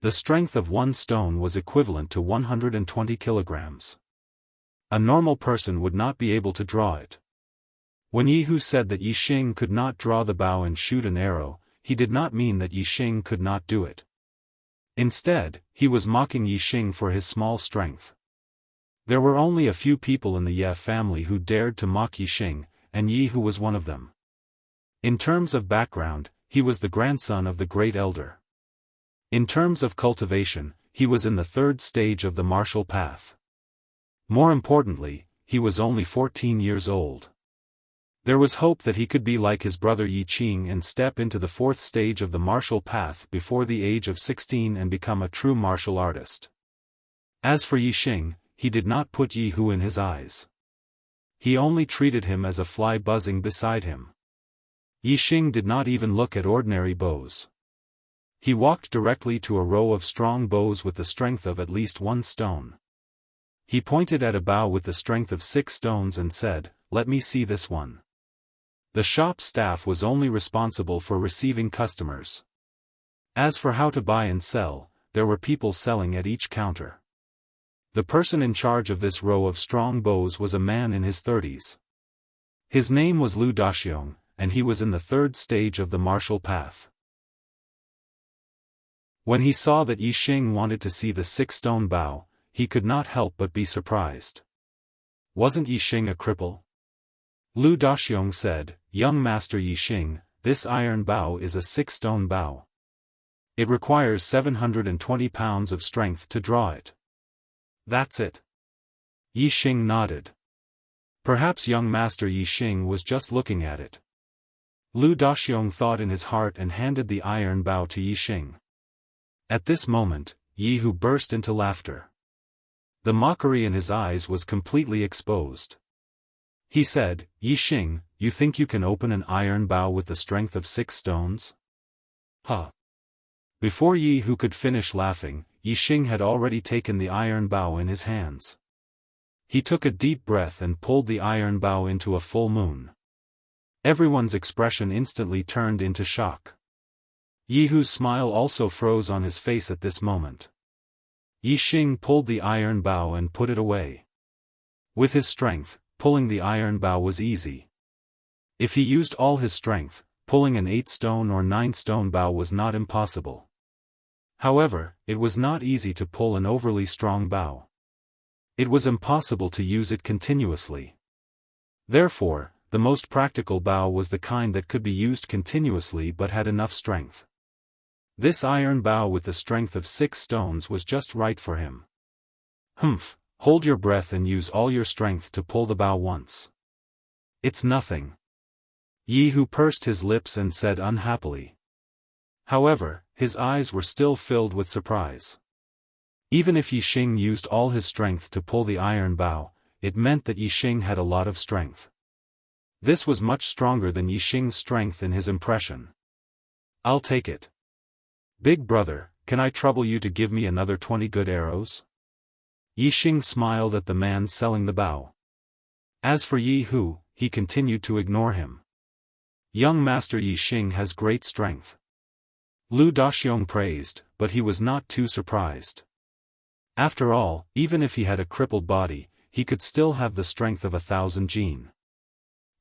The strength of 1 stone was equivalent to 120 kilograms. A normal person would not be able to draw it. When Yi Hu said that Yi Xing could not draw the bow and shoot an arrow, he did not mean that Yi Xing could not do it. Instead, he was mocking Yi Xing for his small strength. There were only a few people in the Ye family who dared to mock Yi Xing, and Yi Hu was one of them. In terms of background, he was the grandson of the great elder. In terms of cultivation, he was in the 3rd stage of the martial path. More importantly, he was only 14 years old. There was hope that he could be like his brother Yi Qing and step into the 4th stage of the martial path before the age of 16 and become a true martial artist. As for Yi Xing, he did not put Yi Hu in his eyes. He only treated him as a fly buzzing beside him. Yi Xing did not even look at ordinary bows. He walked directly to a row of strong bows with the strength of at least 1 stone. He pointed at a bow with the strength of 6 stones and said, Let me see this one. The shop staff was only responsible for receiving customers. As for how to buy and sell, there were people selling at each counter. The person in charge of this row of strong bows was a man in his 30s. His name was Lu Daxiong, and he was in the 3rd stage of the martial path. When he saw that Yi Xing wanted to see the 6-stone bow, he could not help but be surprised. Wasn't Yi Xing a cripple? Lu Daxiong said, Young Master Yi Xing, this iron bow is a 6-stone bow. It requires 720 pounds of strength to draw it. That's it. Yi Xing nodded. Perhaps young Master Yi Xing was just looking at it. Lu Daxiong thought in his heart and handed the iron bow to Yi Xing. At this moment, Yi Hu burst into laughter. The mockery in his eyes was completely exposed. He said, Yi Xing, you think you can open an iron bow with the strength of 6 stones? Huh. Before Yi Hu could finish laughing, Yi Xing had already taken the iron bow in his hands. He took a deep breath and pulled the iron bow into a full moon. Everyone's expression instantly turned into shock. Yi Hu's smile also froze on his face at this moment. Yi Xing pulled the iron bow and put it away. With his strength, pulling the iron bow was easy. If he used all his strength, pulling an 8-stone or 9-stone bow was not impossible. However, it was not easy to pull an overly strong bow. It was impossible to use it continuously. Therefore, the most practical bow was the kind that could be used continuously but had enough strength. This iron bow with the strength of 6 stones was just right for him. Humph, hold your breath and use all your strength to pull the bow once. It's nothing. Yi Hu pursed his lips and said unhappily. However, his eyes were still filled with surprise. Even if Yi Xing used all his strength to pull the iron bow, it meant that Yi Xing had a lot of strength. This was much stronger than Yi Xing's strength in his impression. I'll take it. Big brother, can I trouble you to give me another 20 good arrows? Yi Xing smiled at the man selling the bow. As for Yi Hu, he continued to ignore him. Young Master Yi Xing has great strength. Lu Daxiong praised, but he was not too surprised. After all, even if he had a crippled body, he could still have the strength of 1,000 jin.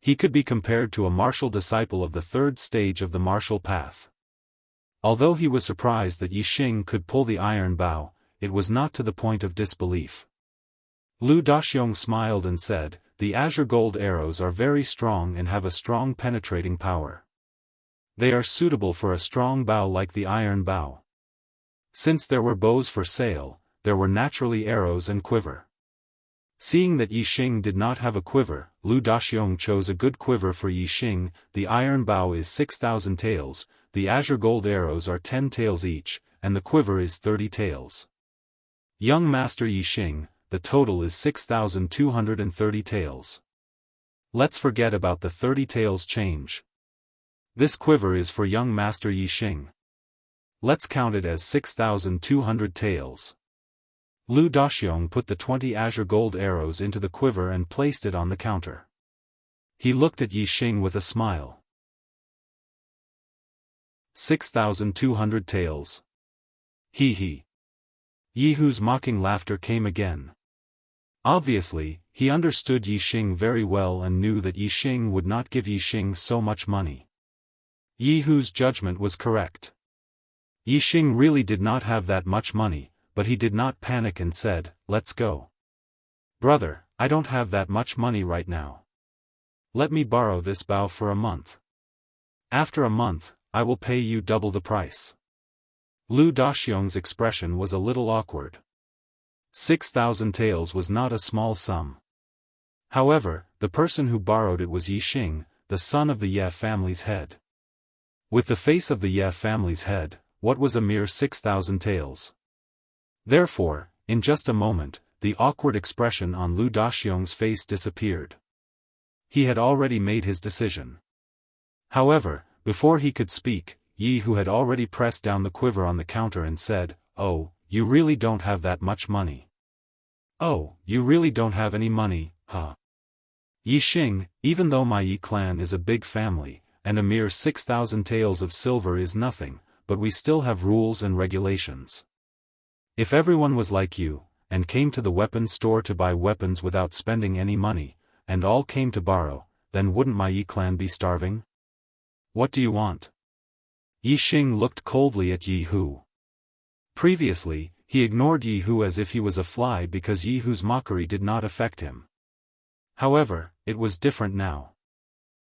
He could be compared to a martial disciple of the 3rd stage of the martial path. Although he was surprised that Yi Xing could pull the iron bow, it was not to the point of disbelief. Lu Daxiong smiled and said, "The azure gold arrows are very strong and have a strong penetrating power. They are suitable for a strong bow like the iron bow." Since there were bows for sale, there were naturally arrows and quiver. Seeing that Yi Xing did not have a quiver, Lu Daxiong chose a good quiver for Yi Xing. The iron bow is 6,000 taels, the azure gold arrows are 10 taels each, and the quiver is 30 taels. Young Master Yi Xing, the total is 6,230 taels. Let's forget about the 30 taels change. This quiver is for young Master Yi Xing. Let's count it as 6,200 taels. Lu Daxiong put the 20 azure gold arrows into the quiver and placed it on the counter. He looked at Yi Xing with a smile. 6,200 taels. He he. Yi Hu's mocking laughter came again. Obviously, he understood Yi Xing very well and knew that Yi Xing would not give Yi Xing so much money. Yi Hu's judgment was correct. Yi Xing really did not have that much money, but he did not panic and said, "Let's go." "Brother, I don't have that much money right now. Let me borrow this bow for a month. After a month, I will pay you double the price." Lu Daxiong's expression was a little awkward. 6,000 taels was not a small sum. However, the person who borrowed it was Yi Xing, the son of the Ye family's head. With the face of the Ye family's head, what was a mere 6,000 taels? Therefore, in just a moment, the awkward expression on Lu Daxiong's face disappeared. He had already made his decision. However, before he could speak, Yi Hu had already pressed down the quiver on the counter and said, "Oh, you really don't have that much money. Oh, you really don't have any money, huh? Yi Xing, even though my Yi clan is a big family, and a mere 6,000 taels of silver is nothing, but we still have rules and regulations. If everyone was like you, and came to the weapons store to buy weapons without spending any money, and all came to borrow, then wouldn't my Yi clan be starving? What do you want?" Yi Xing looked coldly at Yi Hu. Previously, he ignored Yi Hu as if he was a fly because Yi Hu's mockery did not affect him. However, it was different now.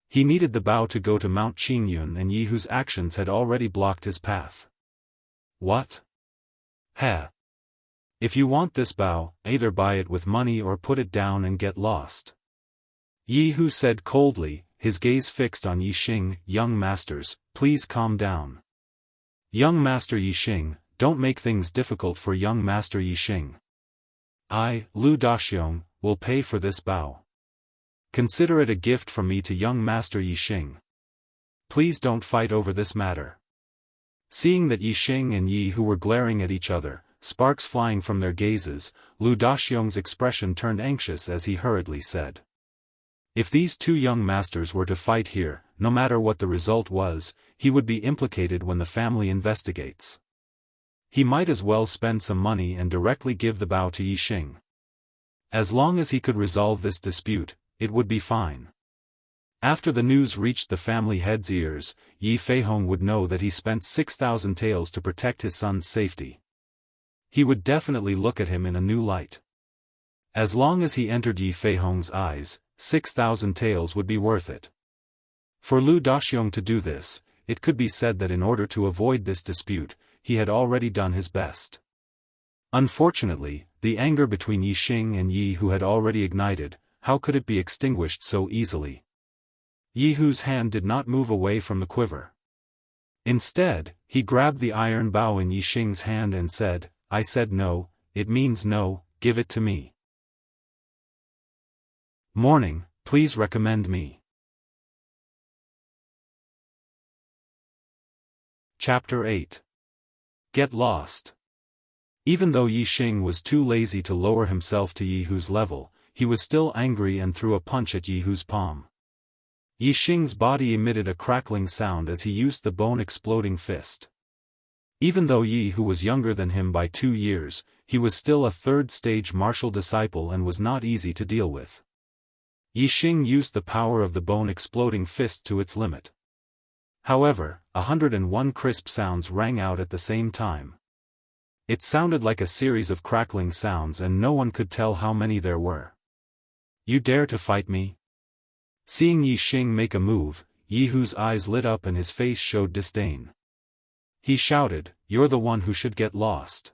He needed the bow to go to Mount Qingyun and Yi Hu's actions had already blocked his path. "What? Heh. If you want this bow, either buy it with money or put it down and get lost." Yi Hu said coldly, his gaze fixed on Yi Xing. "Young masters, please calm down. Young Master Yi Xing, don't make things difficult for young Master Yi Xing. I, Lu Daxiong, will pay for this bow. Consider it a gift from me to young Master Yi Xing. Please don't fight over this matter." Seeing that Yi Xing and Yi Hu were glaring at each other, sparks flying from their gazes, Lu Daxiong's expression turned anxious as he hurriedly said, "If these two young masters were to fight here, no matter what the result was, he would be implicated when the family investigates. He might as well spend some money and directly give the bow to Yi Xing. As long as he could resolve this dispute, it would be fine." After the news reached the family head's ears, Yi Feihong would know that he spent 6,000 taels to protect his son's safety. He would definitely look at him in a new light. As long as he entered Yi Feihong's eyes, 6,000 taels would be worth it. For Lu Daxiong to do this, it could be said that in order to avoid this dispute, he had already done his best. Unfortunately, the anger between Yi Xing and Yi Hu had already ignited. How could it be extinguished so easily? Yi Hu's hand did not move away from the quiver. Instead, he grabbed the iron bow in Yi Xing's hand and said, "I said no, it means no, give it to me. Morning, please recommend me." Chapter 8. Get Lost. Even though Yi Xing was too lazy to lower himself to Yi Hu's level, he was still angry and threw a punch at Yi Hu's palm. Yi Xing's body emitted a crackling sound as he used the bone-exploding fist. Even though Yi Hu was younger than him by 2 years, he was still a third-stage martial disciple and was not easy to deal with. Yi Xing used the power of the bone-exploding fist to its limit. However, 101 crisp sounds rang out at the same time. It sounded like a series of crackling sounds and no one could tell how many there were. "You dare to fight me?" Seeing Yi Xing make a move, Yi Hu's eyes lit up and his face showed disdain. He shouted, "You're the one who should get lost."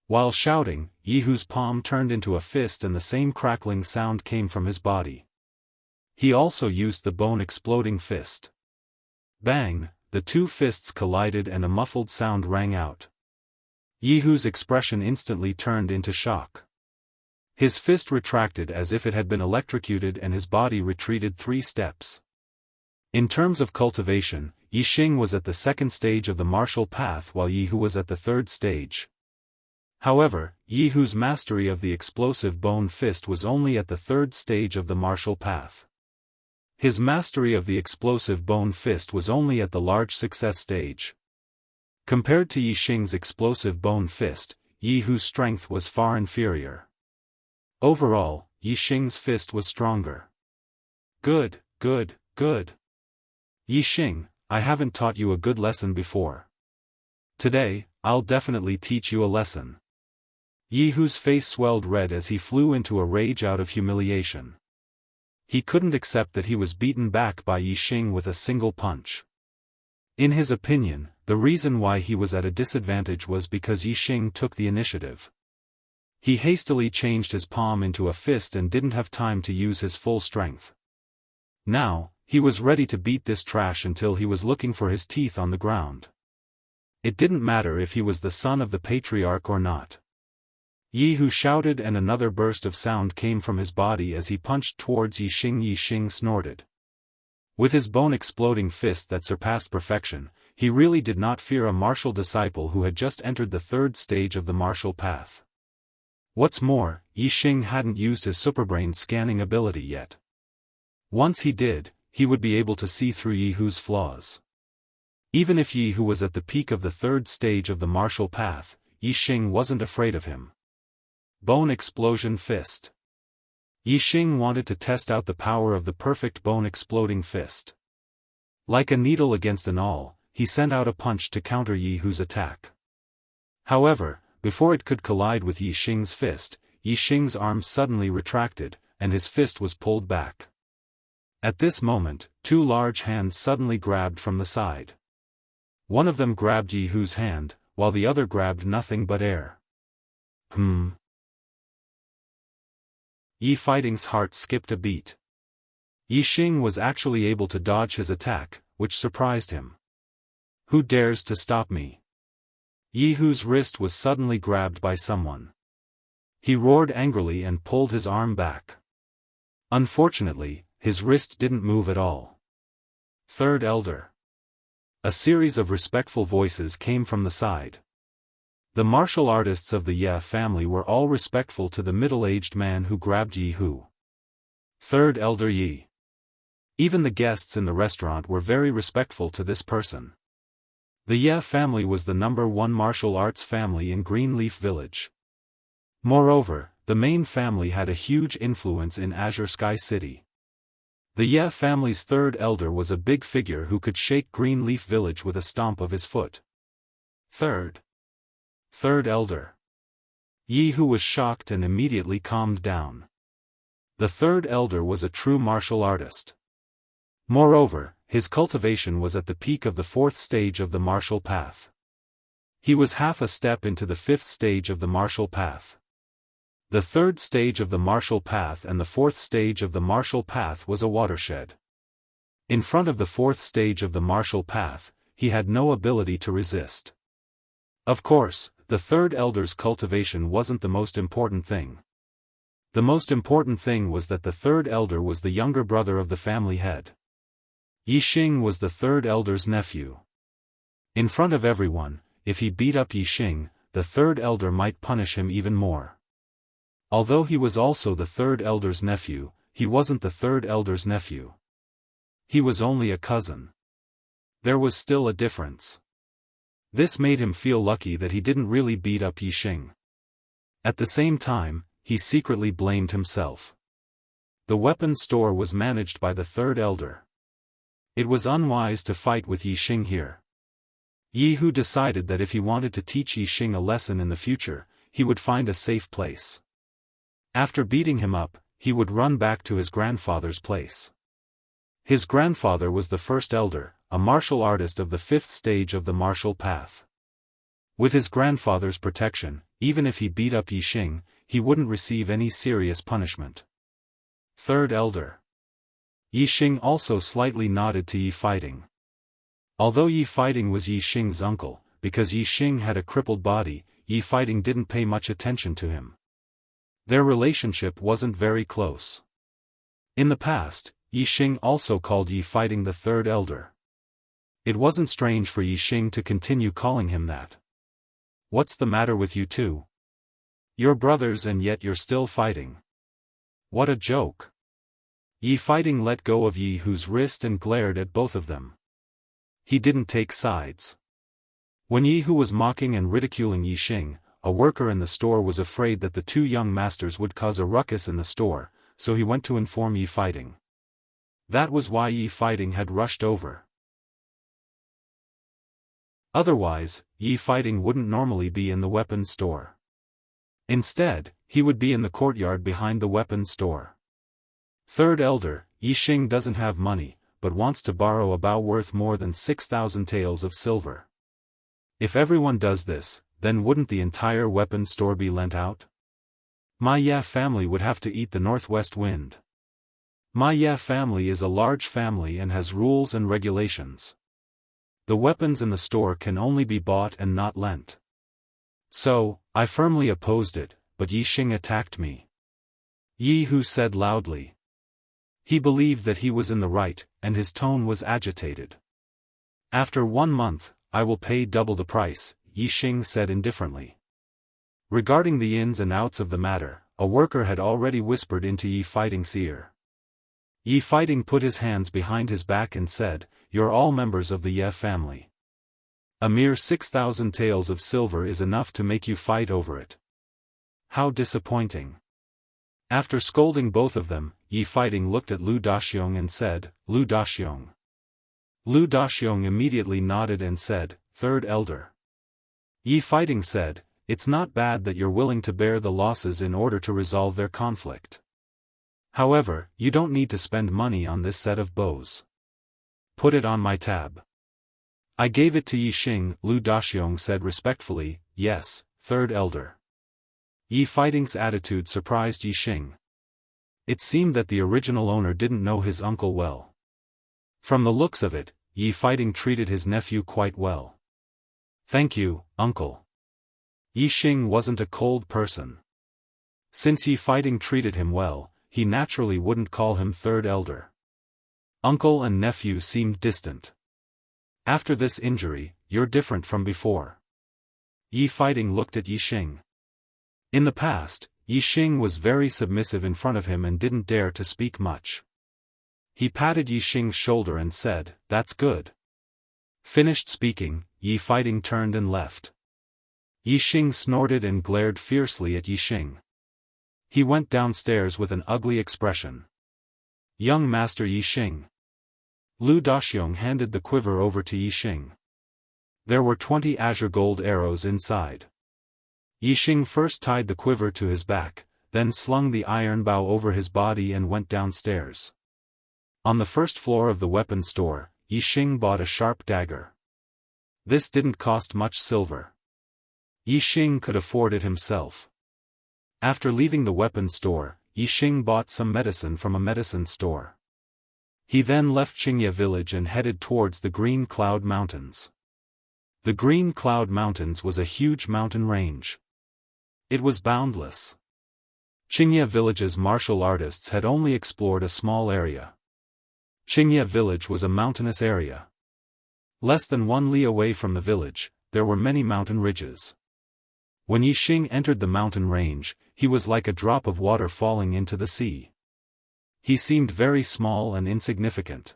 While shouting, Yi Hu's palm turned into a fist and the same crackling sound came from his body. He also used the bone-exploding fist. Bang! The two fists collided and a muffled sound rang out. Yi Hu's expression instantly turned into shock. His fist retracted as if it had been electrocuted and his body retreated 3 steps. In terms of cultivation, Yi Xing was at the 2nd stage of the martial path while Yi Hu was at the 3rd stage. However, Yi Hu's mastery of the explosive bone fist was only at the 3rd stage of the martial path. His mastery of the explosive bone fist was only at the large success stage. Compared to Yi Xing's explosive bone fist, Yi Hu's strength was far inferior. Overall, Yi Xing's fist was stronger. Good, good, good. Yi Xing, I haven't taught you a good lesson before. Today, I'll definitely teach you a lesson. Yi Hu's face swelled red as he flew into a rage out of humiliation. He couldn't accept that he was beaten back by Yi Xing with a single punch. In his opinion, the reason why he was at a disadvantage was because Yi Xing took the initiative. He hastily changed his palm into a fist and didn't have time to use his full strength. Now, he was ready to beat this trash until he was looking for his teeth on the ground. It didn't matter if he was the son of the patriarch or not. Yi Hu shouted and another burst of sound came from his body as he punched towards Yi Xing. Yi Xing snorted. With his bone-exploding fist that surpassed perfection, he really did not fear a martial disciple who had just entered the 3rd stage of the martial path. What's more, Yi Xing hadn't used his superbrain scanning ability yet. Once he did, he would be able to see through Yi Hu's flaws. Even if Yi Hu was at the peak of the 3rd stage of the martial path, Yi Xing wasn't afraid of him. Bone Explosion Fist. Yi Xing wanted to test out the power of the perfect bone-exploding fist. Like a needle against an awl, he sent out a punch to counter Yi Hu's attack. However, before it could collide with Yi Xing's fist, Yi Xing's arm suddenly retracted, and his fist was pulled back. At this moment, 2 large hands suddenly grabbed from the side. One of them grabbed Yi Hu's hand, while the other grabbed nothing but air. Yi Fighting's heart skipped a beat. Yi Xing was actually able to dodge his attack, which surprised him. Who dares to stop me? Yi Hu's wrist was suddenly grabbed by someone. He roared angrily and pulled his arm back. Unfortunately, his wrist didn't move at all. 3rd Elder. A series of respectful voices came from the side. The martial artists of the Ye family were all respectful to the middle-aged man who grabbed Yi Hu. 3rd Elder Yi. Even the guests in the restaurant were very respectful to this person. The Ye family was the #1 martial arts family in Greenleaf Village. Moreover, the main family had a huge influence in Azure Sky City. The Ye family's 3rd elder was a big figure who could shake Greenleaf Village with a stomp of his foot. 3rd elder. Yi Hu was shocked and immediately calmed down. The third elder was a true martial artist. Moreover, his cultivation was at the peak of the fourth stage of the martial path. He was half a step into the fifth stage of the martial path. The third stage of the martial path and the fourth stage of the martial path was a watershed. In front of the fourth stage of the martial path, he had no ability to resist. Of course, the third elder's cultivation wasn't the most important thing. The most important thing was that the third elder was the younger brother of the family head. Yixing was the third elder's nephew. In front of everyone, if he beat up Yixing, the third elder might punish him even more. Although he was also the third elder's nephew, he wasn't the third elder's nephew. He was only a cousin. There was still a difference. This made him feel lucky that he didn't really beat up Yixing. At the same time, he secretly blamed himself. The weapon store was managed by the third elder. It was unwise to fight with Yixing here. Hu decided that if he wanted to teach Yixing a lesson in the future, he would find a safe place. After beating him up, he would run back to his grandfather's place. His grandfather was the first elder, a martial artist of the fifth stage of the martial path. With his grandfather's protection, even if he beat up Yixing, he wouldn't receive any serious punishment. Third elder. Yixing also slightly nodded to Yi Fighting. Although Yi Fighting was Yixing's uncle, because Yixing had a crippled body, Yi Fighting didn't pay much attention to him. Their relationship wasn't very close. In the past, Yixing also called Yi Fighting the third elder. It wasn't strange for Yixing to continue calling him that. What's the matter with you two? You're brothers and yet you're still fighting. What a joke. Yi Fighting let go of Yi Hu's wrist and glared at both of them. He didn't take sides. When Yi Hu was mocking and ridiculing Yixing, a worker in the store was afraid that the two young masters would cause a ruckus in the store, so he went to inform Yi Fighting. That was why Yi Fighting had rushed over. Otherwise, Yi Fighting wouldn't normally be in the weapons store. Instead, he would be in the courtyard behind the weapons store. Third elder, Yixing doesn't have money, but wants to borrow a bao worth more than 6,000 taels of silver. If everyone does this, then wouldn't the entire weapons store be lent out? My Ya family would have to eat the northwest wind. My Ya family is a large family and has rules and regulations. The weapons in the store can only be bought and not lent. So, I firmly opposed it, but Yixing attacked me. Yi Hu said loudly. He believed that he was in the right, and his tone was agitated. After 1 month, I will pay double the price, Yixing said indifferently. Regarding the ins and outs of the matter, a worker had already whispered into Yi Fighting's ear. Yi Fighting put his hands behind his back and said, "You're all members of the Ye family. A mere 6,000 taels of silver is enough to make you fight over it. How disappointing." After scolding both of them, Yi Fighting looked at Lu Daxiong and said, "Lu Daxiong." Lu Daxiong immediately nodded and said, "Third elder." Yi Fighting said, "It's not bad that you're willing to bear the losses in order to resolve their conflict. However, you don't need to spend money on this set of bows. Put it on my tab." "I gave it to Yixing," Lu Daxiong said respectfully. "Yes, third elder." Yi Fighting's attitude surprised Yixing. It seemed that the original owner didn't know his uncle well. From the looks of it, Yi Fighting treated his nephew quite well. "Thank you, uncle." Yixing wasn't a cold person. Since Yi Fighting treated him well, he naturally wouldn't call him third elder. Uncle and nephew seemed distant. "After this injury, you're different from before." Yi Fighting looked at Yixing. In the past, Yixing was very submissive in front of him and didn't dare to speak much. He patted Yixing's shoulder and said, "That's good." Finished speaking, Yi Fighting turned and left. Yixing snorted and glared fiercely at Yixing. He went downstairs with an ugly expression. "Young Master Yixing." Lu Daxiong handed the quiver over to Yixing. There were 20 azure gold arrows inside. Yixing first tied the quiver to his back, then slung the iron bow over his body and went downstairs. On the first floor of the weapon store, Yixing bought a sharp dagger. This didn't cost much silver. Yixing could afford it himself. After leaving the weapon store, Yixing bought some medicine from a medicine store. He then left Qingye village and headed towards the Green Cloud Mountains. The Green Cloud Mountains was a huge mountain range. It was boundless. Qingye village's martial artists had only explored a small area. Qingye village was a mountainous area. Less than 1 li away from the village, there were many mountain ridges. When Yixing entered the mountain range, he was like a drop of water falling into the sea. He seemed very small and insignificant.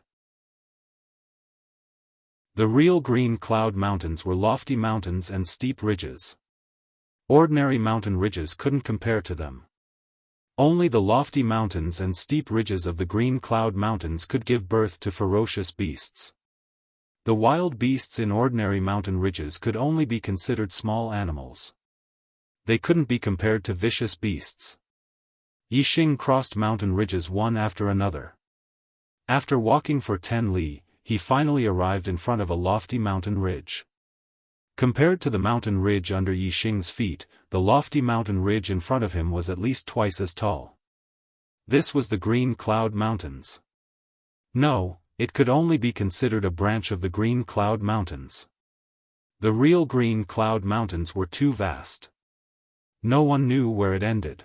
The real Green Cloud Mountains were lofty mountains and steep ridges. Ordinary mountain ridges couldn't compare to them. Only the lofty mountains and steep ridges of the Green Cloud Mountains could give birth to ferocious beasts. The wild beasts in ordinary mountain ridges could only be considered small animals. They couldn't be compared to vicious beasts. Yixing crossed mountain ridges one after another. After walking for 10 li, he finally arrived in front of a lofty mountain ridge. Compared to the mountain ridge under Yixing's feet, the lofty mountain ridge in front of him was at least twice as tall. This was the Green Cloud Mountains. No, it could only be considered a branch of the Green Cloud Mountains. The real Green Cloud Mountains were too vast. No one knew where it ended.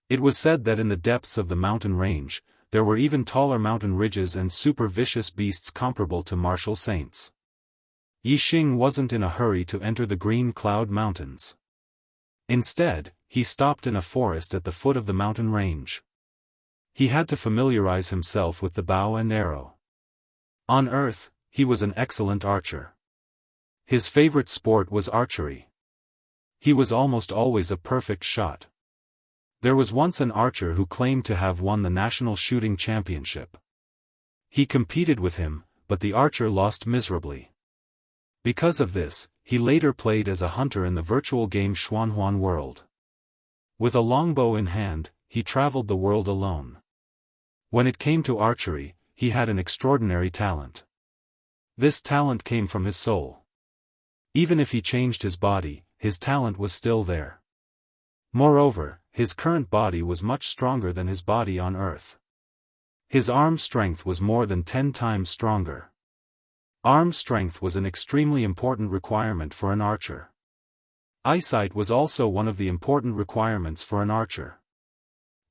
It was said that in the depths of the mountain range, there were even taller mountain ridges and super vicious beasts comparable to martial saints. Yixing wasn't in a hurry to enter the Green Cloud Mountains. Instead, he stopped in a forest at the foot of the mountain range. He had to familiarize himself with the bow and arrow. On Earth, he was an excellent archer. His favorite sport was archery. He was almost always a perfect shot. There was once an archer who claimed to have won the national shooting championship. He competed with him, but the archer lost miserably. Because of this, he later played as a hunter in the virtual game Xuanhuan World. With a longbow in hand, he traveled the world alone. When it came to archery, he had an extraordinary talent. This talent came from his soul. Even if he changed his body, his talent was still there. Moreover, his current body was much stronger than his body on Earth. His arm strength was more than 10 times stronger. Arm strength was an extremely important requirement for an archer. Eyesight was also one of the important requirements for an archer.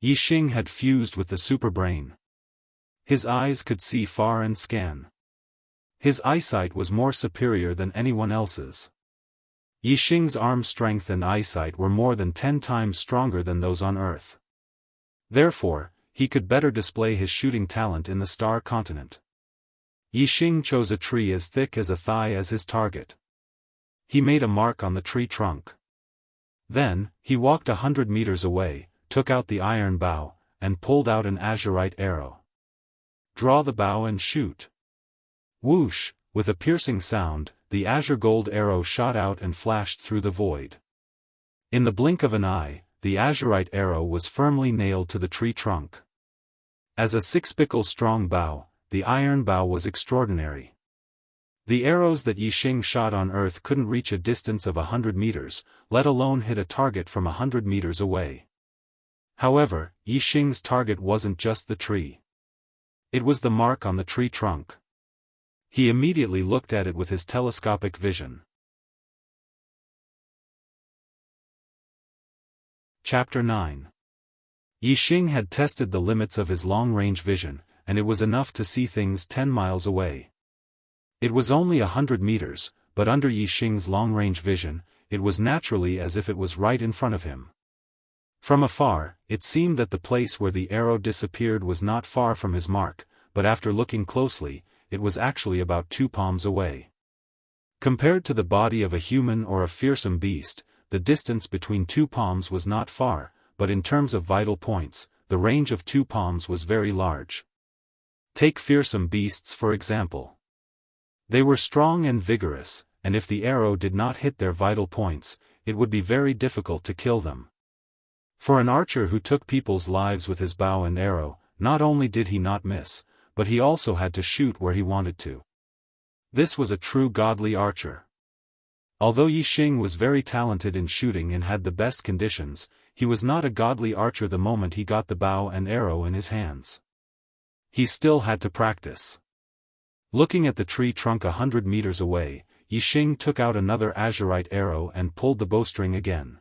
Yixing had fused with the superbrain. His eyes could see far and scan. His eyesight was more superior than anyone else's. Yixing's arm strength and eyesight were more than 10 times stronger than those on Earth. Therefore, he could better display his shooting talent in the Star Continent. Yixing chose a tree as thick as a thigh as his target. He made a mark on the tree trunk. Then, he walked 100 meters away, took out the iron bow, and pulled out an azurite arrow. Draw the bow and shoot. Whoosh, with a piercing sound, the azure gold arrow shot out and flashed through the void. In the blink of an eye, the azurite arrow was firmly nailed to the tree trunk. As a 6-pickle strong bow, the iron bow was extraordinary. The arrows that Yixing shot on Earth couldn't reach a distance of 100 meters, let alone hit a target from 100 meters away. However, Yixing's target wasn't just the tree. It was the mark on the tree trunk. He immediately looked at it with his telescopic vision. Chapter 9. Yixing had tested the limits of his long-range vision, and it was enough to see things 10 miles away. It was only 100 meters, but under Yixing's long-range vision, it was naturally as if it was right in front of him. From afar, it seemed that the place where the arrow disappeared was not far from his mark, but after looking closely, it was actually about 2 palms away. Compared to the body of a human or a fearsome beast, the distance between 2 palms was not far, but in terms of vital points, the range of 2 palms was very large. Take fearsome beasts for example. They were strong and vigorous, and if the arrow did not hit their vital points, it would be very difficult to kill them. For an archer who took people's lives with his bow and arrow, not only did he not miss, but he also had to shoot where he wanted to. This was a true godly archer. Although Yi Xing was very talented in shooting and had the best conditions, he was not a godly archer the moment he got the bow and arrow in his hands. He still had to practice. Looking at the tree trunk 100 meters away, Yi Xing took out another azurite arrow and pulled the bowstring again.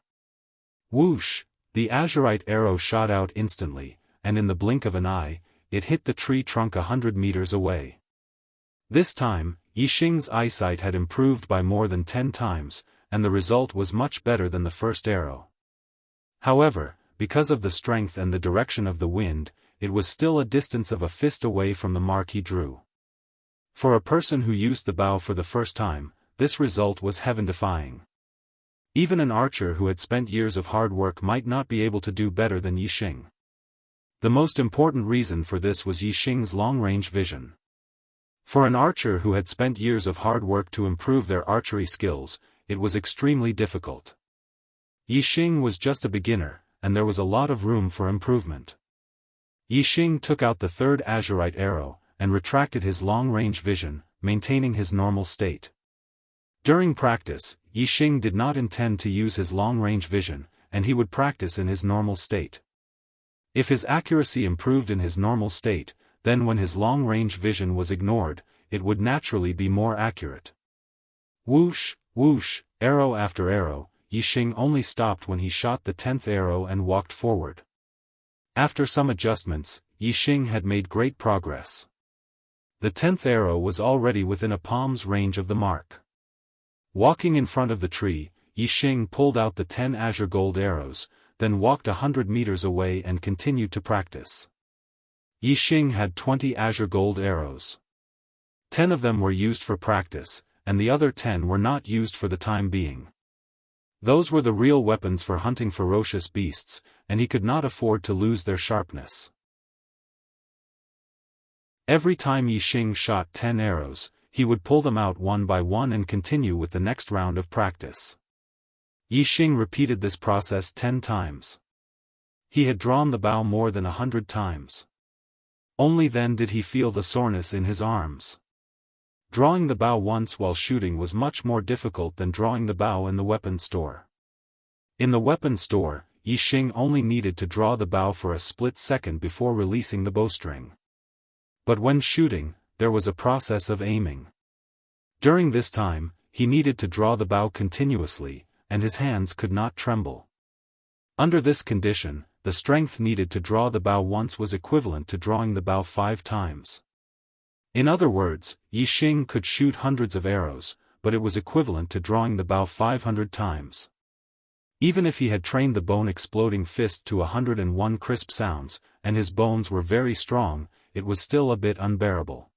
Whoosh! The azurite arrow shot out instantly, and in the blink of an eye, it hit the tree trunk 100 meters away. This time, Yi Xing's eyesight had improved by more than 10 times, and the result was much better than the first arrow. However, because of the strength and the direction of the wind, it was still a distance of a fist away from the mark he drew. For a person who used the bow for the first time, this result was heaven-defying. Even an archer who had spent years of hard work might not be able to do better than Yi Xing. The most important reason for this was Yi Xing's long-range vision. For an archer who had spent years of hard work to improve their archery skills, it was extremely difficult. Yi Xing was just a beginner, and there was a lot of room for improvement. Yi Xing took out the third azurite arrow, and retracted his long-range vision, maintaining his normal state. During practice, Yi Xing did not intend to use his long-range vision, and he would practice in his normal state. If his accuracy improved in his normal state, then when his long-range vision was ignored, it would naturally be more accurate. Whoosh, whoosh, arrow after arrow, Yi Xing only stopped when he shot the 10th arrow and walked forward. After some adjustments, Yi Xing had made great progress. The 10th arrow was already within a palm's range of the mark. Walking in front of the tree, Yi Xing pulled out the 10 azure gold arrows, then walked 100 meters away and continued to practice. Yi Xing had 20 azure gold arrows. 10 of them were used for practice, and the other 10 were not used for the time being. Those were the real weapons for hunting ferocious beasts, and he could not afford to lose their sharpness. Every time Yi Xing shot 10 arrows, he would pull them out one by one and continue with the next round of practice. Yi Xing repeated this process 10 times. He had drawn the bow more than 100 times. Only then did he feel the soreness in his arms. Drawing the bow once while shooting was much more difficult than drawing the bow in the weapon store. In the weapon store, Yi Xing only needed to draw the bow for a split second before releasing the bowstring. But when shooting, there was a process of aiming. During this time, he needed to draw the bow continuously, and his hands could not tremble. Under this condition, the strength needed to draw the bow once was equivalent to drawing the bow 5 times. In other words, Yi Xing could shoot hundreds of arrows, but it was equivalent to drawing the bow 500 times. Even if he had trained the bone-exploding fist to 101 crisp sounds, and his bones were very strong, it was still a bit unbearable.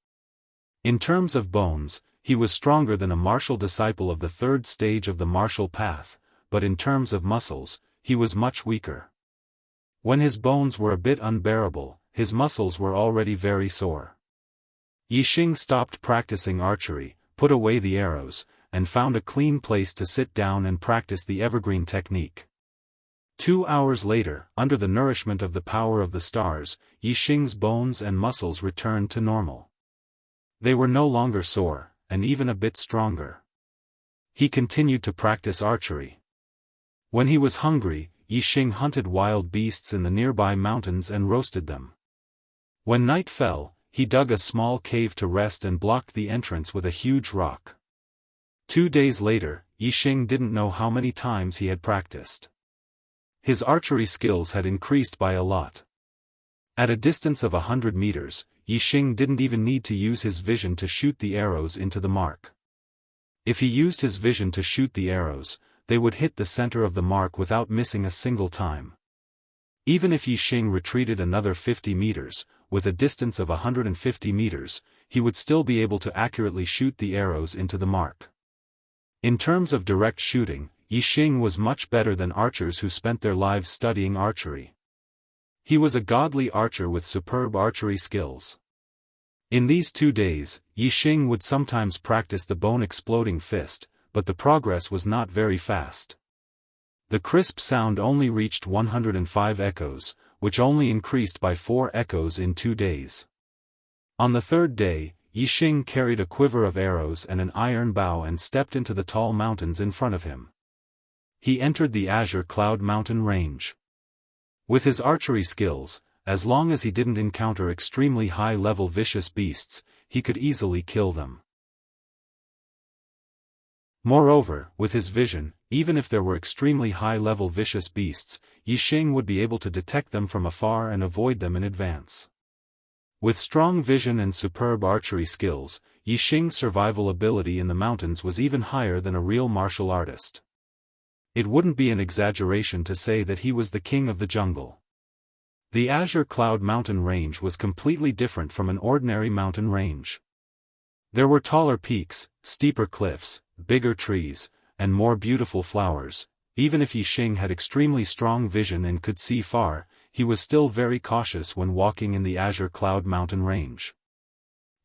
In terms of bones, he was stronger than a martial disciple of the 3rd stage of the martial path, but in terms of muscles, he was much weaker. When his bones were a bit unbearable, his muscles were already very sore. Yi Xing stopped practicing archery, put away the arrows, and found a clean place to sit down and practice the evergreen technique. 2 hours later, under the nourishment of the power of the stars, Yi Xing's bones and muscles returned to normal. They were no longer sore, and even a bit stronger. He continued to practice archery. When he was hungry, Yi Xing hunted wild beasts in the nearby mountains and roasted them. When night fell, he dug a small cave to rest and blocked the entrance with a huge rock. 2 days later, Yi Xing didn't know how many times he had practiced. His archery skills had increased by a lot. At a distance of 100 meters, Yi Xing didn't even need to use his vision to shoot the arrows into the mark. If he used his vision to shoot the arrows, they would hit the center of the mark without missing a single time. Even if Yi Xing retreated another 50 meters, with a distance of 150 meters, he would still be able to accurately shoot the arrows into the mark. In terms of direct shooting, Yi Xing was much better than archers who spent their lives studying archery. He was a godly archer with superb archery skills. In these 2 days, Yi Xing would sometimes practice the bone-exploding fist, but the progress was not very fast. The crisp sound only reached 105 echoes, which only increased by 4 echoes in 2 days. On the third day, Yixing carried a quiver of arrows and an iron bow and stepped into the tall mountains in front of him. He entered the Azure Cloud Mountain range. With his archery skills, as long as he didn't encounter extremely high-level vicious beasts, he could easily kill them. Moreover, with his vision, even if there were extremely high-level vicious beasts, Yixing would be able to detect them from afar and avoid them in advance. With strong vision and superb archery skills, Yixing's survival ability in the mountains was even higher than a real martial artist. It wouldn't be an exaggeration to say that he was the king of the jungle. The Azure Cloud Mountain range was completely different from an ordinary mountain range. There were taller peaks, steeper cliffs, bigger trees, and more beautiful flowers. Even if Yixing had extremely strong vision and could see far, he was still very cautious when walking in the Azure Cloud Mountain range.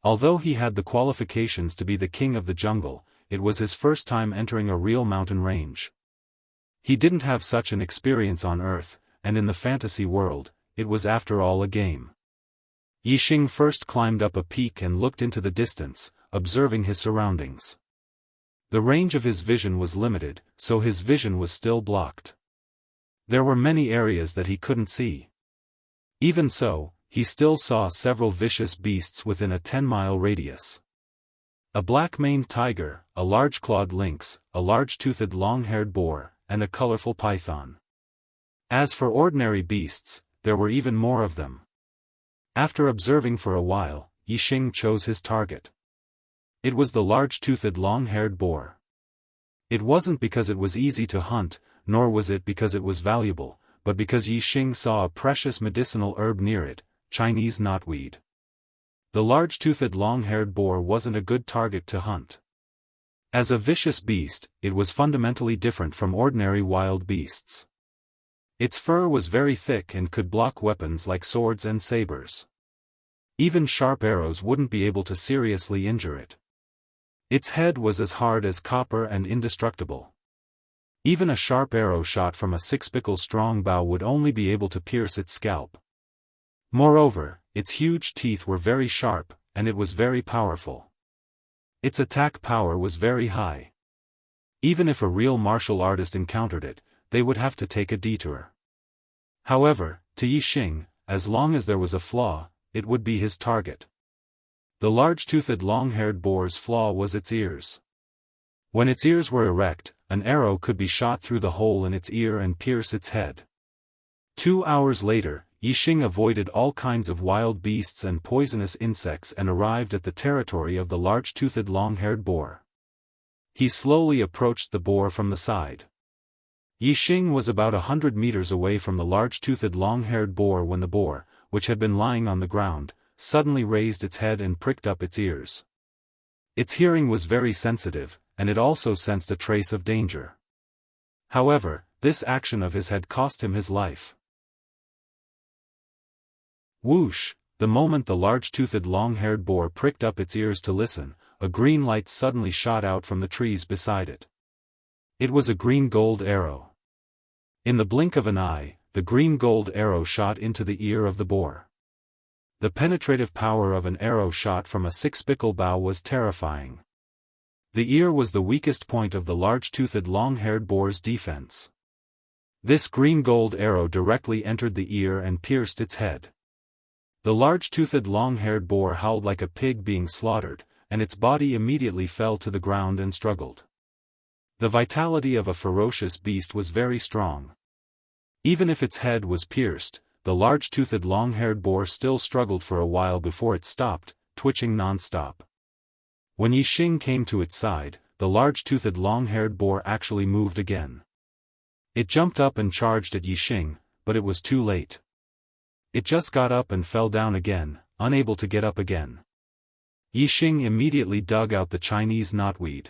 Although he had the qualifications to be the king of the jungle, it was his first time entering a real mountain range. He didn't have such an experience on Earth, and in the fantasy world, it was after all a game. Yixing first climbed up a peak and looked into the distance, observing his surroundings. The range of his vision was limited, so his vision was still blocked. There were many areas that he couldn't see. Even so, he still saw several vicious beasts within a 10-mile radius. A black-maned tiger, a large-clawed lynx, a large-toothed long-haired boar, and a colorful python. As for ordinary beasts, there were even more of them. After observing for a while, Yixing chose his target. It was the large-toothed long-haired boar. It wasn't because it was easy to hunt, nor was it because it was valuable, but because Yixing saw a precious medicinal herb near it, Chinese knotweed. The large-toothed long-haired boar wasn't a good target to hunt. As a vicious beast, it was fundamentally different from ordinary wild beasts. Its fur was very thick and could block weapons like swords and sabers. Even sharp arrows wouldn't be able to seriously injure it. Its head was as hard as copper and indestructible. Even a sharp arrow shot from a 6-pickle strong bow would only be able to pierce its scalp. Moreover, its huge teeth were very sharp, and it was very powerful. Its attack power was very high. Even if a real martial artist encountered it, they would have to take a detour. However, to Yixing, as long as there was a flaw, it would be his target. The large-toothed long-haired boar's flaw was its ears. When its ears were erect, an arrow could be shot through the hole in its ear and pierce its head. 2 hours later, Yixing avoided all kinds of wild beasts and poisonous insects and arrived at the territory of the large-toothed long-haired boar. He slowly approached the boar from the side. Yixing was about 100 meters away from the large-toothed long-haired boar when the boar, which had been lying on the ground, suddenly raised its head and pricked up its ears. Its hearing was very sensitive, and it also sensed a trace of danger. However, this action of his had cost him his life. Whoosh! The moment the large-toothed long-haired boar pricked up its ears to listen, a green light suddenly shot out from the trees beside it. It was a green-gold arrow. In the blink of an eye, the green-gold arrow shot into the ear of the boar. The penetrative power of an arrow shot from a 6-pickle bow was terrifying. The ear was the weakest point of the large-toothed long-haired boar's defense. This green-gold arrow directly entered the ear and pierced its head. The large-toothed long-haired boar howled like a pig being slaughtered, and its body immediately fell to the ground and struggled. The vitality of a ferocious beast was very strong. Even if its head was pierced, the large-toothed long-haired boar still struggled for a while before it stopped, twitching non-stop. When Yixing came to its side, the large-toothed long-haired boar actually moved again. It jumped up and charged at Yixing, but it was too late. It just got up and fell down again, unable to get up again. Yixing immediately dug out the Chinese knotweed.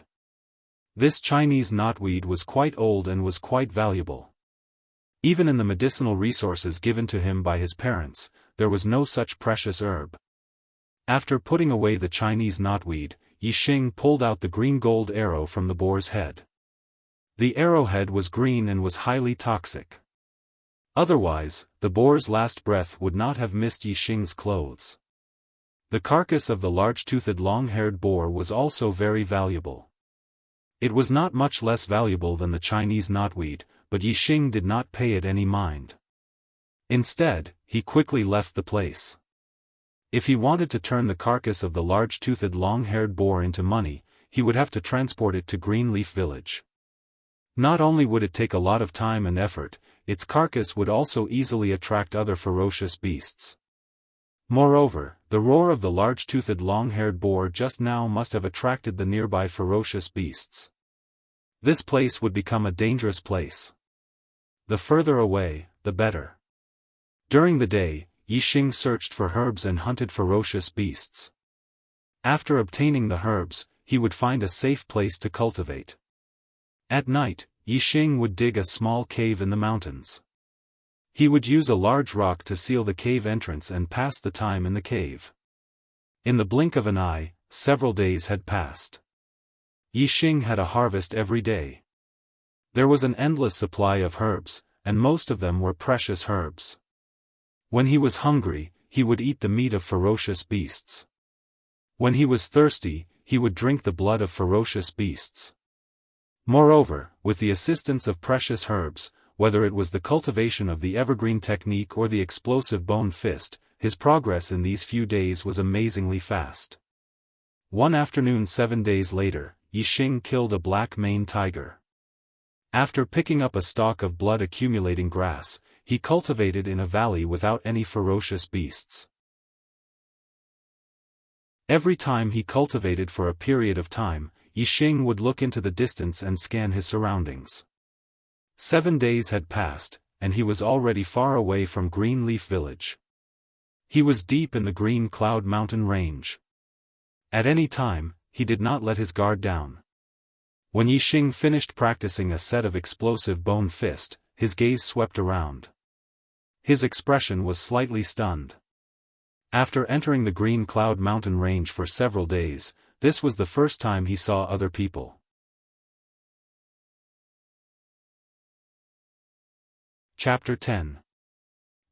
This Chinese knotweed was quite old and was quite valuable. Even in the medicinal resources given to him by his parents, there was no such precious herb. After putting away the Chinese knotweed, Yixing pulled out the green-gold arrow from the boar's head. The arrowhead was green and was highly toxic. Otherwise, the boar's last breath would not have missed Yixing's clothes. The carcass of the large-toothed long-haired boar was also very valuable. It was not much less valuable than the Chinese knotweed, but Yixing did not pay it any mind. Instead, he quickly left the place. If he wanted to turn the carcass of the large-toothed long-haired boar into money, he would have to transport it to Greenleaf Village. Not only would it take a lot of time and effort, its carcass would also easily attract other ferocious beasts. Moreover, the roar of the large-toothed long-haired boar just now must have attracted the nearby ferocious beasts. This place would become a dangerous place. The further away, the better. During the day, Yixing searched for herbs and hunted ferocious beasts. After obtaining the herbs, he would find a safe place to cultivate. At night, Yixing would dig a small cave in the mountains. He would use a large rock to seal the cave entrance and pass the time in the cave. In the blink of an eye, several days had passed. Yixing had a harvest every day. There was an endless supply of herbs, and most of them were precious herbs. When he was hungry, he would eat the meat of ferocious beasts. When he was thirsty, he would drink the blood of ferocious beasts. Moreover, with the assistance of precious herbs, whether it was the cultivation of the evergreen technique or the explosive bone fist, his progress in these few days was amazingly fast. One afternoon 7 days later, Yixing killed a black-maned tiger. After picking up a stalk of blood-accumulating grass, he cultivated in a valley without any ferocious beasts. Every time he cultivated for a period of time, Yixing would look into the distance and scan his surroundings. 7 days had passed, and he was already far away from Greenleaf Village. He was deep in the Green Cloud Mountain Range. At any time, he did not let his guard down. When Yixing finished practicing a set of explosive bone fist, his gaze swept around. His expression was slightly stunned. After entering the Green Cloud Mountain Range for several days, this was the first time he saw other people. Chapter 10.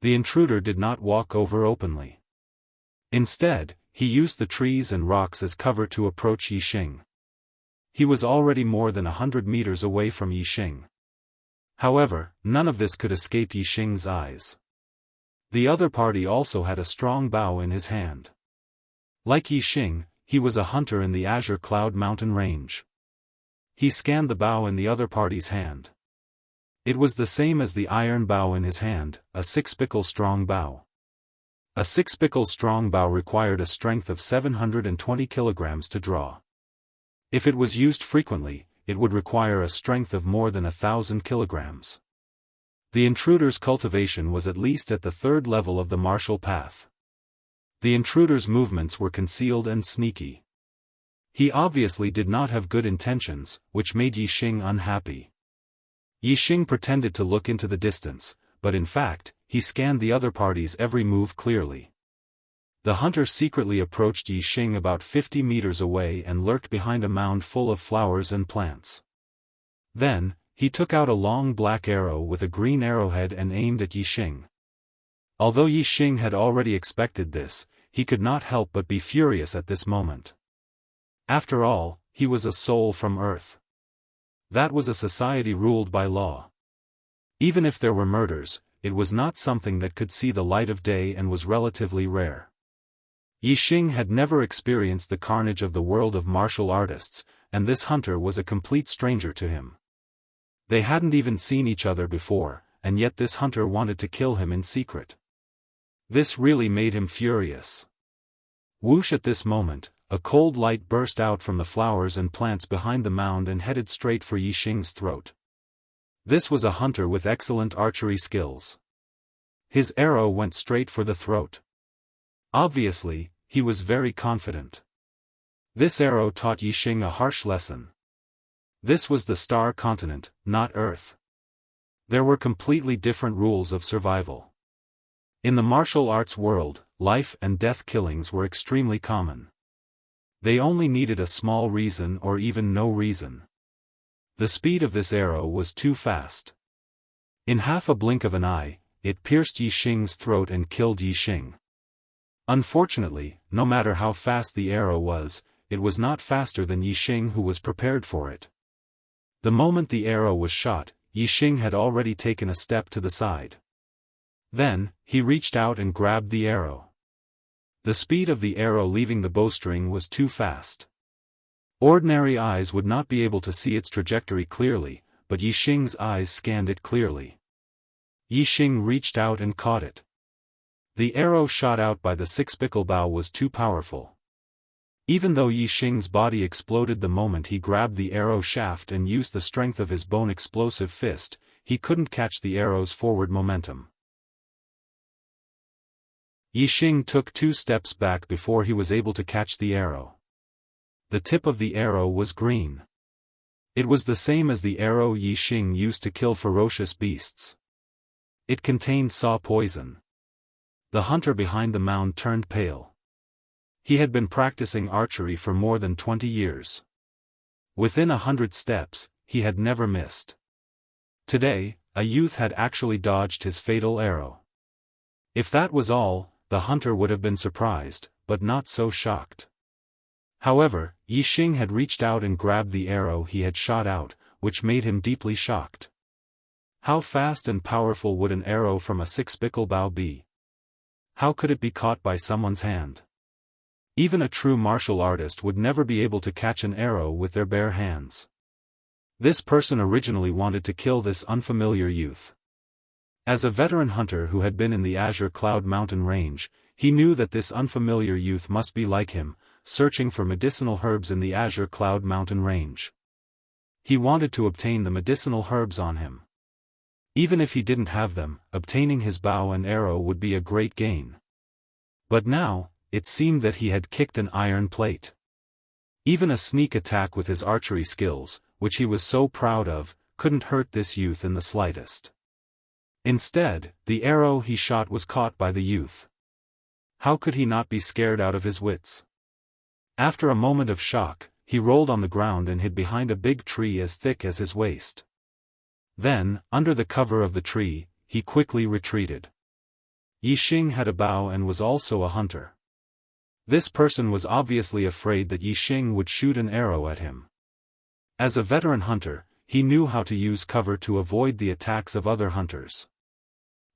The intruder did not walk over openly. Instead, he used the trees and rocks as cover to approach Yixing. He was already more than 100 meters away from Yixing. However, none of this could escape Yixing's eyes. The other party also had a strong bow in his hand. Like Yixing, he was a hunter in the Azure Cloud Mountain Range. He scanned the bow in the other party's hand. It was the same as the iron bow in his hand, a 6-pickle strong bow. A 6-pickle strong bow required a strength of 720 kilograms to draw. If it was used frequently, it would require a strength of more than 1,000 kilograms. The intruder's cultivation was at least at the 3rd level of the martial path. The intruder's movements were concealed and sneaky. He obviously did not have good intentions, which made Yixing unhappy. Yixing pretended to look into the distance, but in fact, he scanned the other party's every move clearly. The hunter secretly approached Yixing about 50 meters away and lurked behind a mound full of flowers and plants. Then, he took out a long black arrow with a green arrowhead and aimed at Yixing. Although Yixing had already expected this, he could not help but be furious at this moment. After all, he was a soul from Earth. That was a society ruled by law. Even if there were murders, it was not something that could see the light of day and was relatively rare. Yixing had never experienced the carnage of the world of martial artists, and this hunter was a complete stranger to him. They hadn't even seen each other before, and yet this hunter wanted to kill him in secret. This really made him furious. Whoosh! At this moment, a cold light burst out from the flowers and plants behind the mound and headed straight for Yixing's throat. This was a hunter with excellent archery skills. His arrow went straight for the throat. Obviously, he was very confident. This arrow taught Yixing a harsh lesson. This was the Star Continent, not Earth. There were completely different rules of survival. In the martial arts world, life and death killings were extremely common. They only needed a small reason or even no reason. The speed of this arrow was too fast. In half a blink of an eye, it pierced Yixing's throat and killed Yixing. Unfortunately, no matter how fast the arrow was, it was not faster than Yixing, who was prepared for it. The moment the arrow was shot, Yixing had already taken a step to the side. Then, he reached out and grabbed the arrow. The speed of the arrow leaving the bowstring was too fast. Ordinary eyes would not be able to see its trajectory clearly, but Yixing's eyes scanned it clearly. Yixing reached out and caught it. The arrow shot out by the six-pickle bow was too powerful. Even though Yixing's body exploded the moment he grabbed the arrow shaft and used the strength of his bone-explosive fist, he couldn't catch the arrow's forward momentum. Yixing took 2 steps back before he was able to catch the arrow. The tip of the arrow was green. It was the same as the arrow Yixing used to kill ferocious beasts. It contained saw poison. The hunter behind the mound turned pale. He had been practicing archery for more than 20 years. Within 100 steps, he had never missed. Today, a youth had actually dodged his fatal arrow. If that was all, the hunter would have been surprised, but not so shocked. However, Yixing had reached out and grabbed the arrow he had shot out, which made him deeply shocked. How fast and powerful would an arrow from a six-pickle bow be? How could it be caught by someone's hand? Even a true martial artist would never be able to catch an arrow with their bare hands. This person originally wanted to kill this unfamiliar youth. As a veteran hunter who had been in the Azure Cloud Mountain range, he knew that this unfamiliar youth must be like him, searching for medicinal herbs in the Azure Cloud Mountain range. He wanted to obtain the medicinal herbs on him. Even if he didn't have them, obtaining his bow and arrow would be a great gain. But now, it seemed that he had kicked an iron plate. Even a sneak attack with his archery skills, which he was so proud of, couldn't hurt this youth in the slightest. Instead, the arrow he shot was caught by the youth. How could he not be scared out of his wits? After a moment of shock, he rolled on the ground and hid behind a big tree as thick as his waist. Then, under the cover of the tree, he quickly retreated. Yixing had a bow and was also a hunter. This person was obviously afraid that Yixing would shoot an arrow at him. As a veteran hunter, he knew how to use cover to avoid the attacks of other hunters.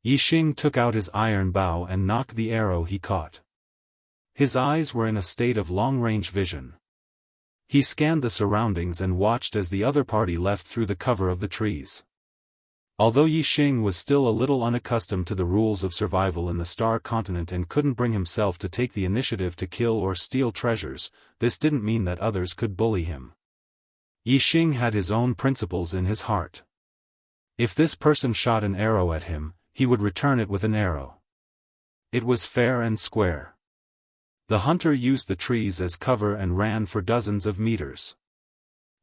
Yixing took out his iron bow and knocked the arrow he caught. His eyes were in a state of long-range vision. He scanned the surroundings and watched as the other party left through the cover of the trees. Although Yixing was still a little unaccustomed to the rules of survival in the Star Continent and couldn't bring himself to take the initiative to kill or steal treasures, this didn't mean that others could bully him. Yixing had his own principles in his heart. If this person shot an arrow at him, he would return it with an arrow. It was fair and square. The hunter used the trees as cover and ran for dozens of meters.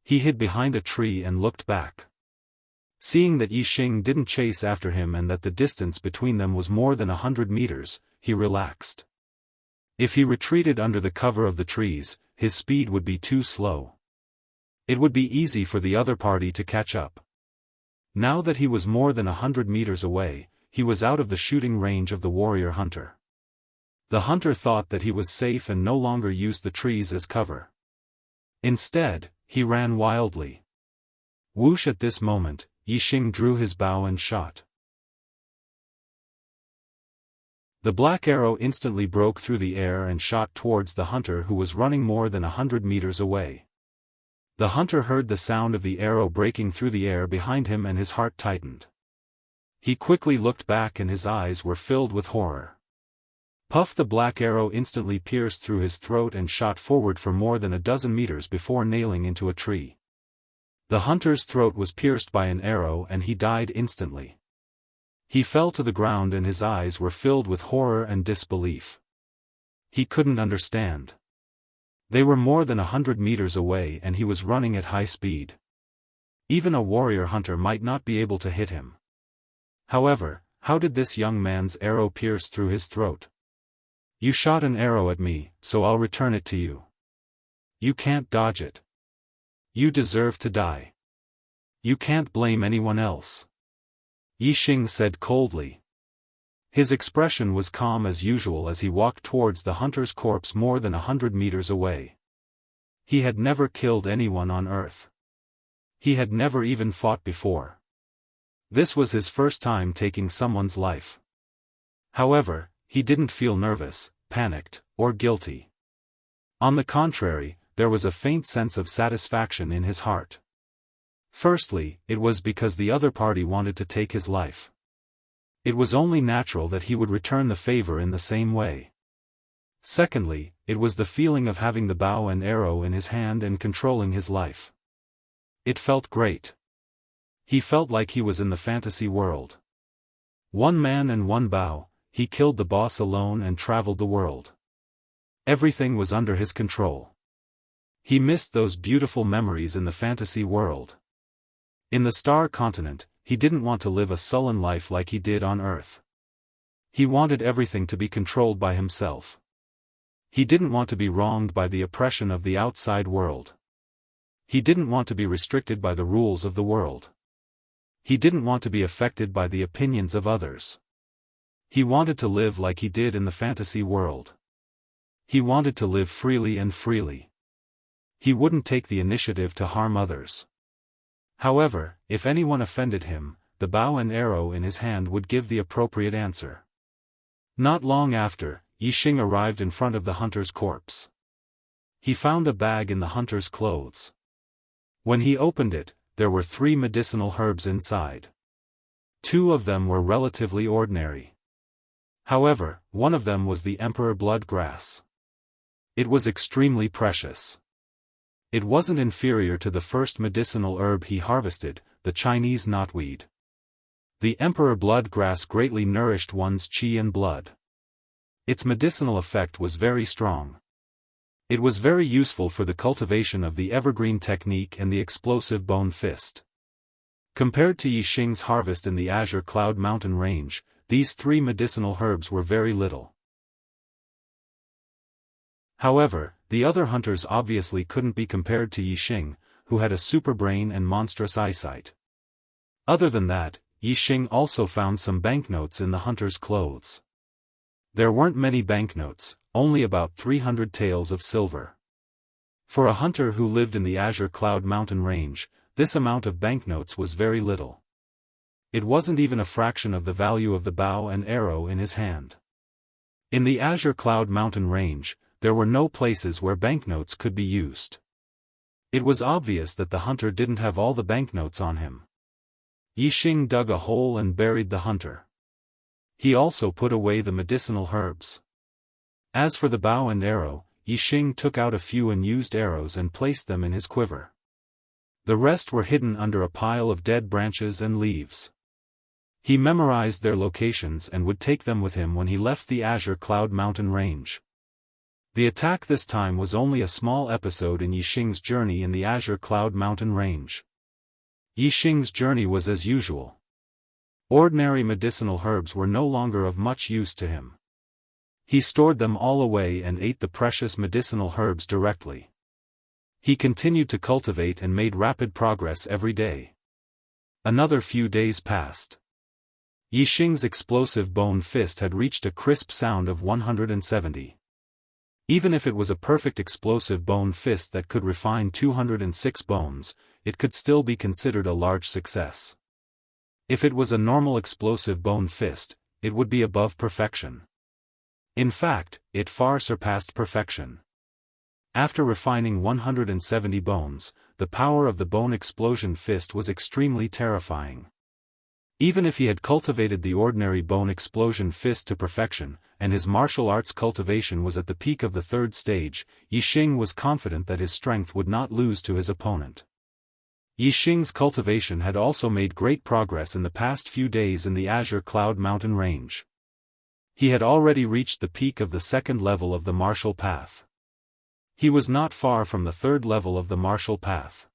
He hid behind a tree and looked back. Seeing that Yixing didn't chase after him and that the distance between them was more than 100 meters, he relaxed. If he retreated under the cover of the trees, his speed would be too slow. It would be easy for the other party to catch up. Now that he was more than 100 meters away, he was out of the shooting range of the warrior hunter. The hunter thought that he was safe and no longer used the trees as cover. Instead, he ran wildly. Whoosh! At this moment, Yixing drew his bow and shot. The black arrow instantly broke through the air and shot towards the hunter who was running more than 100 meters away. The hunter heard the sound of the arrow breaking through the air behind him and his heart tightened. He quickly looked back and his eyes were filled with horror. Puff! The black arrow instantly pierced through his throat and shot forward for more than a dozen meters before nailing into a tree. The hunter's throat was pierced by an arrow and he died instantly. He fell to the ground and his eyes were filled with horror and disbelief. He couldn't understand. They were more than 100 meters away and he was running at high speed. Even a warrior hunter might not be able to hit him. However, how did this young man's arrow pierce through his throat? You shot an arrow at me, so I'll return it to you. You can't dodge it. You deserve to die. You can't blame anyone else. Yixing said coldly. His expression was calm as usual as he walked towards the hunter's corpse more than 100 meters away. He had never killed anyone on Earth. He had never even fought before. This was his first time taking someone's life. However, he didn't feel nervous, panicked, or guilty. On the contrary, there was a faint sense of satisfaction in his heart. Firstly, it was because the other party wanted to take his life. It was only natural that he would return the favor in the same way. Secondly, it was the feeling of having the bow and arrow in his hand and controlling his life. It felt great. He felt like he was in the fantasy world. One man and one bow, he killed the boss alone and traveled the world. Everything was under his control. He missed those beautiful memories in the fantasy world. In the Star Continent, he didn't want to live a sullen life like he did on Earth. He wanted everything to be controlled by himself. He didn't want to be wronged by the oppression of the outside world. He didn't want to be restricted by the rules of the world. He didn't want to be affected by the opinions of others. He wanted to live like he did in the fantasy world. He wanted to live freely and freely. He wouldn't take the initiative to harm others. However, if anyone offended him, the bow and arrow in his hand would give the appropriate answer. Not long after, Yixing arrived in front of the hunter's corpse. He found a bag in the hunter's clothes. When he opened it, there were 3 medicinal herbs inside. 2 of them were relatively ordinary. However, one of them was the emperor blood grass. It was extremely precious. It wasn't inferior to the first medicinal herb he harvested, the Chinese knotweed. The emperor blood grass greatly nourished one's qi and blood. Its medicinal effect was very strong. It was very useful for the cultivation of the evergreen technique and the explosive bone fist. Compared to Yixing's harvest in the Azure Cloud Mountain Range, these 3 medicinal herbs were very little. However, the other hunters obviously couldn't be compared to Yixing, who had a super brain and monstrous eyesight. Other than that, Yixing also found some banknotes in the hunter's clothes. There weren't many banknotes, only about 300 taels of silver. For a hunter who lived in the Azure Cloud Mountain Range, this amount of banknotes was very little. It wasn't even a fraction of the value of the bow and arrow in his hand. In the Azure Cloud Mountain Range, there were no places where banknotes could be used. It was obvious that the hunter didn't have all the banknotes on him. Yixing dug a hole and buried the hunter. He also put away the medicinal herbs. As for the bow and arrow, Yixing took out a few unused arrows and placed them in his quiver. The rest were hidden under a pile of dead branches and leaves. He memorized their locations and would take them with him when he left the Azure Cloud Mountain Range. The attack this time was only a small episode in Yixing's journey in the Azure Cloud Mountain Range. Yixing's journey was as usual. Ordinary medicinal herbs were no longer of much use to him. He stored them all away and ate the precious medicinal herbs directly. He continued to cultivate and made rapid progress every day. Another few days passed. Yixing's explosive bone fist had reached a crisp sound of 170. Even if it was a perfect explosive bone fist that could refine 206 bones, it could still be considered a large success. If it was a normal explosive bone fist, it would be above perfection. In fact, it far surpassed perfection. After refining 170 bones, the power of the bone explosion fist was extremely terrifying. Even if he had cultivated the ordinary bone explosion fist to perfection, and his martial arts cultivation was at the peak of the 3rd stage, Yixing was confident that his strength would not lose to his opponent. Yixing's cultivation had also made great progress in the past few days in the Azure Cloud Mountain Range. He had already reached the peak of the 2nd level of the martial path. He was not far from the 3rd level of the martial path.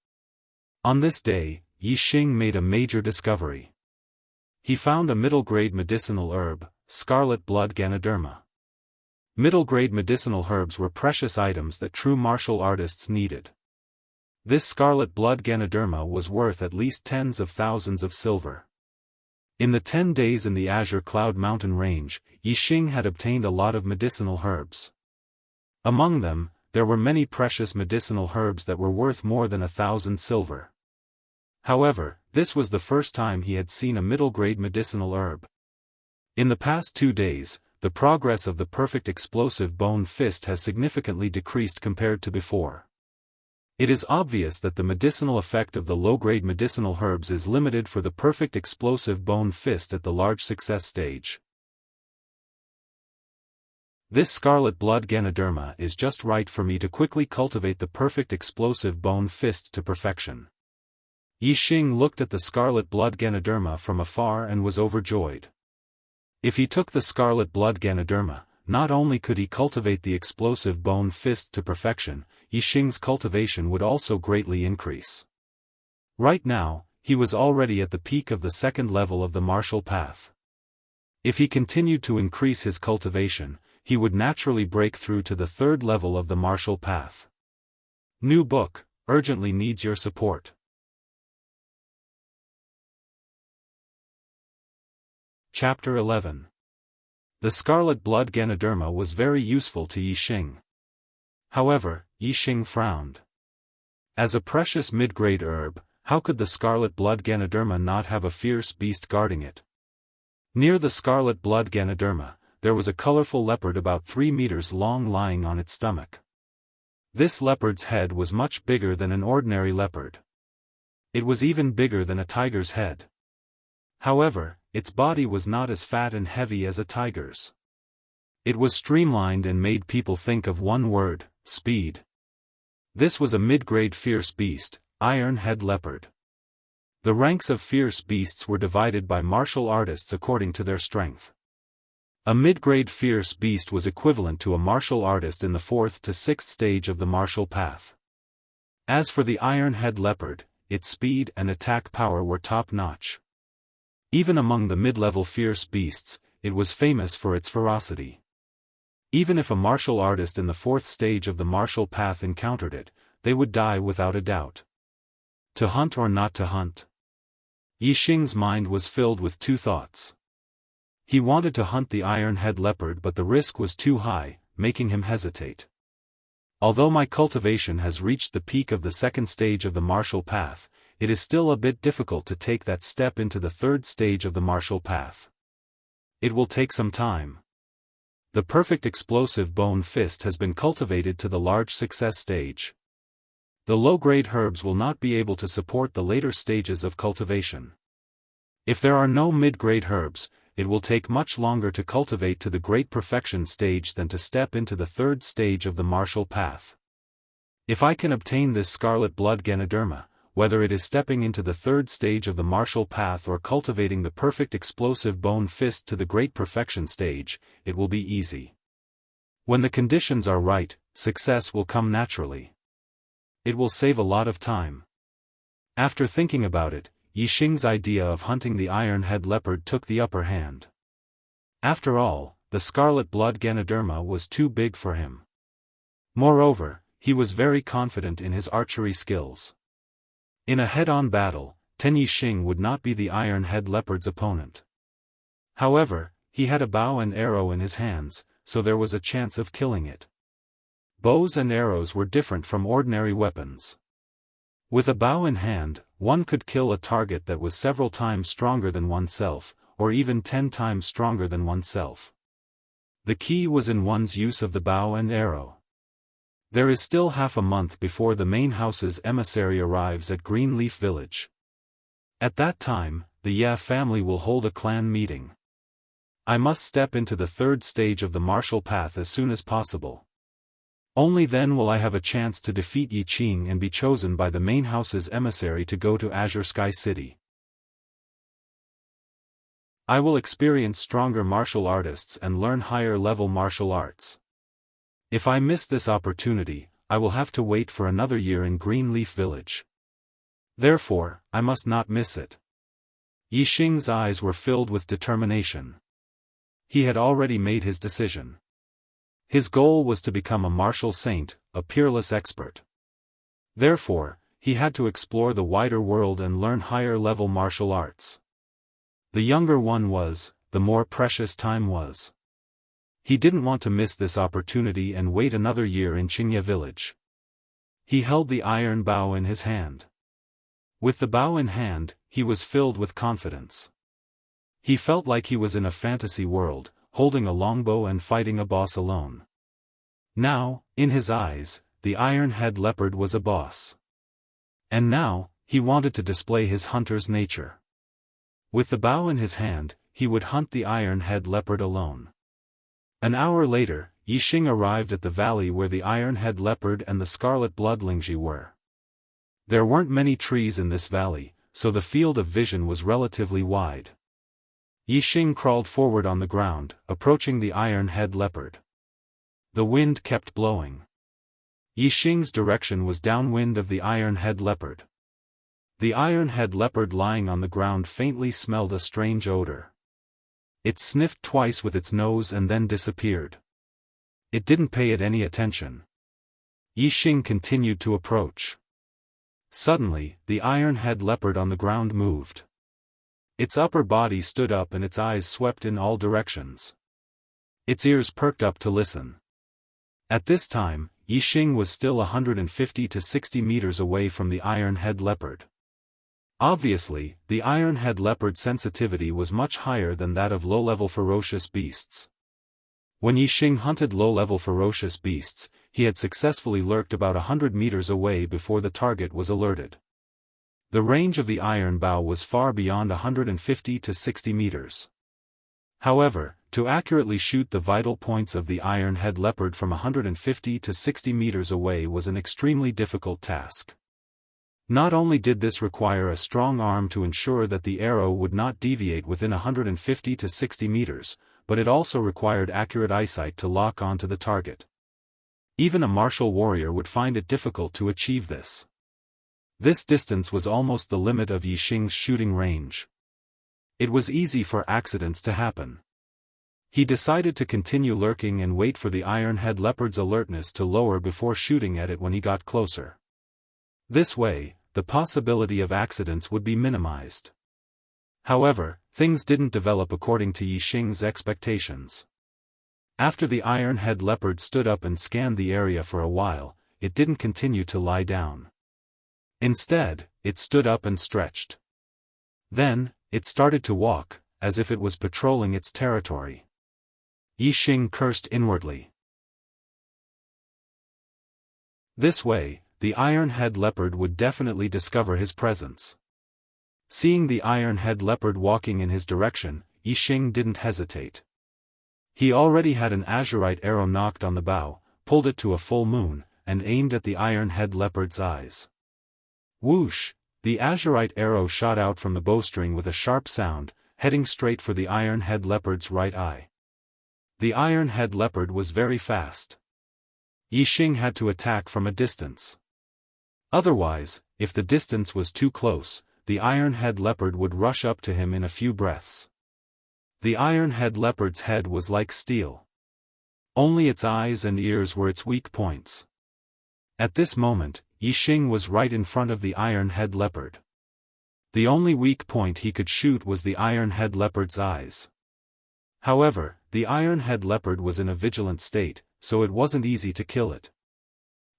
On this day, Yixing made a major discovery. He found a middle-grade medicinal herb, scarlet blood Ganoderma. Middle-grade medicinal herbs were precious items that true martial artists needed. This scarlet blood Ganoderma was worth at least tens of thousands of silver. In the 10 days in the Azure Cloud Mountain Range, Yixing had obtained a lot of medicinal herbs. Among them, there were many precious medicinal herbs that were worth more than 1,000 silver. However, this was the first time he had seen a middle-grade medicinal herb. In the past 2 days, the progress of the perfect explosive bone fist has significantly decreased compared to before. It is obvious that the medicinal effect of the low-grade medicinal herbs is limited for the perfect explosive bone fist at the large success stage. This scarlet blood Ganoderma is just right for me to quickly cultivate the perfect explosive bone fist to perfection. Yixing looked at the scarlet blood Ganoderma from afar and was overjoyed. If he took the scarlet blood Ganoderma, not only could he cultivate the explosive bone fist to perfection, Yixing's cultivation would also greatly increase. Right now, he was already at the peak of the second level of the martial path. If he continued to increase his cultivation, he would naturally break through to the third level of the martial path. New book, urgently needs your support. Chapter 11. The scarlet blood Ganoderma was very useful to Yixing. However, Yixing frowned. As a precious mid-grade herb, how could the scarlet blood Ganoderma not have a fierce beast guarding it? Near the scarlet blood Ganoderma, there was a colorful leopard about 3 meters long lying on its stomach. This leopard's head was much bigger than an ordinary leopard. It was even bigger than a tiger's head. However, its body was not as fat and heavy as a tiger's. It was streamlined and made people think of one word: speed. This was a mid-grade fierce beast, iron-head leopard. The ranks of fierce beasts were divided by martial artists according to their strength. A mid-grade fierce beast was equivalent to a martial artist in the 4th to 6th stage of the martial path. As for the iron-head leopard, its speed and attack power were top-notch. Even among the mid-level fierce beasts, it was famous for its ferocity. Even if a martial artist in the 4th stage of the martial path encountered it, they would die without a doubt. To hunt or not to hunt? Yixing's mind was filled with 2 thoughts. He wanted to hunt the iron-head leopard, but the risk was too high, making him hesitate. Although my cultivation has reached the peak of the 2nd stage of the martial path, it is still a bit difficult to take that step into the 3rd stage of the martial path. It will take some time. The perfect explosive bone fist has been cultivated to the large success stage. The low-grade herbs will not be able to support the later stages of cultivation. If there are no mid-grade herbs, it will take much longer to cultivate to the great perfection stage than to step into the 3rd stage of the martial path. If I can obtain this scarlet blood Ganoderma, whether it is stepping into the 3rd stage of the martial path or cultivating the perfect explosive bone fist to the great perfection stage, it will be easy. When the conditions are right, success will come naturally. It will save a lot of time. After thinking about it, Yixing's idea of hunting the iron-head leopard took the upper hand. After all, the scarlet blood Ganoderma was too big for him. Moreover, he was very confident in his archery skills. In a head-on battle, Yixing would not be the iron-head leopard's opponent. However, he had a bow and arrow in his hands, so there was a chance of killing it. Bows and arrows were different from ordinary weapons. With a bow in hand, one could kill a target that was several times stronger than oneself, or even 10 times stronger than oneself. The key was in one's use of the bow and arrow. There is still half a month before the main house's emissary arrives at Greenleaf Village. At that time, the Ya family will hold a clan meeting. I must step into the 3rd stage of the martial path as soon as possible. Only then will I have a chance to defeat Yixing and be chosen by the main house's emissary to go to Azure Sky City. I will experience stronger martial artists and learn higher-level martial arts. If I miss this opportunity, I will have to wait for another year in Greenleaf Village. Therefore, I must not miss it. Yixing's eyes were filled with determination. He had already made his decision. His goal was to become a martial saint, a peerless expert. Therefore, he had to explore the wider world and learn higher-level martial arts. The younger one was, the more precious time was. He didn't want to miss this opportunity and wait another year in Qingye village. He held the iron bow in his hand. With the bow in hand, he was filled with confidence. He felt like he was in a fantasy world, holding a longbow and fighting a boss alone. Now, in his eyes, the iron-head leopard was a boss. And now, he wanted to display his hunter's nature. With the bow in his hand, he would hunt the iron-head leopard alone. An hour later, Yixing arrived at the valley where the iron-head leopard and the scarlet-blood Lingji were. There weren't many trees in this valley, so the field of vision was relatively wide. Yixing crawled forward on the ground, approaching the iron-head leopard. The wind kept blowing. Yixing's direction was downwind of the iron-head leopard. The iron-head leopard lying on the ground faintly smelled a strange odor. It sniffed twice with its nose and then disappeared. It didn't pay it any attention. Yixing continued to approach. Suddenly, the iron-head leopard on the ground moved. Its upper body stood up and its eyes swept in all directions. Its ears perked up to listen. At this time, Yixing was still 150 to 60 meters away from the iron-head leopard. Obviously, the iron-head leopard's sensitivity was much higher than that of low-level ferocious beasts. When Yixing hunted low-level ferocious beasts, he had successfully lurked about 100 meters away before the target was alerted. The range of the iron bow was far beyond 150 to 60 meters. However, to accurately shoot the vital points of the iron-head leopard from 150 to 60 meters away was an extremely difficult task. Not only did this require a strong arm to ensure that the arrow would not deviate within 150 to 60 meters, but it also required accurate eyesight to lock onto the target. Even a martial warrior would find it difficult to achieve this. This distance was almost the limit of Yixing's shooting range. It was easy for accidents to happen. He decided to continue lurking and wait for the iron-head leopard's alertness to lower before shooting at it when he got closer. This way, the possibility of accidents would be minimized. However, things didn't develop according to Yixing's expectations. After the iron-head leopard stood up and scanned the area for a while, it didn't continue to lie down. Instead, it stood up and stretched. Then, it started to walk, as if it was patrolling its territory. Yixing cursed inwardly. This way, the iron-head leopard would definitely discover his presence. Seeing the iron-head leopard walking in his direction, Yixing didn't hesitate. He already had an azurite arrow knocked on the bow, pulled it to a full moon, and aimed at the iron-head leopard's eyes. Whoosh! The azurite arrow shot out from the bowstring with a sharp sound, heading straight for the iron-head leopard's right eye. The iron-head leopard was very fast. Yixing had to attack from a distance. Otherwise, if the distance was too close, the iron-head leopard would rush up to him in a few breaths. The iron-head leopard's head was like steel. Only its eyes and ears were its weak points. At this moment, Yixing was right in front of the iron-head leopard. The only weak point he could shoot was the iron-head leopard's eyes. However, the iron-head leopard was in a vigilant state, so it wasn't easy to kill it.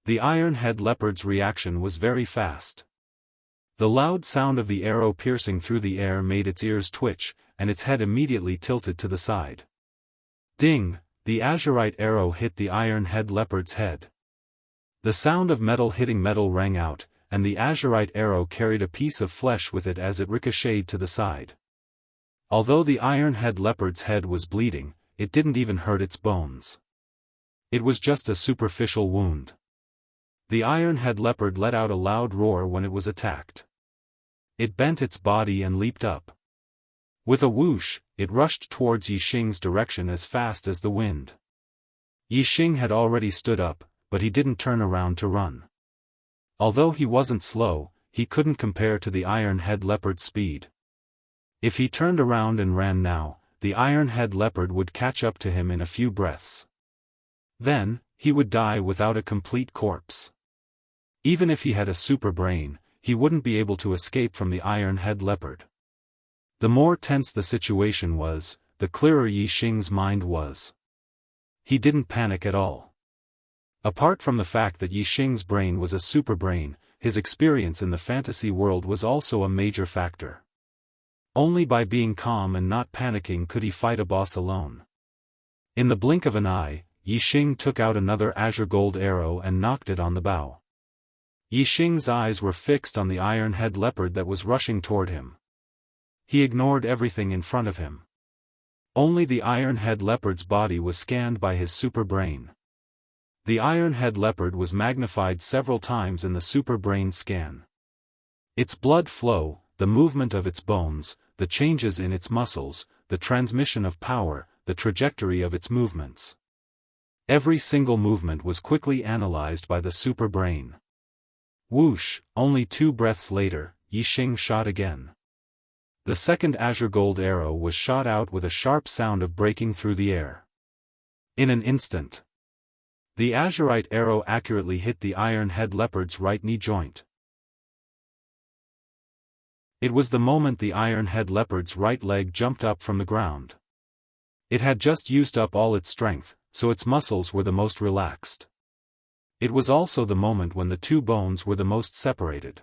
The iron-head leopard's reaction was very fast. The loud sound of the arrow piercing through the air made its ears twitch, and its head immediately tilted to the side. Ding! The azurite arrow hit the iron-head leopard's head. The sound of metal hitting metal rang out, and the azurite arrow carried a piece of flesh with it as it ricocheted to the side. Although the iron-head leopard's head was bleeding, it didn't even hurt its bones. It was just a superficial wound. The iron-head leopard let out a loud roar when it was attacked. It bent its body and leaped up. With a whoosh, it rushed towards Yixing's direction as fast as the wind. Yixing had already stood up, but he didn't turn around to run. Although he wasn't slow, he couldn't compare to the iron-head leopard's speed. If he turned around and ran now, the iron-head leopard would catch up to him in a few breaths. Then, he would die without a complete corpse. Even if he had a super brain, he wouldn't be able to escape from the iron-head leopard. The more tense the situation was, the clearer Yi Xing's mind was. He didn't panic at all. Apart from the fact that Yi Xing's brain was a super brain, his experience in the fantasy world was also a major factor. Only by being calm and not panicking could he fight a boss alone. In the blink of an eye, Yi Xing took out another azure gold arrow and knocked it on the bow. Yi Xing's eyes were fixed on the iron-head leopard that was rushing toward him. He ignored everything in front of him. Only the iron-head leopard's body was scanned by his super brain. The iron-head leopard was magnified several times in the super brain scan. Its blood flow, the movement of its bones, the changes in its muscles, the transmission of power, the trajectory of its movements. Every single movement was quickly analyzed by the super brain. Whoosh, only 2 breaths later, Yi Xing shot again. The second azure gold arrow was shot out with a sharp sound of breaking through the air. In an instant, the azurite arrow accurately hit the iron-head leopard's right knee joint. It was the moment the iron-head leopard's right leg jumped up from the ground. It had just used up all its strength, so its muscles were the most relaxed. It was also the moment when the 2 bones were the most separated.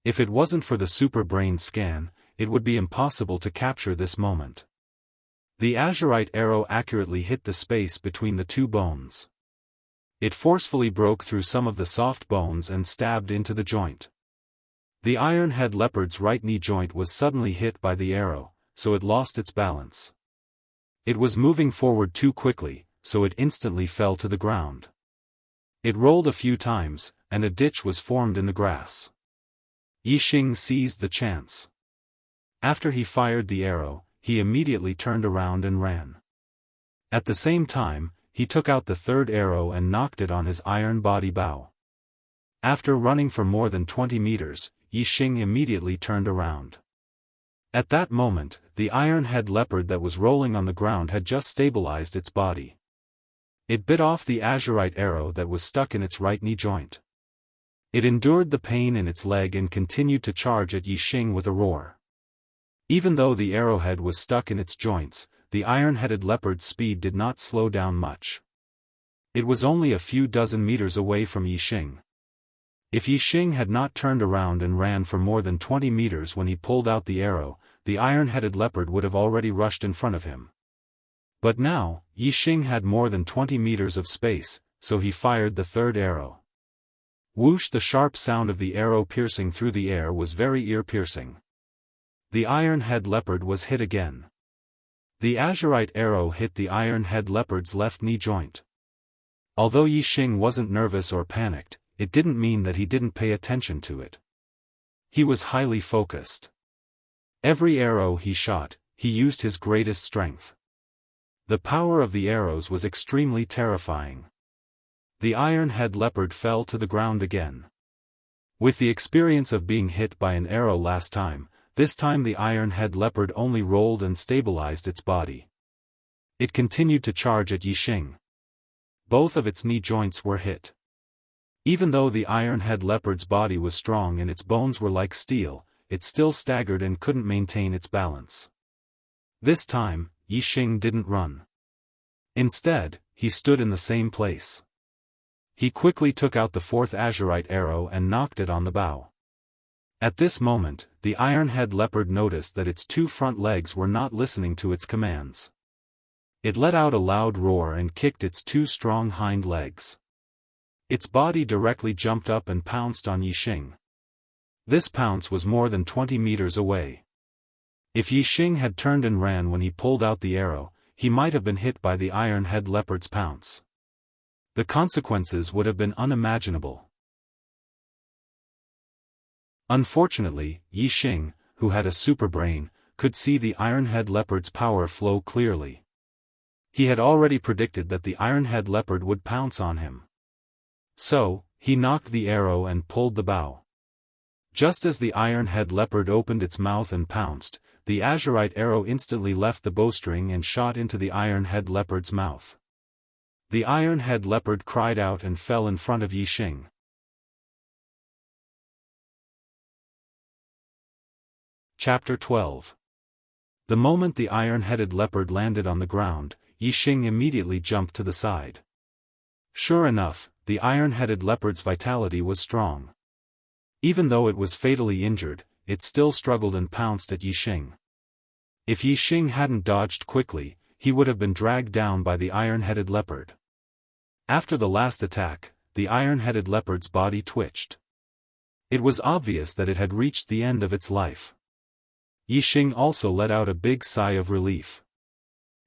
If it wasn't for the super brain scan, it would be impossible to capture this moment. The azurite arrow accurately hit the space between the 2 bones. It forcefully broke through some of the soft bones and stabbed into the joint. The iron-head leopard's right knee joint was suddenly hit by the arrow, so it lost its balance. It was moving forward too quickly, so it instantly fell to the ground. It rolled a few times, and a ditch was formed in the grass. Yi Xing seized the chance. After he fired the arrow, he immediately turned around and ran. At the same time, he took out the 3rd arrow and knocked it on his iron body bow. After running for more than 20 meters, Yi Xing immediately turned around. At that moment, the iron-head leopard that was rolling on the ground had just stabilized its body. It bit off the azurite arrow that was stuck in its right knee joint. It endured the pain in its leg and continued to charge at Yi Xing with a roar. Even though the arrowhead was stuck in its joints, the iron-headed leopard's speed did not slow down much. It was only a few dozen meters away from Yi Xing. If Yi Xing had not turned around and ran for more than 20 meters when he pulled out the arrow, the iron-headed leopard would have already rushed in front of him. But now, Yi Xing had more than 20 meters of space, so he fired the 3rd arrow. Whoosh! The sharp sound of the arrow piercing through the air was very ear-piercing. The iron-head leopard was hit again. The azurite arrow hit the iron-head leopard's left knee joint. Although Yi Xing wasn't nervous or panicked, it didn't mean that he didn't pay attention to it. He was highly focused. Every arrow he shot, he used his greatest strength. The power of the arrows was extremely terrifying. The iron-head leopard fell to the ground again. With the experience of being hit by an arrow last time, this time the iron-head leopard only rolled and stabilized its body. It continued to charge at Yi Xing. Both of its knee joints were hit. Even though the iron-head leopard's body was strong and its bones were like steel, it still staggered and couldn't maintain its balance. This time, Yi Xing didn't run. Instead, he stood in the same place. He quickly took out the 4th azurite arrow and knocked it on the bow. At this moment, the iron-head leopard noticed that its 2 front legs were not listening to its commands. It let out a loud roar and kicked its 2 strong hind legs. Its body directly jumped up and pounced on Yi Xing. This pounce was more than 20 meters away. If Yi Xing had turned and ran when he pulled out the arrow, he might have been hit by the iron-head leopard's pounce. The consequences would have been unimaginable. Unfortunately, Yi Xing, who had a super brain, could see the iron-head leopard's power flow clearly. He had already predicted that the iron-head leopard would pounce on him. So, he knocked the arrow and pulled the bow. Just as the iron-head leopard opened its mouth and pounced, the azurite arrow instantly left the bowstring and shot into the iron-head leopard's mouth. The iron-head leopard cried out and fell in front of Yi Xing. Chapter 12. The moment the iron-headed leopard landed on the ground, Yi Xing immediately jumped to the side. Sure enough, the iron-headed leopard's vitality was strong. Even though it was fatally injured, it still struggled and pounced at Yi Xing. If Yi Xing hadn't dodged quickly, he would have been dragged down by the iron-headed leopard. After the last attack, the iron-headed leopard's body twitched. It was obvious that it had reached the end of its life. Yi Xing also let out a big sigh of relief.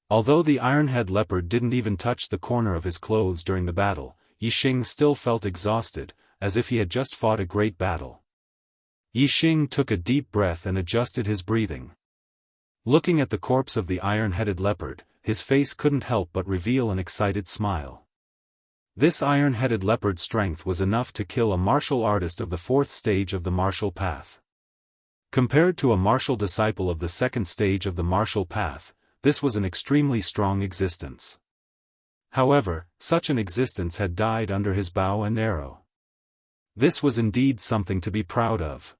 Although the iron-headed leopard didn't even touch the corner of his clothes during the battle, Yi Xing still felt exhausted, as if he had just fought a great battle. Yi Xing took a deep breath and adjusted his breathing. Looking at the corpse of the iron-headed leopard, his face couldn't help but reveal an excited smile. This iron-headed leopard's strength was enough to kill a martial artist of the 4th stage of the martial path. Compared to a martial disciple of the 2nd stage of the martial path, this was an extremely strong existence. However, such an existence had died under his bow and arrow. This was indeed something to be proud of.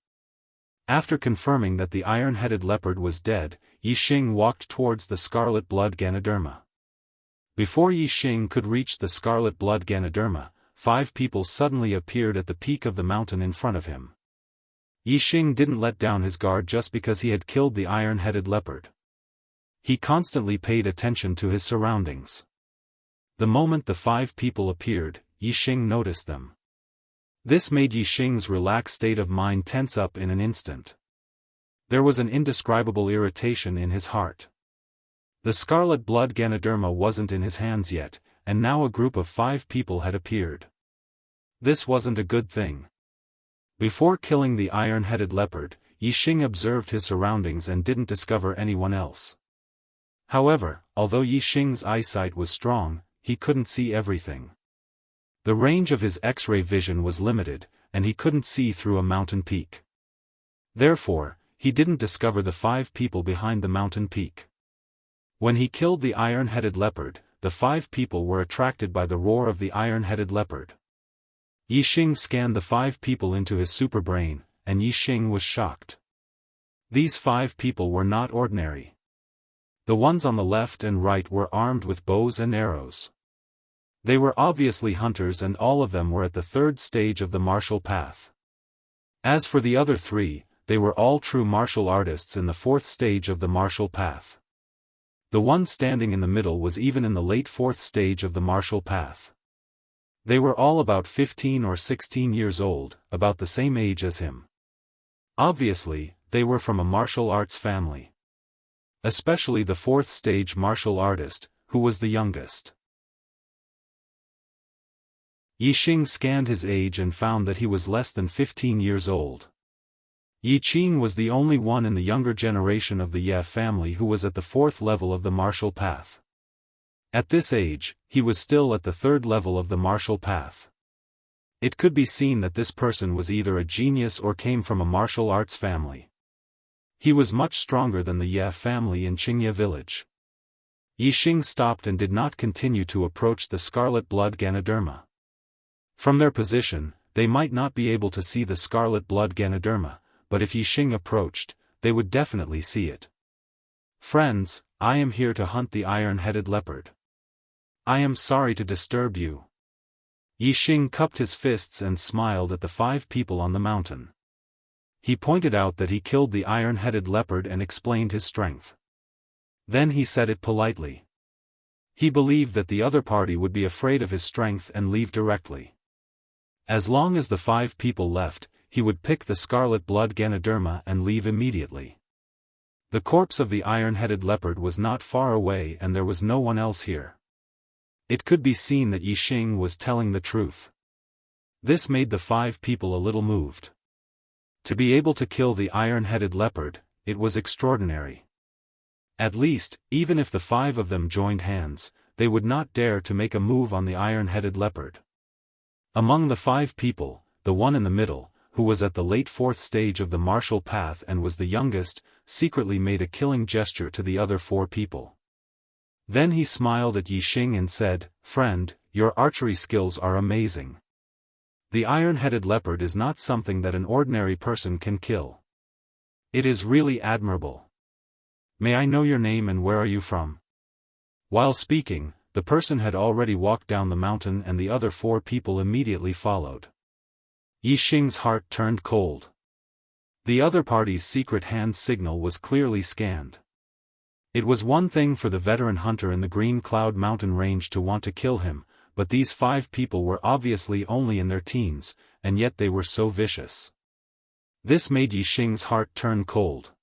After confirming that the iron-headed leopard was dead, Yi Xing walked towards the scarlet blood Ganoderma. Before Yi Xing could reach the scarlet blood Ganoderma, 5 people suddenly appeared at the peak of the mountain in front of him. Yi Xing didn't let down his guard just because he had killed the iron-headed leopard. He constantly paid attention to his surroundings. The moment the 5 people appeared, Yi Xing noticed them. This made Yi Xing's relaxed state of mind tense up in an instant. There was an indescribable irritation in his heart. The scarlet blood Ganoderma wasn't in his hands yet, and now a group of 5 people had appeared. This wasn't a good thing. Before killing the iron-headed leopard, Yi Xing observed his surroundings and didn't discover anyone else. However, although Yi Xing's eyesight was strong, he couldn't see everything. The range of his X-ray vision was limited, and he couldn't see through a mountain peak. Therefore, he didn't discover the 5 people behind the mountain peak. When he killed the iron-headed leopard, the 5 people were attracted by the roar of the iron-headed leopard. Yi Xing scanned the 5 people into his superbrain, and Yi Xing was shocked. These 5 people were not ordinary. The ones on the left and right were armed with bows and arrows. They were obviously hunters, and all of them were at the 3rd stage of the martial path. As for the other 3, they were all true martial artists in the 4th stage of the martial path. The one standing in the middle was even in the late 4th stage of the martial path. They were all about 15 or 16 years old, about the same age as him. Obviously, they were from a martial arts family. Especially the 4th stage martial artist, who was the youngest. Yi Xing scanned his age and found that he was less than 15 years old. Yi Qing was the only one in the younger generation of the Ye family who was at the 4th level of the martial path. At this age, he was still at the 3rd level of the martial path. It could be seen that this person was either a genius or came from a martial arts family. He was much stronger than the Ye family in Qingye village. Yi Xing stopped and did not continue to approach the scarlet blood Ganoderma. From their position, they might not be able to see the scarlet blood Ganoderma, but if Yi Xing approached, they would definitely see it. Friends, I am here to hunt the iron-headed leopard. I am sorry to disturb you. Yi Xing cupped his fists and smiled at the 5 people on the mountain. He pointed out that he killed the iron-headed leopard and explained his strength. Then he said it politely. He believed that the other party would be afraid of his strength and leave directly. As long as the 5 people left, he would pick the scarlet blood Ganoderma and leave immediately. The corpse of the iron-headed leopard was not far away and there was no one else here. It could be seen that Yi Xing was telling the truth. This made the 5 people a little moved. To be able to kill the iron-headed leopard, it was extraordinary. At least, even if the 5 of them joined hands, they would not dare to make a move on the iron-headed leopard. Among the 5 people, the one in the middle, who was at the late 4th stage of the martial path and was the youngest, secretly made a killing gesture to the other 4 people. Then he smiled at Yi Xing and said, "Friend, your archery skills are amazing. The iron-headed leopard is not something that an ordinary person can kill. It is really admirable. May I know your name and where are you from? While speaking, the person had already walked down the mountain and the other 4 people immediately followed. Yixing's heart turned cold. The other party's secret hand signal was clearly scanned. It was one thing for the veteran hunter in the Green Cloud Mountain range to want to kill him, but these 5 people were obviously only in their teens, and yet they were so vicious. This made Yixing's heart turn cold.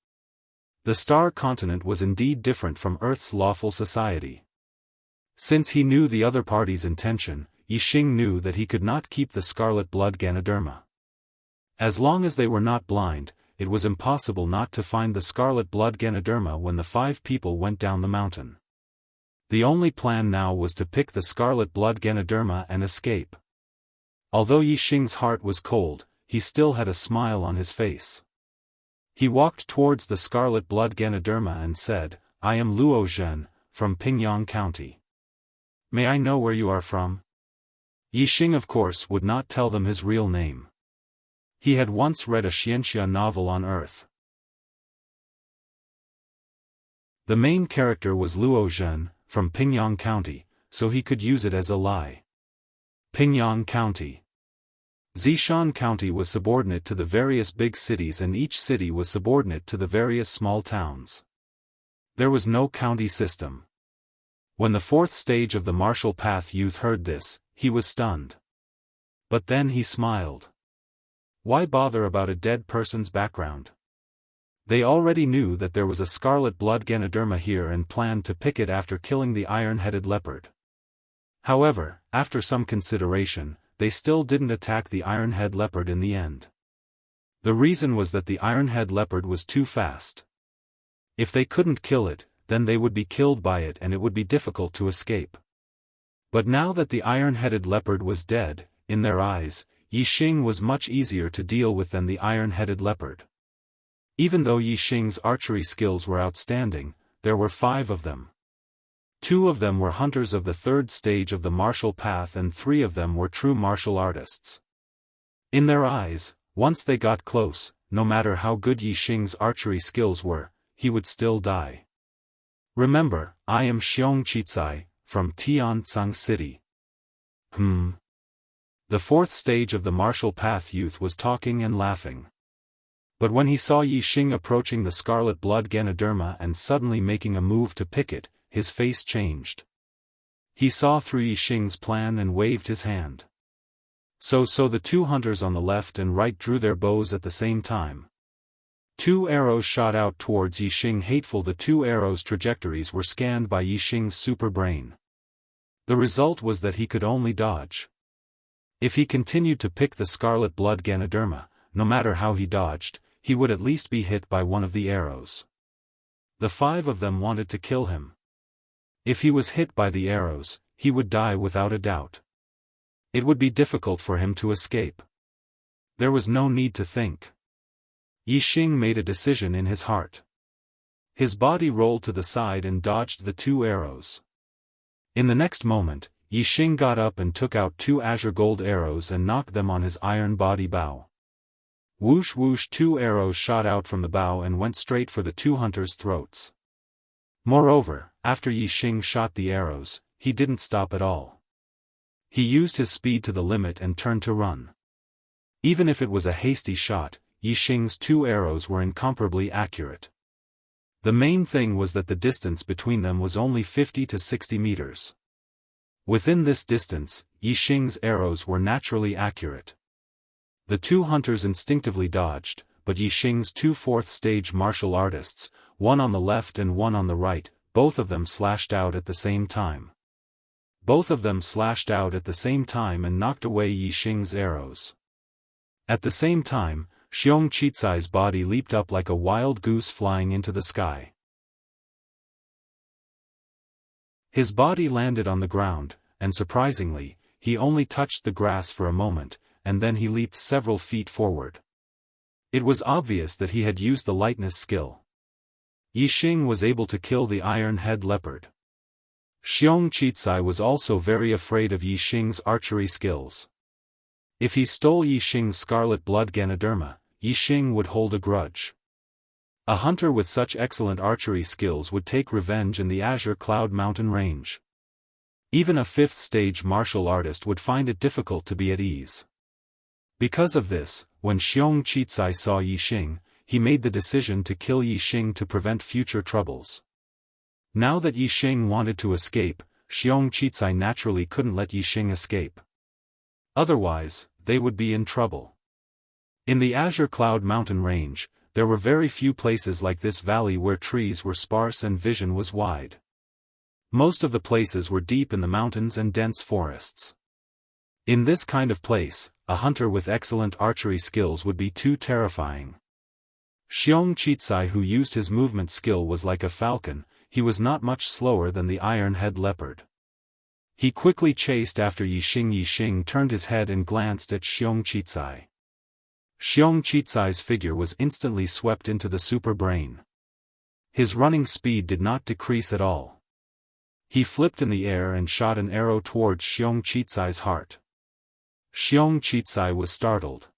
The Star Continent was indeed different from Earth's lawful society. Since he knew the other party's intention, Yixing knew that he could not keep the scarlet blood Ganoderma. As long as they were not blind, it was impossible not to find the scarlet blood Ganoderma when the 5 people went down the mountain. The only plan now was to pick the scarlet blood Ganoderma and escape. Although Yixing's heart was cold, he still had a smile on his face. He walked towards the scarlet blood Ganoderma and said, "I am Luo Zhen, from Pingyang County. May I know where you are from?" Yixing of course would not tell them his real name. He had once read a Xianxia novel on Earth. The main character was Luo Zhen, from Pingyang County, so he could use it as a lie. Pingyang County. Zishan County was subordinate to the various big cities and each city was subordinate to the various small towns. There was no county system. When the 4th stage of the Martial Path youth heard this, he was stunned. But then he smiled. Why bother about a dead person's background? They already knew that there was a scarlet blood Ganoderma here and planned to pick it after killing the iron-headed leopard. However, after some consideration, they still didn't attack the iron-head leopard in the end. The reason was that the iron-head leopard was too fast. If they couldn't kill it, then they would be killed by it and it would be difficult to escape. But now that the iron-headed leopard was dead, in their eyes, Yixing was much easier to deal with than the iron-headed leopard. Even though Yixing's archery skills were outstanding, there were 5 of them. 2 of them were hunters of the 3rd stage of the martial path and 3 of them were true martial artists. In their eyes, once they got close, no matter how good Yixing's archery skills were, he would still die. Remember, I am Xiong Qicai, from Tianzang City. The 4th stage of the martial path youth was talking and laughing. But when he saw Yixing approaching the scarlet blood Ganoderma and suddenly making a move to pick it, his face changed. He saw through Yixing's plan and waved his hand. So the 2 hunters on the left and right drew their bows at the same time. 2 arrows shot out towards Yixing. Hateful, the 2 arrows' trajectories were scanned by Yixing's super brain. The result was that he could only dodge. If he continued to pick the scarlet blood Ganoderma, no matter how he dodged, he would at least be hit by one of the arrows. The 5 of them wanted to kill him. If he was hit by the arrows, he would die without a doubt. It would be difficult for him to escape. There was no need to think. Yixing made a decision in his heart. His body rolled to the side and dodged the 2 arrows. In the next moment, Yixing got up and took out 2 azure gold arrows and knocked them on his iron body bow. Whoosh whoosh, 2 arrows shot out from the bow and went straight for the 2 hunters' throats. Moreover, after Yixing shot the arrows, he didn't stop at all. He used his speed to the limit and turned to run. Even if it was a hasty shot, Yixing's 2 arrows were incomparably accurate. The main thing was that the distance between them was only 50 to 60 meters. Within this distance, Yixing's arrows were naturally accurate. The 2 hunters instinctively dodged, but Yixing's 2 4th-stage martial artists, one on the left and one on the right, both of them slashed out at the same time. Both of them slashed out at the same time and knocked away Yixing's arrows. At the same time, Xiong Qicai's body leaped up like a wild goose flying into the sky. His body landed on the ground, and surprisingly, he only touched the grass for a moment, and then he leaped several feet forward. It was obvious that he had used the lightness skill. Yixing was able to kill the iron-head leopard. Xiong Qicai was also very afraid of Yixing's archery skills. If he stole Yixing's scarlet blood Ganoderma, Yixing would hold a grudge. A hunter with such excellent archery skills would take revenge in the Azure Cloud Mountain range. Even a 5th-stage martial artist would find it difficult to be at ease. Because of this, when Xiong Qicai saw Yi Xing, he made the decision to kill Yi Xing to prevent future troubles. Now that Yi Xing wanted to escape, Xiong Qicai naturally couldn't let Yi Xing escape. Otherwise, they would be in trouble. In the Azure Cloud Mountain range, there were very few places like this valley where trees were sparse and vision was wide. Most of the places were deep in the mountains and dense forests. In this kind of place, a hunter with excellent archery skills would be too terrifying. Xiong Qicai, who used his movement skill, was like a falcon. He was not much slower than the iron-head leopard. He quickly chased after Yi Xing. Yi Xing turned his head and glanced at Xiong Qicai. Xiong Qicai's figure was instantly swept into the super brain. His running speed did not decrease at all. He flipped in the air and shot an arrow towards Xiong Qicai's heart. Xiong Qicai was startled.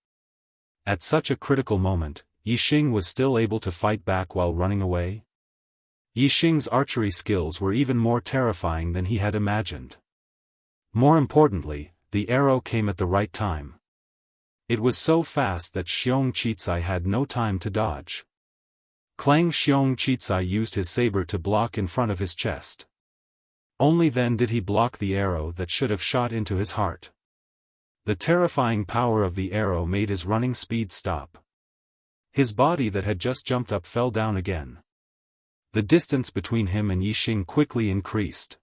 At such a critical moment, Yi Xing was still able to fight back while running away. Yi Xing's archery skills were even more terrifying than he had imagined. More importantly, the arrow came at the right time. It was so fast that Xiong Qicai had no time to dodge. Clang! Xiong Qicai used his saber to block in front of his chest. Only then did he block the arrow that should have shot into his heart. The terrifying power of the arrow made his running speed stop. His body that had just jumped up fell down again. The distance between him and Yi Xing quickly increased.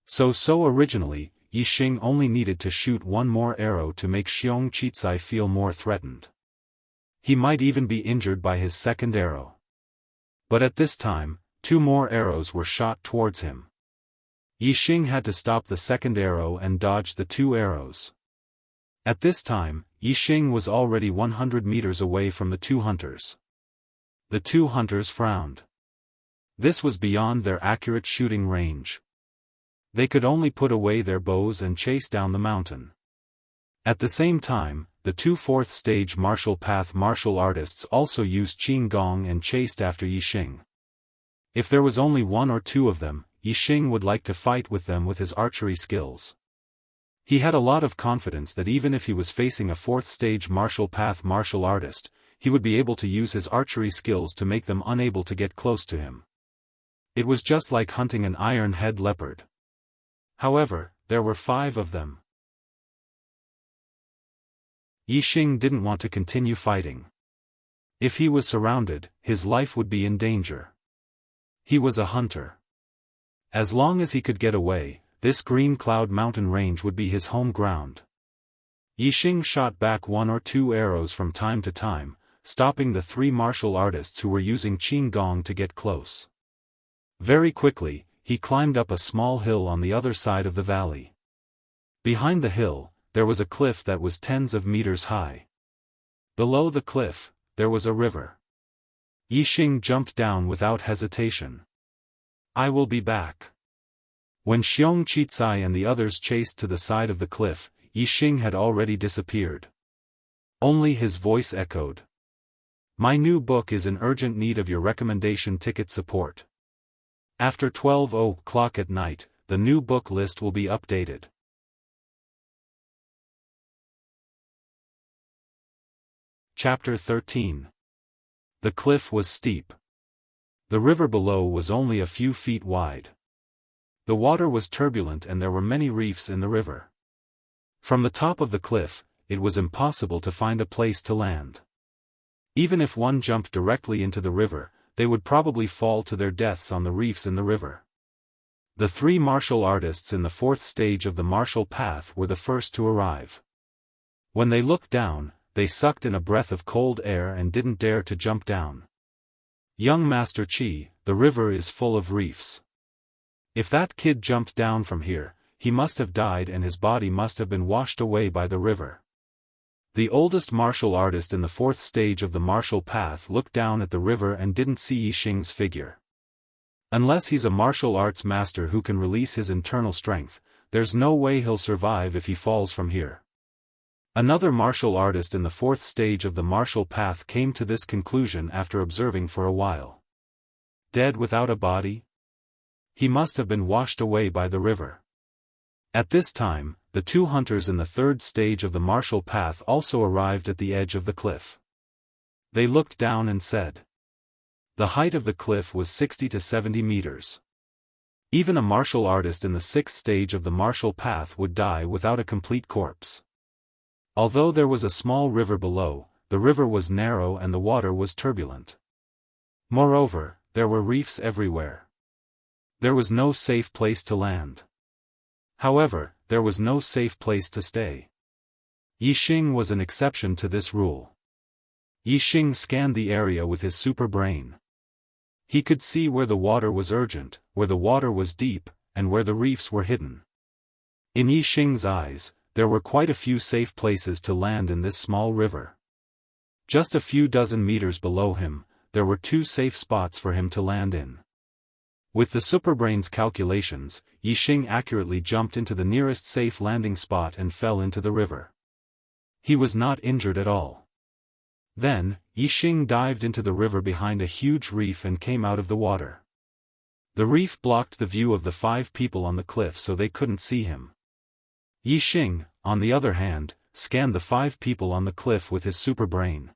So originally, Yi Xing only needed to shoot one more arrow to make Xiong Qicai feel more threatened. He might even be injured by his second arrow. But at this time, 2 more arrows were shot towards him. Yi Xing had to stop the second arrow and dodge the 2 arrows. At this time, Yi Xing was already 100 meters away from the 2 hunters. The 2 hunters frowned. This was beyond their accurate shooting range. They could only put away their bows and chase down the mountain. At the same time, the 2 4th-stage martial path martial artists also used Qing Gong and chased after Yi Xing. If there was only 1 or 2 of them, Yi Xing would like to fight with them with his archery skills. He had a lot of confidence that even if he was facing a 4th-stage martial path martial artist, he would be able to use his archery skills to make them unable to get close to him. It was just like hunting an iron-head leopard. However, there were 5 of them. Yi Xing didn't want to continue fighting. If he was surrounded, his life would be in danger. He was a hunter. As long as he could get away, this Green Cloud Mountain range would be his home ground. Yi Xing shot back 1 or 2 arrows from time to time, stopping the 3 martial artists who were using Qing Gong to get close. Very quickly, he climbed up a small hill on the other side of the valley. Behind the hill, there was a cliff that was tens of meters high. Below the cliff, there was a river. Yi Xing jumped down without hesitation. I will be back. When Xiong Qicai and the others chased to the side of the cliff, Yi Xing had already disappeared. Only his voice echoed. My new book is in urgent need of your recommendation ticket support. After 12 o'clock at night, the new book list will be updated. Chapter 13. The cliff was steep. The river below was only a few feet wide. The water was turbulent and there were many reefs in the river. From the top of the cliff, it was impossible to find a place to land. Even if one jumped directly into the river, they would probably fall to their deaths on the reefs in the river. The 3 martial artists in the 4th stage of the martial path were the first to arrive. When they looked down, they sucked in a breath of cold air and didn't dare to jump down. Young Master Qi, the river is full of reefs. If that kid jumped down from here, he must have died and his body must have been washed away by the river. The oldest martial artist in the 4th stage of the martial path looked down at the river and didn't see Yi Xing's figure. Unless he's a martial arts master who can release his internal strength, there's no way he'll survive if he falls from here. Another martial artist in the fourth stage of the martial path came to this conclusion after observing for a while. Dead without a body? He must have been washed away by the river. At this time, the two hunters in the third stage of the martial path also arrived at the edge of the cliff. They looked down and said. The height of the cliff was 60 to 70 meters. Even a martial artist in the sixth stage of the martial path would die without a complete corpse. Although there was a small river below, the river was narrow and the water was turbulent. Moreover, there were reefs everywhere. There was no safe place to land. However, there was no safe place to stay. Yixing was an exception to this rule. Yixing scanned the area with his super brain. He could see where the water was urgent, where the water was deep, and where the reefs were hidden. In Yixing's eyes, there were quite a few safe places to land in this small river. Just a few dozen meters below him, there were two safe spots for him to land in. With the superbrain's calculations, Yixing accurately jumped into the nearest safe landing spot and fell into the river. He was not injured at all. Then, Yixing dived into the river behind a huge reef and came out of the water. The reef blocked the view of the 5 people on the cliff so they couldn't see him. Yixing, on the other hand, scanned the 5 people on the cliff with his super brain.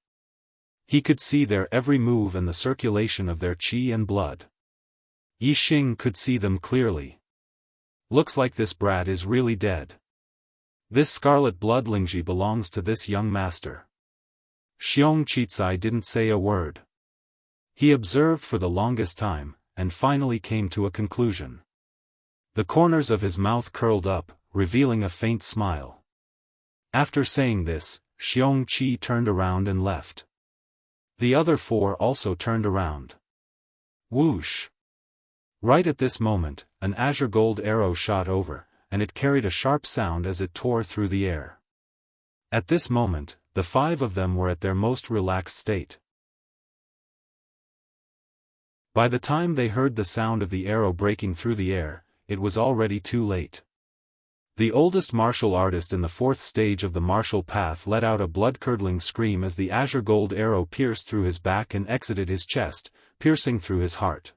He could see their every move and the circulation of their qi and blood. Yixing could see them clearly. Looks like this brat is really dead. This scarlet blood Lingji belongs to this young master. Xiong Chizai didn't say a word. He observed for the longest time, and finally came to a conclusion. The corners of his mouth curled up, revealing a faint smile. After saying this, Xiong Qi turned around and left. The other 4 also turned around. Whoosh! Right at this moment, an azure gold arrow shot over, and it carried a sharp sound as it tore through the air. At this moment, the 5 of them were at their most relaxed state. By the time they heard the sound of the arrow breaking through the air, it was already too late. The oldest martial artist in the 4th stage of the martial path let out a blood-curdling scream as the azure gold arrow pierced through his back and exited his chest, piercing through his heart.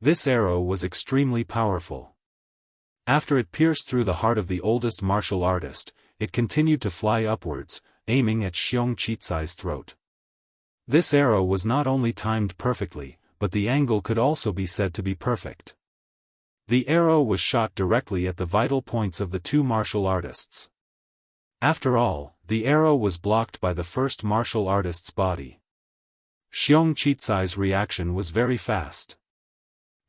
This arrow was extremely powerful. After it pierced through the heart of the oldest martial artist, it continued to fly upwards, aiming at Xiong Chizai's throat. This arrow was not only timed perfectly, but the angle could also be said to be perfect. The arrow was shot directly at the vital points of the 2 martial artists. After all, the arrow was blocked by the first martial artist's body. Xiong Chizai's reaction was very fast.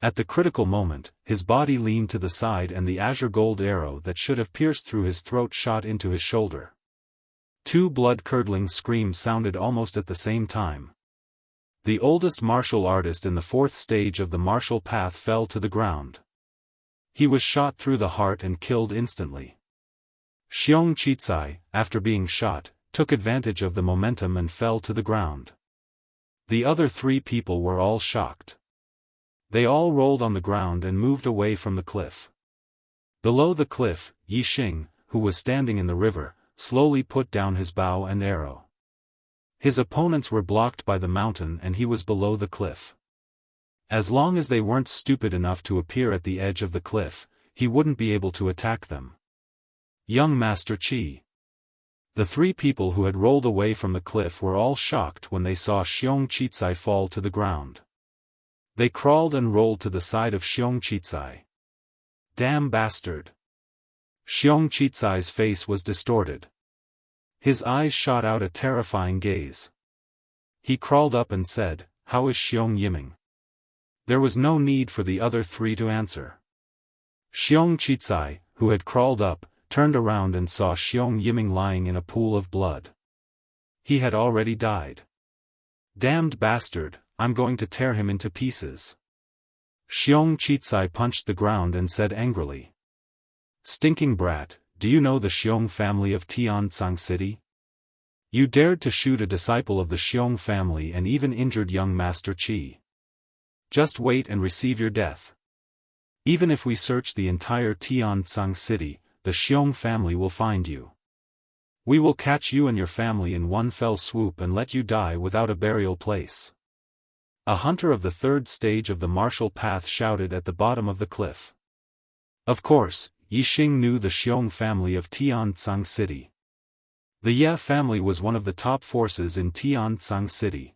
At the critical moment, his body leaned to the side and the azure gold arrow that should have pierced through his throat shot into his shoulder. 2 blood-curdling screams sounded almost at the same time. The oldest martial artist in the 4th stage of the martial path fell to the ground. He was shot through the heart and killed instantly. Xiong Chizai, after being shot, took advantage of the momentum and fell to the ground. The other 3 people were all shocked. They all rolled on the ground and moved away from the cliff. Below the cliff, Yixing, who was standing in the river, slowly put down his bow and arrow. His opponents were blocked by the mountain and he was below the cliff. As long as they weren't stupid enough to appear at the edge of the cliff, he wouldn't be able to attack them. Young Master Qi. The 3 people who had rolled away from the cliff were all shocked when they saw Xiong Chizai fall to the ground. They crawled and rolled to the side of Xiong Chizai. Damn bastard! Xiong Chizai's face was distorted. His eyes shot out a terrifying gaze. He crawled up and said, "How is Xiong Yiming?" There was no need for the other 3 to answer. Xiong Chizai, who had crawled up, turned around and saw Xiong Yiming lying in a pool of blood. He had already died. Damned bastard, I'm going to tear him into pieces. Xiong Chizai punched the ground and said angrily. Stinking brat, do you know the Xiong family of Tianzang City? You dared to shoot a disciple of the Xiong family and even injured young Master Qi. Just wait and receive your death. Even if we search the entire Tianzang City, the Xiong family will find you. We will catch you and your family in one fell swoop and let you die without a burial place. A hunter of the third stage of the martial path shouted at the bottom of the cliff. Of course, Yixing knew the Xiong family of Tianzang City. The Ye family was one of the top forces in Tianzang City.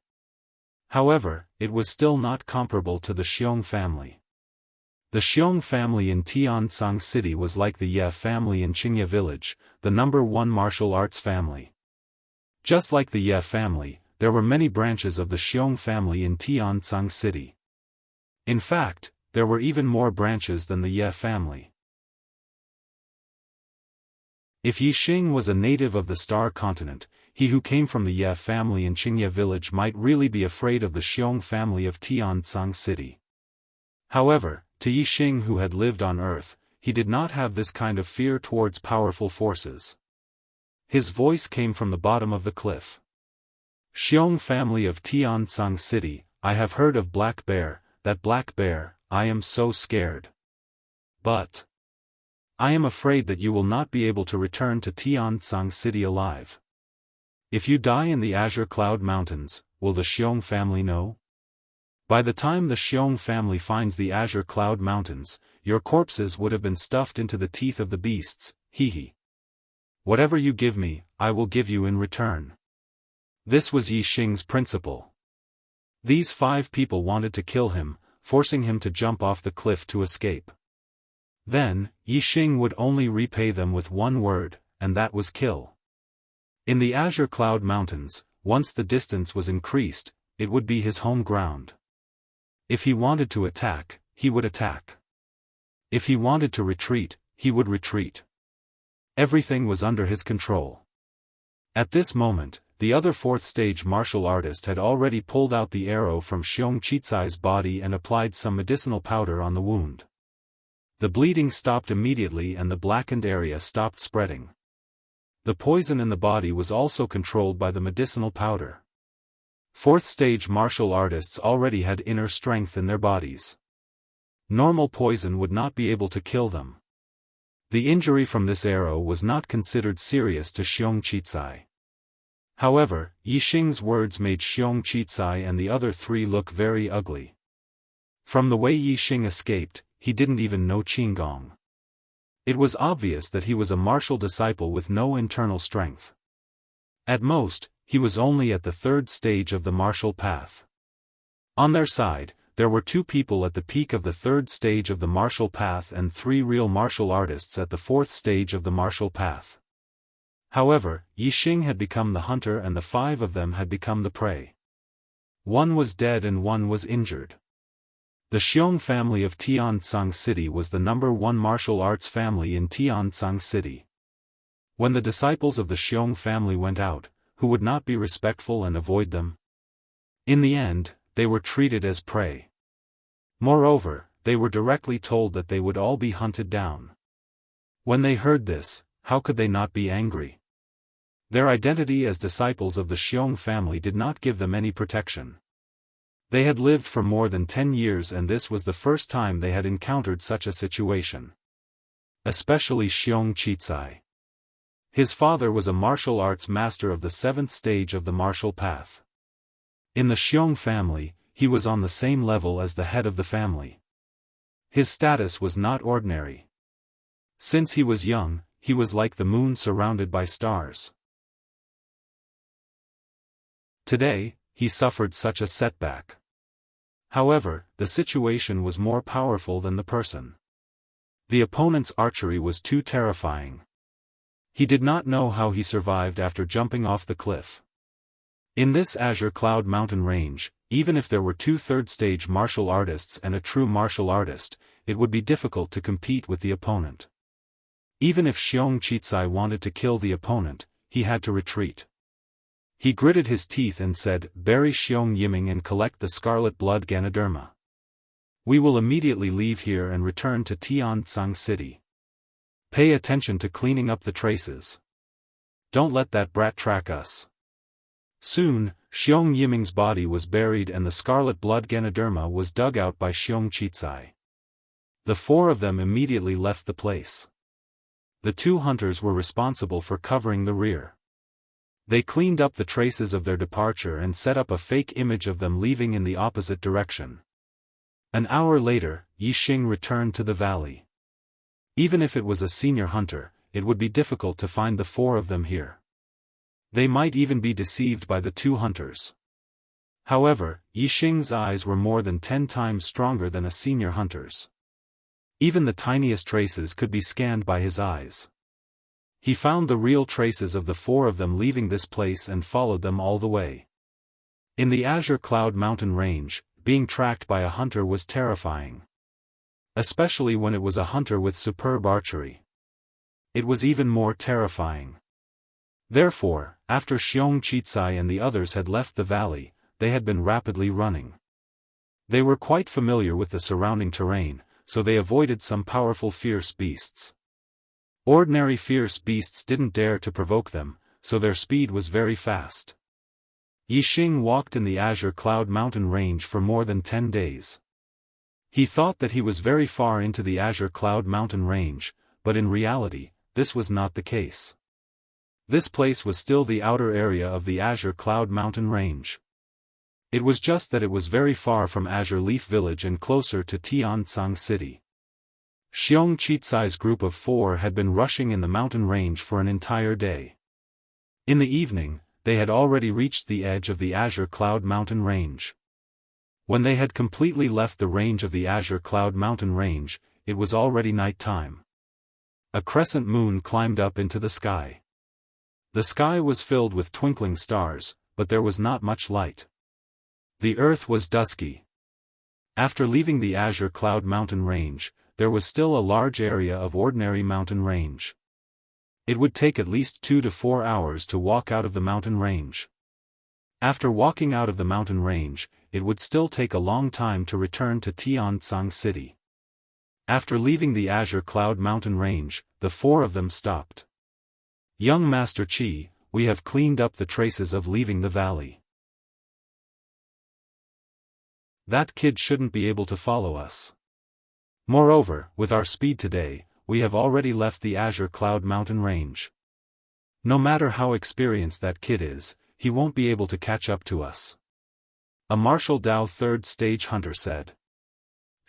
However, it was still not comparable to the Xiong family. The Xiong family in Tianzang City was like the Ye family in Qingye village, the #1 martial arts family. Just like the Ye family, there were many branches of the Xiong family in Tianzang City. In fact, there were even more branches than the Ye family. If Yixing was a native of the Star Continent, he who came from the Ye family in Qingye village might really be afraid of the Xiong family of Tianzang City. However, to Yixing who had lived on Earth, he did not have this kind of fear towards powerful forces. His voice came from the bottom of the cliff. Xiong family of Tianzang City, I have heard of Black Bear, that Black Bear, I am so scared. But I am afraid that you will not be able to return to Tianzang City alive. If you die in the Azure Cloud Mountains, will the Xiong family know? By the time the Xiong family finds the Azure Cloud Mountains, your corpses would have been stuffed into the teeth of the beasts, hee. Whatever you give me, I will give you in return. This was Yixing's principle. These 5 people wanted to kill him, forcing him to jump off the cliff to escape. Then, Yixing would only repay them with one word, and that was kill. In the Azure Cloud Mountains, once the distance was increased, it would be his home ground. If he wanted to attack, he would attack. If he wanted to retreat, he would retreat. Everything was under his control. At this moment, the other 4th stage martial artist had already pulled out the arrow from Xiong Qicai's body and applied some medicinal powder on the wound. The bleeding stopped immediately and the blackened area stopped spreading. The poison in the body was also controlled by the medicinal powder. 4th stage martial artists already had inner strength in their bodies. Normal poison would not be able to kill them. The injury from this arrow was not considered serious to Xiong Qicai. However, Yixing's words made Xiong Qicai and the other 3 look very ugly. From the way Yixing escaped, he didn't even know Qinggong. It was obvious that he was a martial disciple with no internal strength. At most, he was only at the 3rd stage of the martial path. On their side, there were 2 people at the peak of the 3rd stage of the martial path and 3 real martial artists at the 4th stage of the martial path. However, Yixing had become the hunter and the 5 of them had become the prey. One was dead and one was injured. The Xiong family of Tianzang City was the #1 martial arts family in Tianzang City. When the disciples of the Xiong family went out, who would not be respectful and avoid them? In the end, they were treated as prey. Moreover, they were directly told that they would all be hunted down. When they heard this, how could they not be angry? Their identity as disciples of the Xiong family did not give them any protection. They had lived for more than 10 years and this was the first time they had encountered such a situation. Especially Xiong Qicai. His father was a martial arts master of the 7th stage of the martial path. In the Xiong family, he was on the same level as the head of the family. His status was not ordinary. Since he was young, he was like the moon surrounded by stars. Today, he suffered such a setback. However, the situation was more powerful than the person. The opponent's archery was too terrifying. He did not know how he survived after jumping off the cliff. In this Azure Cloud Mountain range, even if there were 2 3rd-stage martial artists and a true martial artist, it would be difficult to compete with the opponent. Even if Xiong Qicai wanted to kill the opponent, he had to retreat. He gritted his teeth and said, "Bury Xiong Yiming and collect the scarlet blood Ganoderma. We will immediately leave here and return to Tianzang City. Pay attention to cleaning up the traces. Don't let that brat track us." Soon, Xiong Yiming's body was buried and the scarlet blood Ganoderma was dug out by Xiong Qicai. The 4 of them immediately left the place. The 2 hunters were responsible for covering the rear. They cleaned up the traces of their departure and set up a fake image of them leaving in the opposite direction. An hour later, Yixing returned to the valley. Even if it was a senior hunter, it would be difficult to find the four of them here. They might even be deceived by the two hunters. However, Yixing's eyes were more than 10 times stronger than a senior hunter's. Even the tiniest traces could be scanned by his eyes. He found the real traces of the four of them leaving this place and followed them all the way. In the Azure Cloud Mountain Range, being tracked by a hunter was terrifying. Especially when it was a hunter with superb archery. It was even more terrifying. Therefore, after Xiong Chitsai and the others had left the valley, they had been rapidly running. They were quite familiar with the surrounding terrain, so they avoided some powerful fierce beasts. Ordinary fierce beasts didn't dare to provoke them, so their speed was very fast. Yixing walked in the Azure Cloud Mountain Range for more than 10 days. He thought that he was very far into the Azure Cloud Mountain Range, but in reality, this was not the case. This place was still the outer area of the Azure Cloud Mountain Range. It was just that it was very far from Azure Leaf Village and closer to Tianzang City. Xiong Chitsai's group of 4 had been rushing in the mountain range for an entire day. In the evening, they had already reached the edge of the Azure Cloud Mountain Range. When they had completely left the range of the Azure Cloud Mountain Range, it was already night time. A crescent moon climbed up into the sky. The sky was filled with twinkling stars, but there was not much light. The earth was dusky. After leaving the Azure Cloud Mountain Range, there was still a large area of ordinary mountain range. It would take at least 2 to 4 hours to walk out of the mountain range. After walking out of the mountain range, it would still take a long time to return to Tianzang City. After leaving the Azure Cloud Mountain Range, the 4 of them stopped. "Young Master Qi, we have cleaned up the traces of leaving the valley. That kid shouldn't be able to follow us. Moreover, with our speed today, we have already left the Azure Cloud Mountain Range. No matter how experienced that kid is, he won't be able to catch up to us," a Martial Dao 3rd Stage Hunter said.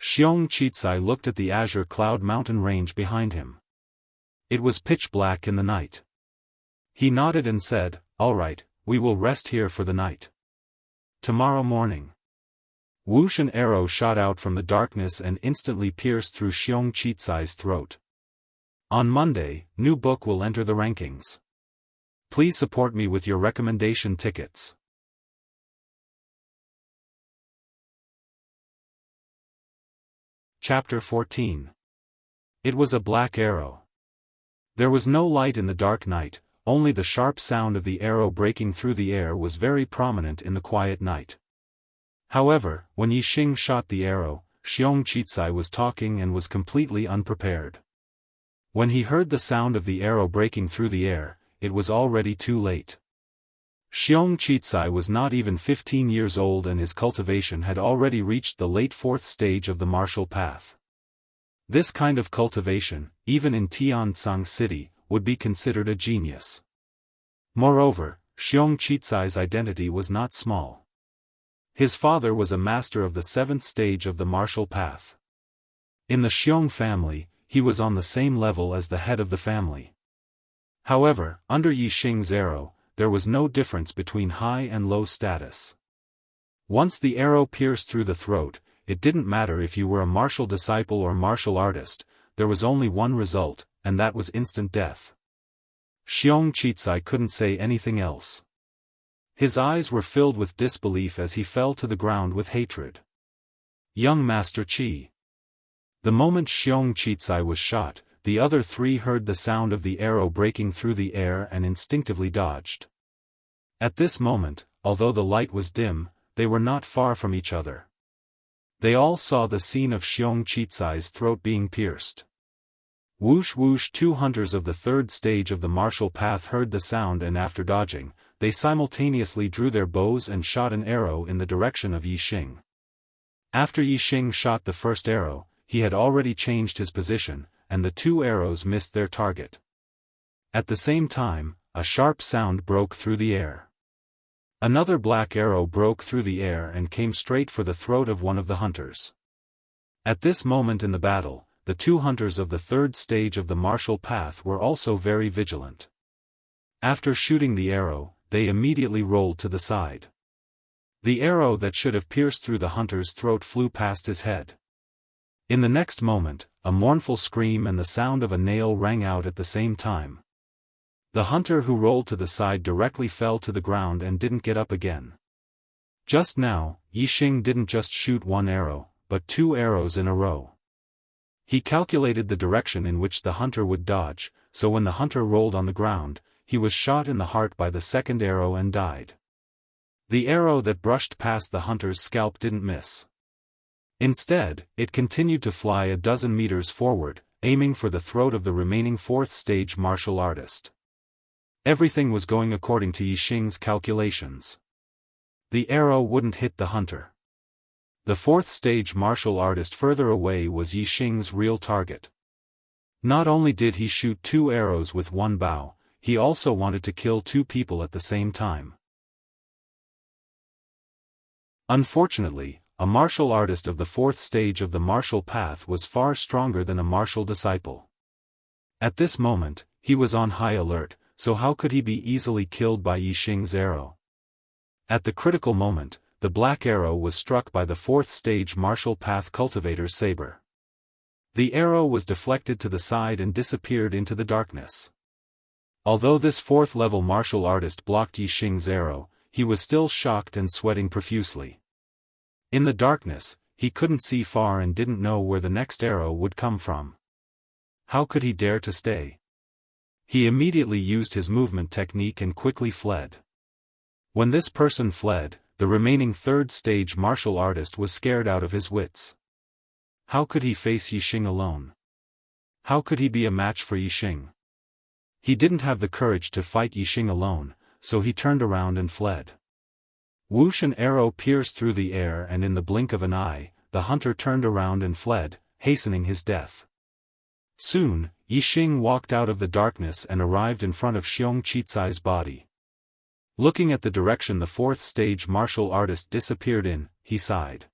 Xiong Chitsai looked at the Azure Cloud Mountain Range behind him. It was pitch black in the night. He nodded and said, "All right, we will rest here for the night. Tomorrow morning." Whoosh, an arrow shot out from the darkness and instantly pierced through Xiong Chitsai's throat. On Monday, new book will enter the rankings. Please support me with your recommendation tickets. Chapter 14. It was a black arrow. There was no light in the dark night, only the sharp sound of the arrow breaking through the air was very prominent in the quiet night. However, when Yixing shot the arrow, Xiong Chitsai was talking and was completely unprepared. When he heard the sound of the arrow breaking through the air, it was already too late. Xiong Chitsai was not even 15 years old and his cultivation had already reached the late 4th stage of the martial path. This kind of cultivation, even in Tianzang City, would be considered a genius. Moreover, Xiong Chitsai's identity was not small. His father was a master of the 7th stage of the martial path. In the Xiong family, he was on the same level as the head of the family. However, under Yixing's arrow, there was no difference between high and low status. Once the arrow pierced through the throat, it didn't matter if you were a martial disciple or martial artist, there was only one result, and that was instant death. Xiong Chitsai couldn't say anything else. His eyes were filled with disbelief as he fell to the ground with hatred. "Young Master Qi." The moment Xiong Chitsai was shot, the other 3 heard the sound of the arrow breaking through the air and instinctively dodged. At this moment, although the light was dim, they were not far from each other. They all saw the scene of Xiong Chitsai's throat being pierced. Whoosh whoosh, 2 hunters of the 3rd stage of the martial path heard the sound and after dodging, they simultaneously drew their bows and shot an arrow in the direction of Yixing. After Yixing shot the first arrow, he had already changed his position, and the 2 arrows missed their target. At the same time, a sharp sound broke through the air. Another black arrow broke through the air and came straight for the throat of one of the hunters. At this moment in the battle, the two hunters of the third stage of the martial path were also very vigilant. After shooting the arrow, they immediately rolled to the side. The arrow that should have pierced through the hunter's throat flew past his head. In the next moment, a mournful scream and the sound of a nail rang out at the same time. The hunter who rolled to the side directly fell to the ground and didn't get up again. Just now, Yixing didn't just shoot one arrow, but two arrows in a row. He calculated the direction in which the hunter would dodge, so when the hunter rolled on the ground, he was shot in the heart by the second arrow and died. The arrow that brushed past the hunter's scalp didn't miss. Instead, it continued to fly a dozen meters forward, aiming for the throat of the remaining fourth-stage martial artist. Everything was going according to Yixing's calculations. The arrow wouldn't hit the hunter. The fourth-stage martial artist further away was Yixing's real target. Not only did he shoot two arrows with one bow, he also wanted to kill two people at the same time. Unfortunately, a martial artist of the fourth stage of the martial path was far stronger than a martial disciple. At this moment, he was on high alert, so how could he be easily killed by Yixing's arrow? At the critical moment, the black arrow was struck by the fourth stage martial path cultivator's saber. The arrow was deflected to the side and disappeared into the darkness. Although this fourth-level martial artist blocked Yixing's arrow, he was still shocked and sweating profusely. In the darkness, he couldn't see far and didn't know where the next arrow would come from. How could he dare to stay? He immediately used his movement technique and quickly fled. When this person fled, the remaining third-stage martial artist was scared out of his wits. How could he face Yixing alone? How could he be a match for Yixing? He didn't have the courage to fight Yixing alone, so he turned around and fled. Whoosh! An arrow pierced through the air and in the blink of an eye, the hunter turned around and fled, hastening his death. Soon, Yixing walked out of the darkness and arrived in front of Xiong Qicai's body. Looking at the direction the fourth-stage martial artist disappeared in, he sighed.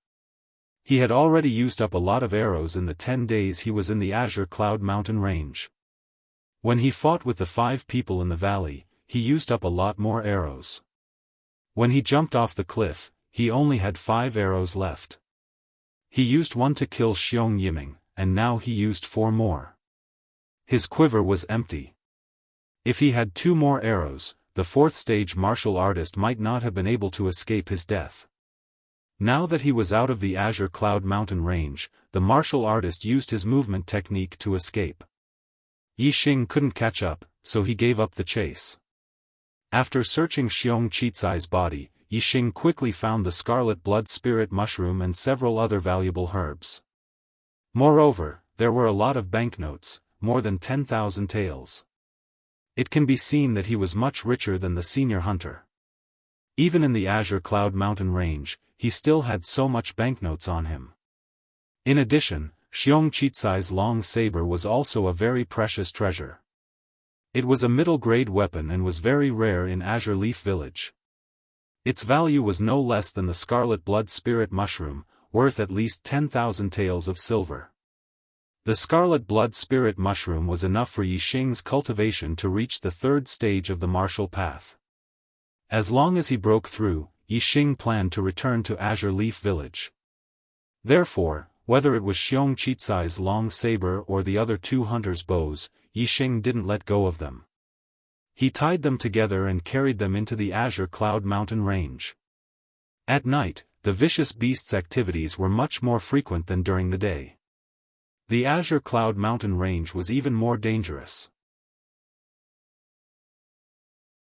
He had already used up a lot of arrows in the 10 days he was in the Azure Cloud Mountain range. When he fought with the 5 people in the valley, he used up a lot more arrows. When he jumped off the cliff, he only had 5 arrows left. He used one to kill Xiong Yiming, and now he used 4 more. His quiver was empty. If he had 2 more arrows, the fourth-stage martial artist might not have been able to escape his death. Now that he was out of the Azure Cloud Mountain range, the martial artist used his movement technique to escape. Yixing couldn't catch up, so he gave up the chase. After searching Xiong Qicai's body, Yixing quickly found the scarlet blood spirit mushroom and several other valuable herbs. Moreover, there were a lot of banknotes, more than 10,000 taels. It can be seen that he was much richer than the senior hunter. Even in the Azure Cloud Mountain range, he still had so much banknotes on him. In addition, Xiong Qicai's long saber was also a very precious treasure. It was a middle-grade weapon and was very rare in Azure Leaf Village. Its value was no less than the scarlet blood spirit mushroom, worth at least 10,000 taels of silver. The scarlet blood spirit mushroom was enough for Yixing's cultivation to reach the third stage of the martial path. As long as he broke through, Yixing planned to return to Azure Leaf Village. Therefore, whether it was Xiong Qicai's long saber or the other 2 hunters' bows, Yixing didn't let go of them. He tied them together and carried them into the Azure Cloud Mountain range. At night, the vicious beast's activities were much more frequent than during the day. The Azure Cloud Mountain range was even more dangerous.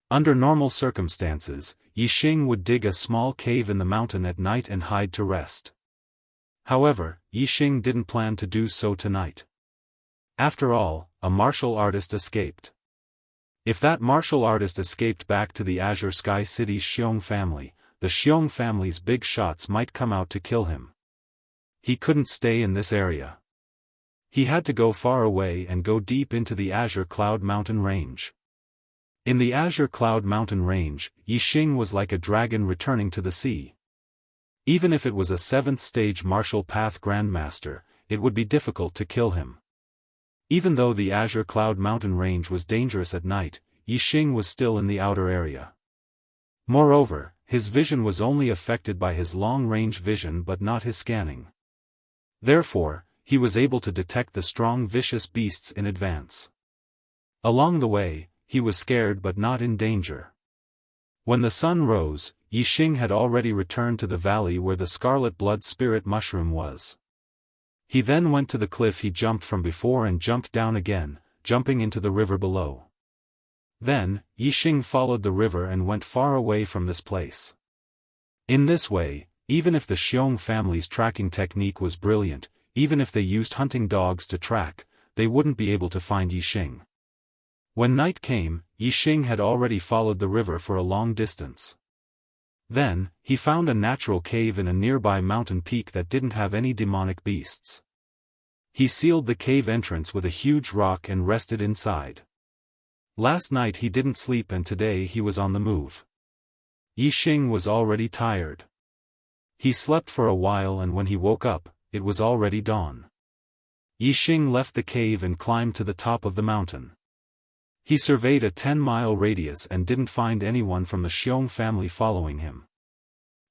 Under normal circumstances, Yixing would dig a small cave in the mountain at night and hide to rest. However, Yixing didn't plan to do so tonight. After all, a martial artist escaped. If that martial artist escaped back to the Azure Sky City's Xiong family, the Xiong family's big shots might come out to kill him. He couldn't stay in this area. He had to go far away and go deep into the Azure Cloud Mountain range. In the Azure Cloud Mountain range, Yixing was like a dragon returning to the sea. Even if it was a 7th stage martial path grandmaster, it would be difficult to kill him. Even though the Azure Cloud Mountain range was dangerous at night, Yixing was still in the outer area. Moreover, his vision was only affected by his long-range vision but not his scanning. Therefore, he was able to detect the strong vicious beasts in advance. Along the way, he was scared but not in danger. When the sun rose, Yixing had already returned to the valley where the scarlet blood spirit mushroom was. He then went to the cliff he jumped from before and jumped down again, jumping into the river below. Then, Yixing followed the river and went far away from this place. In this way, even if the Xiong family's tracking technique was brilliant, even if they used hunting dogs to track, they wouldn't be able to find Yixing. When night came, Yixing had already followed the river for a long distance. Then, he found a natural cave in a nearby mountain peak that didn't have any demonic beasts. He sealed the cave entrance with a huge rock and rested inside. Last night he didn't sleep and today he was on the move. Yixing was already tired. He slept for a while and when he woke up, it was already dawn. Yixing left the cave and climbed to the top of the mountain. He surveyed a 10-mile radius and didn't find anyone from the Xiong family following him.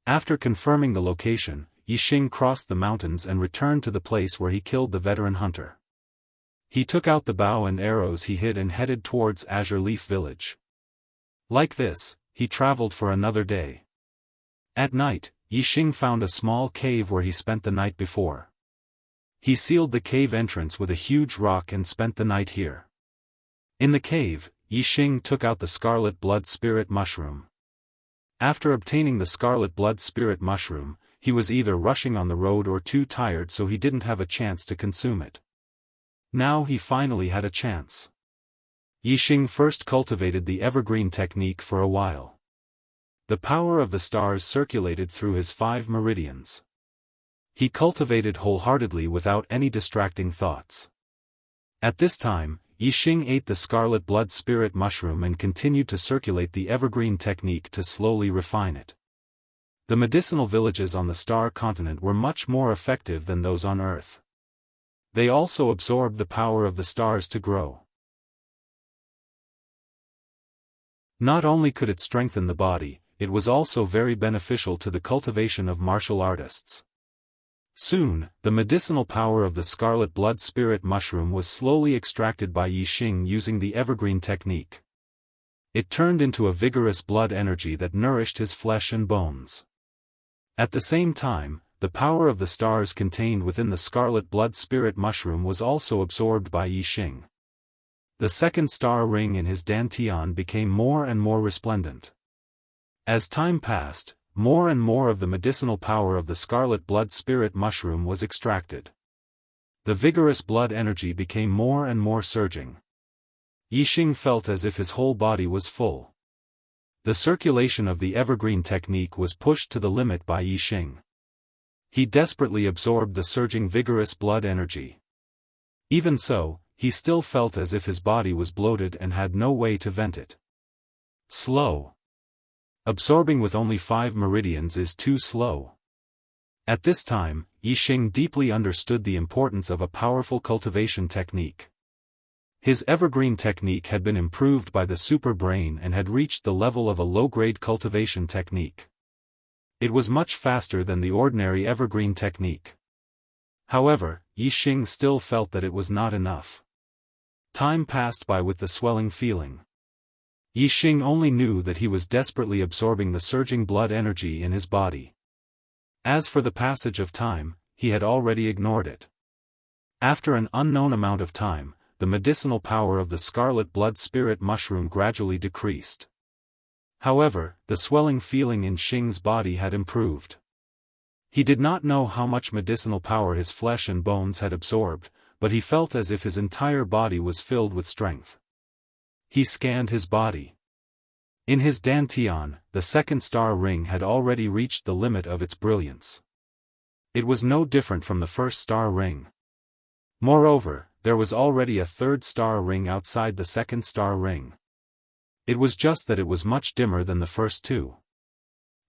After confirming the location, Yixing crossed the mountains and returned to the place where he killed the veteran hunter. He took out the bow and arrows he hid and headed towards Azure Leaf Village. Like this, he traveled for another day. At night, Yixing found a small cave where he spent the night before. He sealed the cave entrance with a huge rock and spent the night here. In the cave, Yixing took out the scarlet blood spirit mushroom. After obtaining the scarlet blood spirit mushroom, he was either rushing on the road or too tired so he didn't have a chance to consume it. Now he finally had a chance. Yixing first cultivated the evergreen technique for a while. The power of the stars circulated through his 5 meridians. He cultivated wholeheartedly without any distracting thoughts. At this time, Yixing ate the scarlet blood spirit mushroom and continued to circulate the evergreen technique to slowly refine it. The medicinal villages on the star continent were much more effective than those on Earth. They also absorbed the power of the stars to grow. Not only could it strengthen the body, it was also very beneficial to the cultivation of martial artists. Soon, the medicinal power of the scarlet blood spirit mushroom was slowly extracted by Yixing using the evergreen technique. It turned into a vigorous blood energy that nourished his flesh and bones. At the same time, the power of the stars contained within the scarlet blood spirit mushroom was also absorbed by Yixing. The second star ring in his dantian became more and more resplendent. As time passed, more and more of the medicinal power of the scarlet blood spirit mushroom was extracted. The vigorous blood energy became more and more surging. Yixing felt as if his whole body was full. The circulation of the evergreen technique was pushed to the limit by Yixing. He desperately absorbed the surging vigorous blood energy. Even so, he still felt as if his body was bloated and had no way to vent it. Slow. Absorbing with only 5 meridians is too slow. At this time, Yixing deeply understood the importance of a powerful cultivation technique. His evergreen technique had been improved by the super brain and had reached the level of a low-grade cultivation technique. It was much faster than the ordinary evergreen technique. However, Yixing still felt that it was not enough. Time passed by with the swelling feeling. Yixing only knew that he was desperately absorbing the surging blood energy in his body. As for the passage of time, he had already ignored it. After an unknown amount of time, the medicinal power of the scarlet blood spirit mushroom gradually decreased. However, the swelling feeling in Yixing's body had improved. He did not know how much medicinal power his flesh and bones had absorbed, but he felt as if his entire body was filled with strength. He scanned his body. In his dantian, the second star ring had already reached the limit of its brilliance. It was no different from the first star ring. Moreover, there was already a third star ring outside the second star ring. It was just that it was much dimmer than the first two.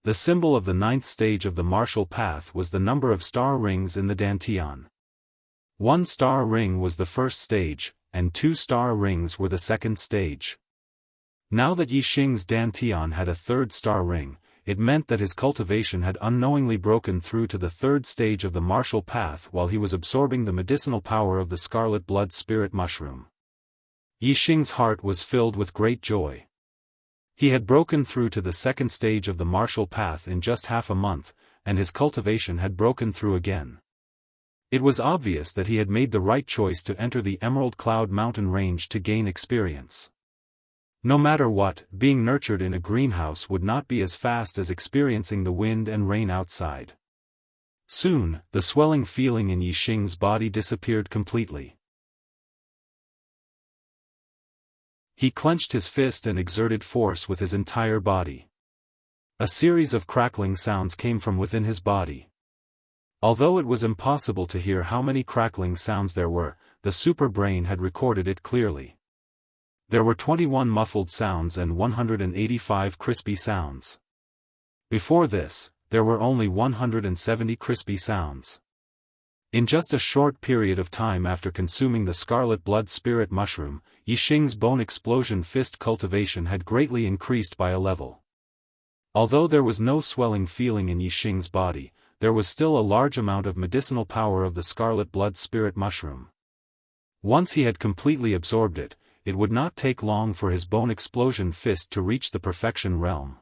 The symbol of the ninth stage of the martial path was the number of star rings in the dantian. 1 star ring was the first stage, and 2 star rings were the second stage. Now that Yixing's dantian had a 3rd star ring, it meant that his cultivation had unknowingly broken through to the 3rd stage of the martial path while he was absorbing the medicinal power of the scarlet blood spirit mushroom. Yixing's heart was filled with great joy. He had broken through to the 2nd stage of the martial path in just half a month, and his cultivation had broken through again. It was obvious that he had made the right choice to enter the Emerald Cloud Mountain range to gain experience. No matter what, being nurtured in a greenhouse would not be as fast as experiencing the wind and rain outside. Soon, the swelling feeling in Yixing's body disappeared completely. He clenched his fist and exerted force with his entire body. A series of crackling sounds came from within his body. Although it was impossible to hear how many crackling sounds there were, the super brain had recorded it clearly. There were 21 muffled sounds and 185 crispy sounds. Before this, there were only 170 crispy sounds. In just a short period of time after consuming the scarlet blood spirit mushroom, Yixing's bone explosion fist cultivation had greatly increased by a level. Although there was no swelling feeling in Yixing's body, there was still a large amount of medicinal power of the scarlet blood spirit mushroom. Once he had completely absorbed it, it would not take long for his bone explosion fist to reach the perfection realm.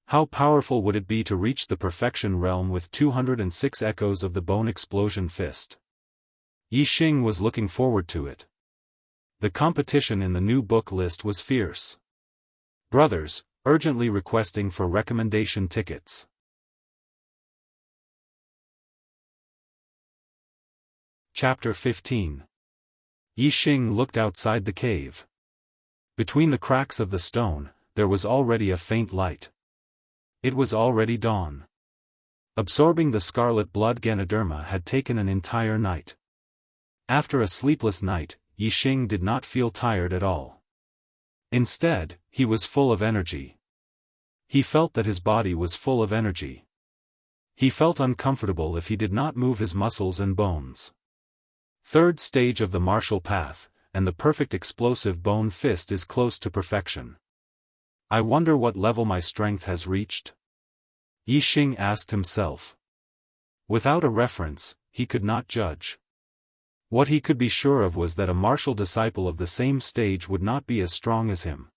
How powerful would it be to reach the perfection realm with 206 echoes of the bone explosion fist? Yixing was looking forward to it. The competition in the new book list was fierce. Brothers, urgently requesting for recommendation tickets. Chapter 15. Yixing looked outside the cave. Between the cracks of the stone, there was already a faint light. It was already dawn. Absorbing the scarlet blood Ganoderma had taken an entire night. After a sleepless night, Yixing did not feel tired at all. Instead, he was full of energy. He felt that his body was full of energy. He felt uncomfortable if he did not move his muscles and bones. 3rd stage of the martial path, and the perfect explosive bone fist is close to perfection. I wonder what level my strength has reached? Yixing asked himself. Without a reference, he could not judge. What he could be sure of was that a martial disciple of the same stage would not be as strong as him.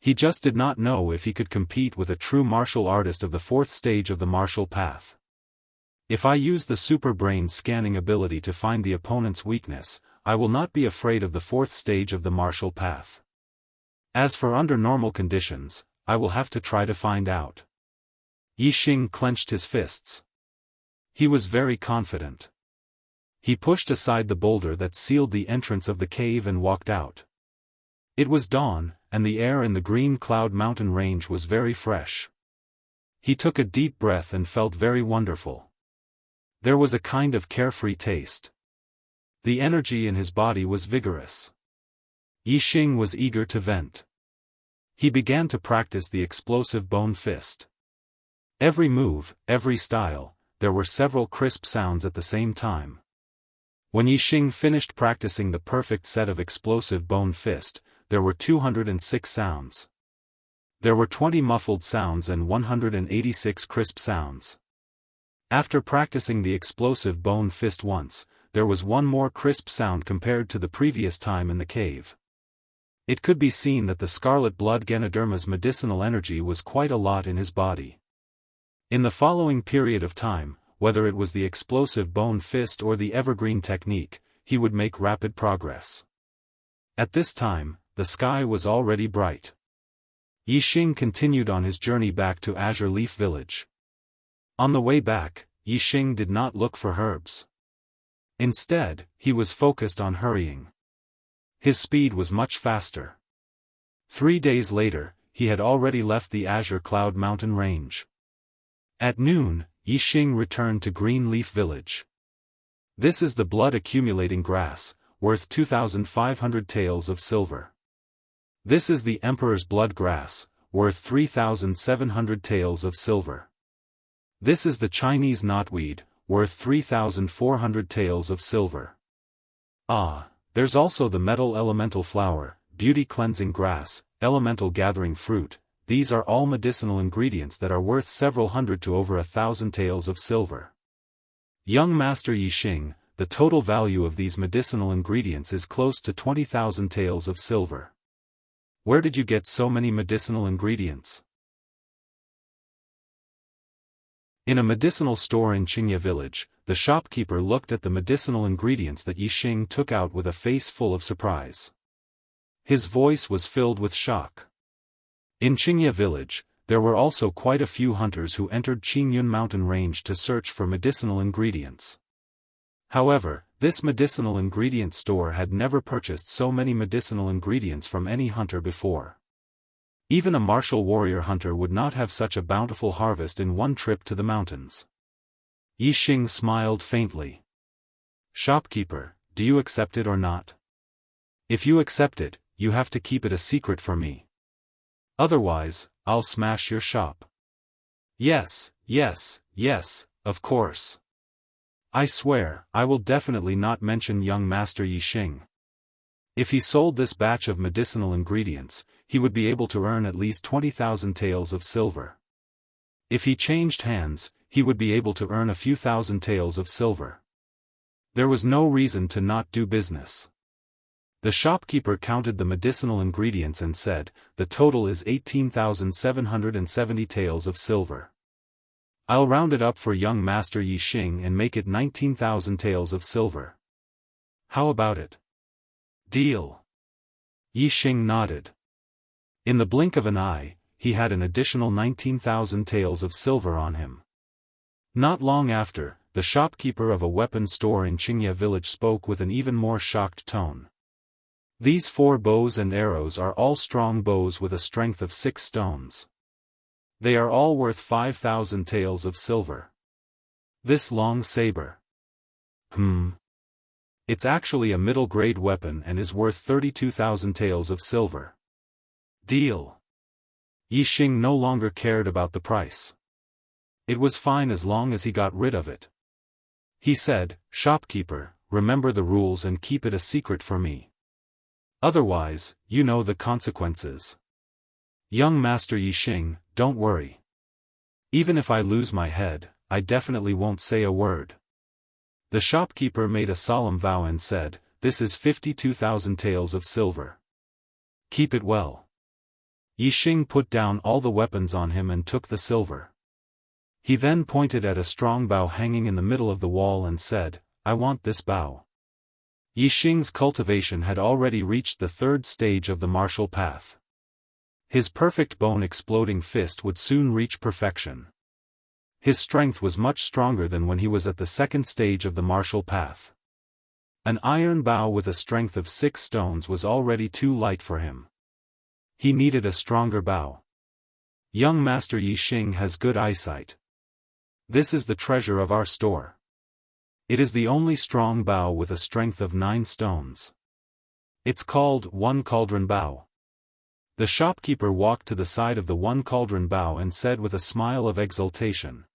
He just did not know if he could compete with a true martial artist of the 4th stage of the martial path. If I use the super brain scanning ability to find the opponent's weakness, I will not be afraid of the 4th stage of the martial path. As for under normal conditions, I will have to try to find out. Yixing clenched his fists. He was very confident. He pushed aside the boulder that sealed the entrance of the cave and walked out. It was dawn, and the air in the Green Cloud Mountain range was very fresh. He took a deep breath and felt very wonderful. There was a kind of carefree taste. The energy in his body was vigorous. Yixing was eager to vent. He began to practice the explosive bone fist. Every move, every style, there were several crisp sounds at the same time. When Yixing finished practicing the perfect set of explosive bone fist, there were 206 sounds. There were 20 muffled sounds and 186 crisp sounds. After practicing the explosive bone fist once, there was one more crisp sound compared to the previous time in the cave. It could be seen that the scarlet blood Ganoderma's medicinal energy was quite a lot in his body. In the following period of time, whether it was the explosive bone fist or the evergreen technique, he would make rapid progress. At this time, the sky was already bright. Yixing continued on his journey back to Azure Leaf Village. On the way back, Yixing did not look for herbs. Instead, he was focused on hurrying. His speed was much faster. 3 days later, he had already left the Azure Cloud Mountain range. At noon, Yixing returned to Green Leaf Village. This is the blood-accumulating grass, worth 2,500 taels of silver. This is the Emperor's blood grass, worth 3,700 taels of silver. This is the Chinese knotweed, worth 3,400 taels of silver. Ah, there's also the metal elemental flower, beauty cleansing grass, elemental gathering fruit. These are all medicinal ingredients that are worth several hundred to over 1,000 taels of silver. Young Master Yixing, the total value of these medicinal ingredients is close to 20,000 taels of silver. Where did you get so many medicinal ingredients? In a medicinal store in Qingye village, the shopkeeper looked at the medicinal ingredients that Yixing took out with a face full of surprise. His voice was filled with shock. In Qingye village, there were also quite a few hunters who entered Qingyun mountain range to search for medicinal ingredients. However, this medicinal ingredient store had never purchased so many medicinal ingredients from any hunter before. Even a martial warrior hunter would not have such a bountiful harvest in one trip to the mountains. Yixing smiled faintly. Shopkeeper, do you accept it or not? If you accept it, you have to keep it a secret for me. Otherwise, I'll smash your shop. Yes, yes, yes, of course. I swear, I will definitely not mention young Master Yixing. If he sold this batch of medicinal ingredients, he would be able to earn at least 20,000 taels of silver. If he changed hands, he would be able to earn a few thousand taels of silver. There was no reason to not do business. The shopkeeper counted the medicinal ingredients and said, the total is 18,770 taels of silver. I'll round it up for young Master Yixing and make it 19,000 taels of silver. How about it? Deal. Yixing nodded. In the blink of an eye, he had an additional 19,000 taels of silver on him. Not long after, the shopkeeper of a weapon store in Qingye village spoke with an even more shocked tone. These 4 bows and arrows are all strong bows with a strength of 6 stones. They are all worth 5,000 taels of silver. This long saber. It's actually a middle-grade weapon and is worth 32,000 taels of silver. Deal. Yixing no longer cared about the price. It was fine as long as he got rid of it. He said, Shopkeeper, remember the rules and keep it a secret for me. Otherwise, you know the consequences. Young Master Yixing, don't worry. Even if I lose my head, I definitely won't say a word. The shopkeeper made a solemn vow and said, this is 52,000 taels of silver. Keep it well. Yixing put down all the weapons on him and took the silver. He then pointed at a strong bow hanging in the middle of the wall and said, I want this bow. Yixing's cultivation had already reached the 3rd stage of the martial path. His perfect bone-exploding fist would soon reach perfection. His strength was much stronger than when he was at the 2nd stage of the martial path. An iron bow with a strength of 6 stones was already too light for him. He needed a stronger bow. Young Master Yixing has good eyesight. This is the treasure of our store. It is the only strong bow with a strength of 9 stones. It's called One Cauldron Bow. The shopkeeper walked to the side of the One Cauldron Bow and said with a smile of exultation.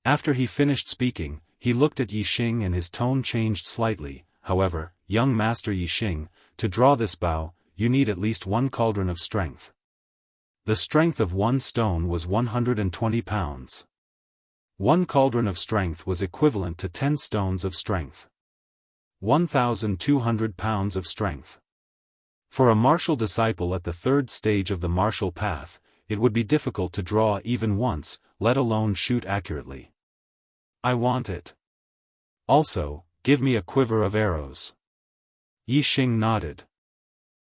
After he finished speaking, he looked at Yixing and his tone changed slightly. However, young Master Yixing, to draw this bow, you need at least 1 cauldron of strength. The strength of 1 stone was 120 pounds. 1 cauldron of strength was equivalent to 10 stones of strength. 1,200 pounds of strength. For a martial disciple at the 3rd stage of the martial path, it would be difficult to draw even once, let alone shoot accurately. I want it. Also, give me a quiver of arrows. Yixing nodded.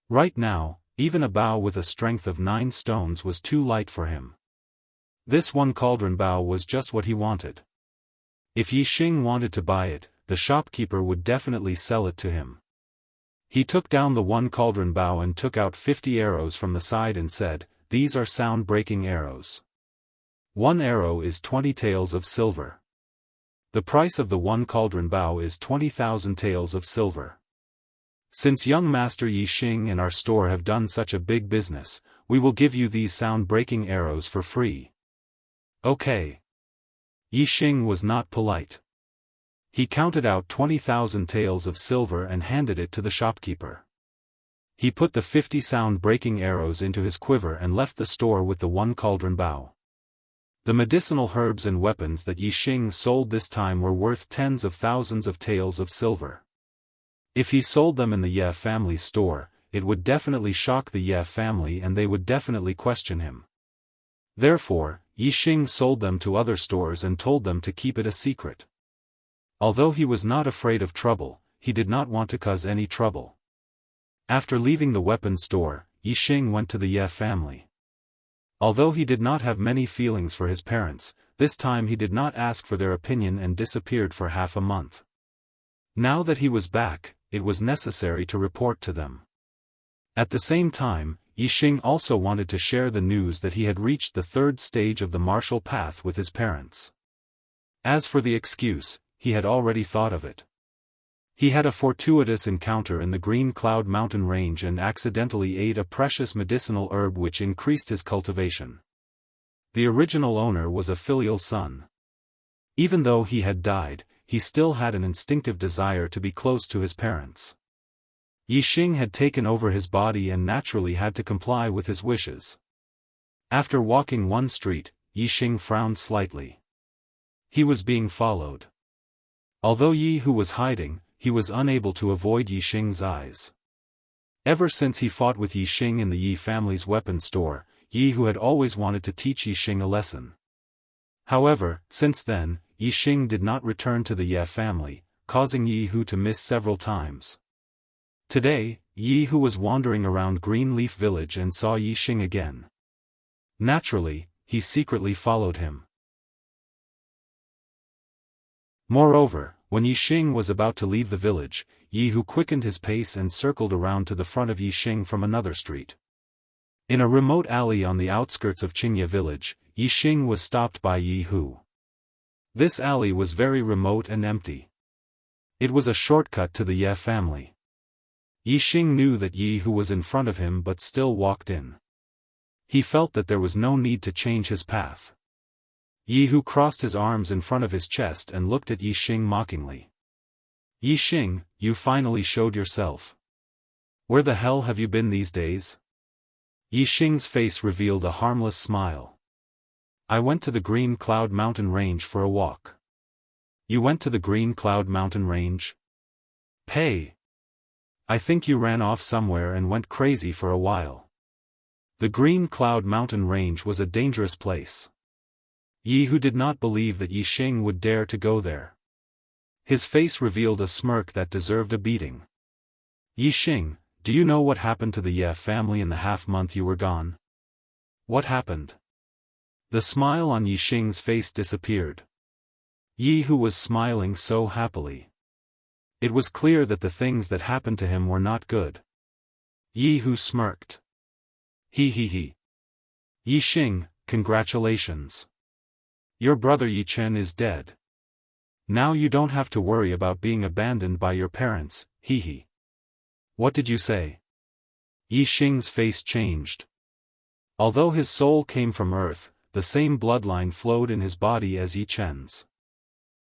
Right now, even a bow with a strength of 9 stones was too light for him. This 1 cauldron bow was just what he wanted. If Yixing wanted to buy it, the shopkeeper would definitely sell it to him. He took down the 1 cauldron bow and took out 50 arrows from the side and said, these are sound-breaking arrows. 1 arrow is 20 taels of silver. The price of the 1 cauldron bow is 20,000 taels of silver. Since young Master Yi Xing and our store have done such a big business, we will give you these sound-breaking arrows for free. Okay. Yi Xing was not polite. He counted out 20,000 taels of silver and handed it to the shopkeeper. He put the 50 sound-breaking arrows into his quiver and left the store with the 1 cauldron bow. The medicinal herbs and weapons that Yi Xing sold this time were worth tens of thousands of taels of silver. If he sold them in the Ye family's store, it would definitely shock the Ye family and they would definitely question him. Therefore, Yi Xing sold them to other stores and told them to keep it a secret. Although he was not afraid of trouble, he did not want to cause any trouble. After leaving the weapon store, Yi Xing went to the Ye family. Although he did not have many feelings for his parents, this time he did not ask for their opinion and disappeared for half a month. Now that he was back, it was necessary to report to them. At the same time, Yi Xing also wanted to share the news that he had reached the 3rd stage of the martial path with his parents. As for the excuse, he had already thought of it. He had a fortuitous encounter in the Green Cloud Mountain range and accidentally ate a precious medicinal herb which increased his cultivation. The original owner was a filial son. Even though he had died, he still had an instinctive desire to be close to his parents. Yi Xing had taken over his body and naturally had to comply with his wishes. After walking one street, Yi Xing frowned slightly. He was being followed. Although Yi Hu was hiding, he was unable to avoid Yi Xing's eyes. Ever since he fought with Yi Xing in the Yi family's weapon store, Yi Hu had always wanted to teach Yi Xing a lesson. However, since then, Yi Xing did not return to the Ye family, causing Yi Hu to miss several times. Today, Yi Hu was wandering around Green Leaf Village and saw Yi Xing again. Naturally, he secretly followed him. Moreover, when Yi Xing was about to leave the village, Yi Hu quickened his pace and circled around to the front of Yi Xing from another street. In a remote alley on the outskirts of Qingye village, Yi Xing was stopped by Yi Hu. This alley was very remote and empty. It was a shortcut to the Ye family. Yi Xing knew that Yi Hu was in front of him but still walked in. He felt that there was no need to change his path. Yi Hu crossed his arms in front of his chest and looked at Yi Xing mockingly. Yi Xing, you finally showed yourself. Where the hell have you been these days? Yi Xing's face revealed a harmless smile. I went to the Green Cloud Mountain Range for a walk. You went to the Green Cloud Mountain Range? Hey! I think you ran off somewhere and went crazy for a while. The Green Cloud Mountain Range was a dangerous place. Yi Hu did not believe that Yi Xing would dare to go there. His face revealed a smirk that deserved a beating. Yi Xing, do you know what happened to the Ye family in the half-month you were gone? What happened? The smile on Yi Xing's face disappeared. Yi Hu was smiling so happily. It was clear that the things that happened to him were not good. Yi Hu smirked. He. Yi Xing, congratulations. Your brother Yi Chen is dead. Now you don't have to worry about being abandoned by your parents, he. What did you say? Yi Xing's face changed. Although his soul came from earth, the same bloodline flowed in his body as Yi Chen's.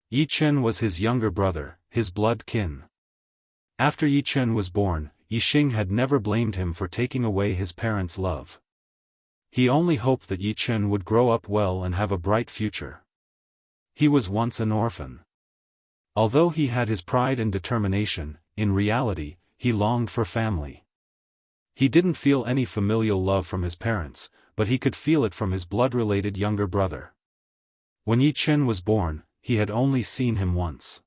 Yi Chen was his younger brother, his blood kin. After Yi Chen was born, Yi Xing had never blamed him for taking away his parents' love. He only hoped that Yi Chen would grow up well and have a bright future. He was once an orphan. Although he had his pride and determination, in reality, he longed for family. He didn't feel any familial love from his parents, but he could feel it from his blood-related younger brother. When Yi Chen was born, he had only seen him once.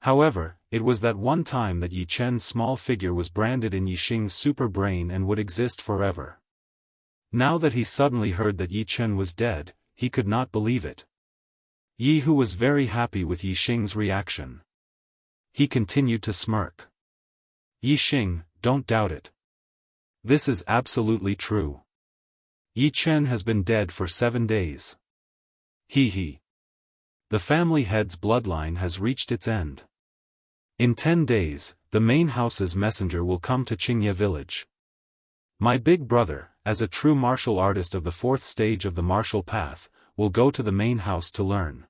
However, it was that one time that Yi Chen's small figure was branded in Yi Xing's super brain and would exist forever. Now that he suddenly heard that Yi Chen was dead, he could not believe it. Yi Hu was very happy with Yi Xing's reaction. He continued to smirk. Yi Xing, don't doubt it. This is absolutely true. Yi Chen has been dead for 7 days. He. The family head's bloodline has reached its end. In 10 days, the main house's messenger will come to Qingye village. My big brother, as a true martial artist of the 4th stage of the martial path, will go to the main house to learn.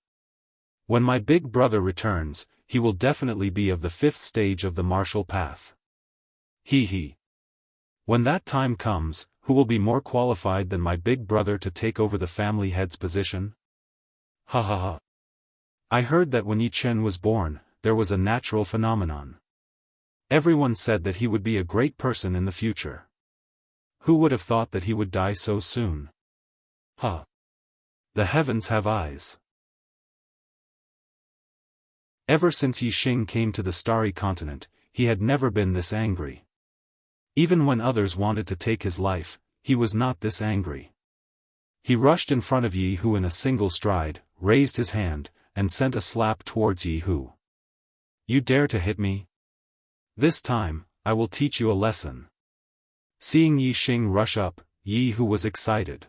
When my big brother returns, he will definitely be of the 5th stage of the martial path. He. When that time comes, who will be more qualified than my big brother to take over the family head's position? Ha ha ha. I heard that when Yi Chen was born, there was a natural phenomenon. Everyone said that he would be a great person in the future. Who would have thought that he would die so soon? Ha! The heavens have eyes. Ever since Yi Xing came to the starry continent, he had never been this angry. Even when others wanted to take his life, he was not this angry. He rushed in front of Yi Hu in a single stride, raised his hand, and sent a slap towards Yi Hu. You dare to hit me? This time, I will teach you a lesson. Seeing Yi Xing rush up, Yi Hu was excited.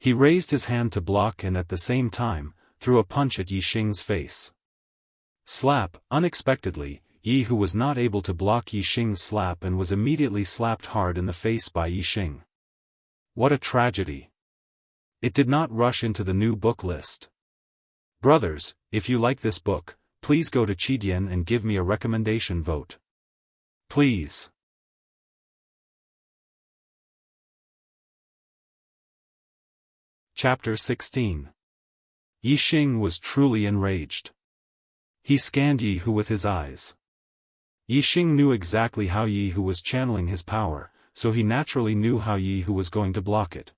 He raised his hand to block and at the same time, threw a punch at Yi Xing's face. Slap, unexpectedly, Yi Hu was not able to block Yi Xing's slap and was immediately slapped hard in the face by Yi Xing. What a tragedy. It did not rush into the new book list. Brothers, if you like this book, please go to Qidian and give me a recommendation vote. Please. Chapter 16. Yi Xing was truly enraged. He scanned Yi Hu with his eyes. Yi Xing knew exactly how Yi Hu was channeling his power, so he naturally knew how Yi Hu was going to block it.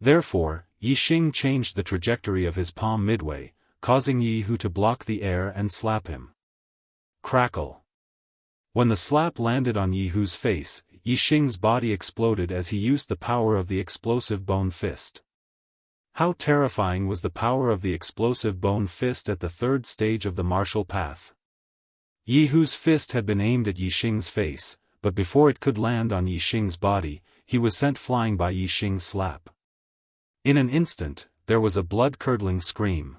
Therefore, Yi Xing changed the trajectory of his palm midway, causing Yi Hu to block the air and slap him. Crackle. When the slap landed on Yi Hu's face, Yi Xing's body exploded as he used the power of the explosive bone fist. How terrifying was the power of the explosive bone fist at the 3rd stage of the martial path. Yi Hu's fist had been aimed at Yi Xing's face, but before it could land on Yi Xing's body, he was sent flying by Yi Xing's slap. In an instant, there was a blood-curdling scream.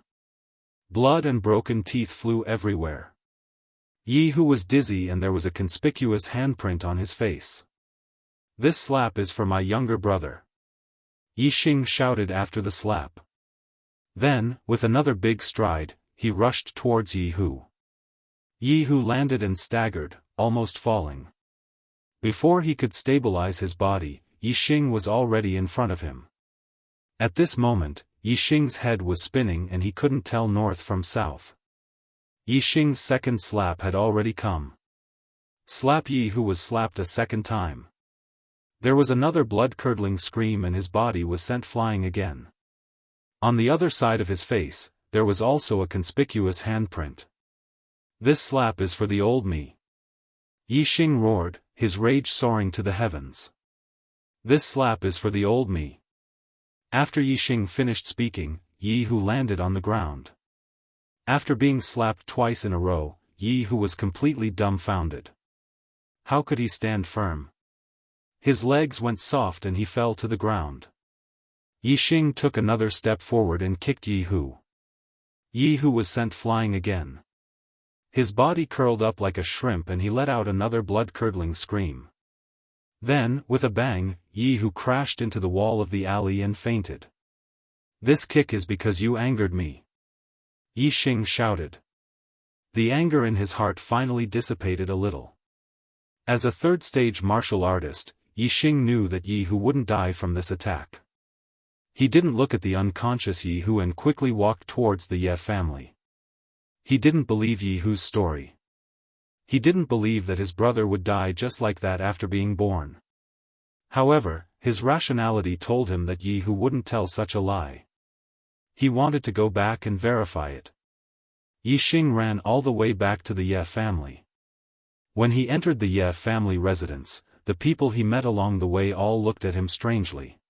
Blood and broken teeth flew everywhere. Yi Hu was dizzy and there was a conspicuous handprint on his face. This slap is for my younger brother. Yi Xing shouted after the slap. Then, with another big stride, he rushed towards Yi Hu. Yi Hu landed and staggered, almost falling. Before he could stabilize his body, Yi Xing was already in front of him. At this moment, Yi Xing's head was spinning and he couldn't tell north from south. Yi Xing's second slap had already come. Slap. Yi Hu was slapped a second time. There was another blood-curdling scream and his body was sent flying again. On the other side of his face, there was also a conspicuous handprint. This slap is for the old me. Yi Xing roared, his rage soaring to the heavens. This slap is for the old me. After Yi Xing finished speaking, Yi Hu landed on the ground. After being slapped twice in a row, Yi Hu was completely dumbfounded. How could he stand firm? His legs went soft and he fell to the ground. Yi Xing took another step forward and kicked Yi Hu. Yi Hu was sent flying again. His body curled up like a shrimp and he let out another blood-curdling scream. Then, with a bang, Yi Hu crashed into the wall of the alley and fainted. This kick is because you angered me. Yi Xing shouted. The anger in his heart finally dissipated a little. As a 3rd-stage martial artist, Yi Xing knew that Yi Hu wouldn't die from this attack. He didn't look at the unconscious Yi Hu and quickly walked towards the Ye family. He didn't believe Yi Hu's story. He didn't believe that his brother would die just like that after being born. However, his rationality told him that Yi Hu wouldn't tell such a lie. He wanted to go back and verify it. Yi Xing ran all the way back to the Ye family. When he entered the Ye family residence, the people he met along the way all looked at him strangely.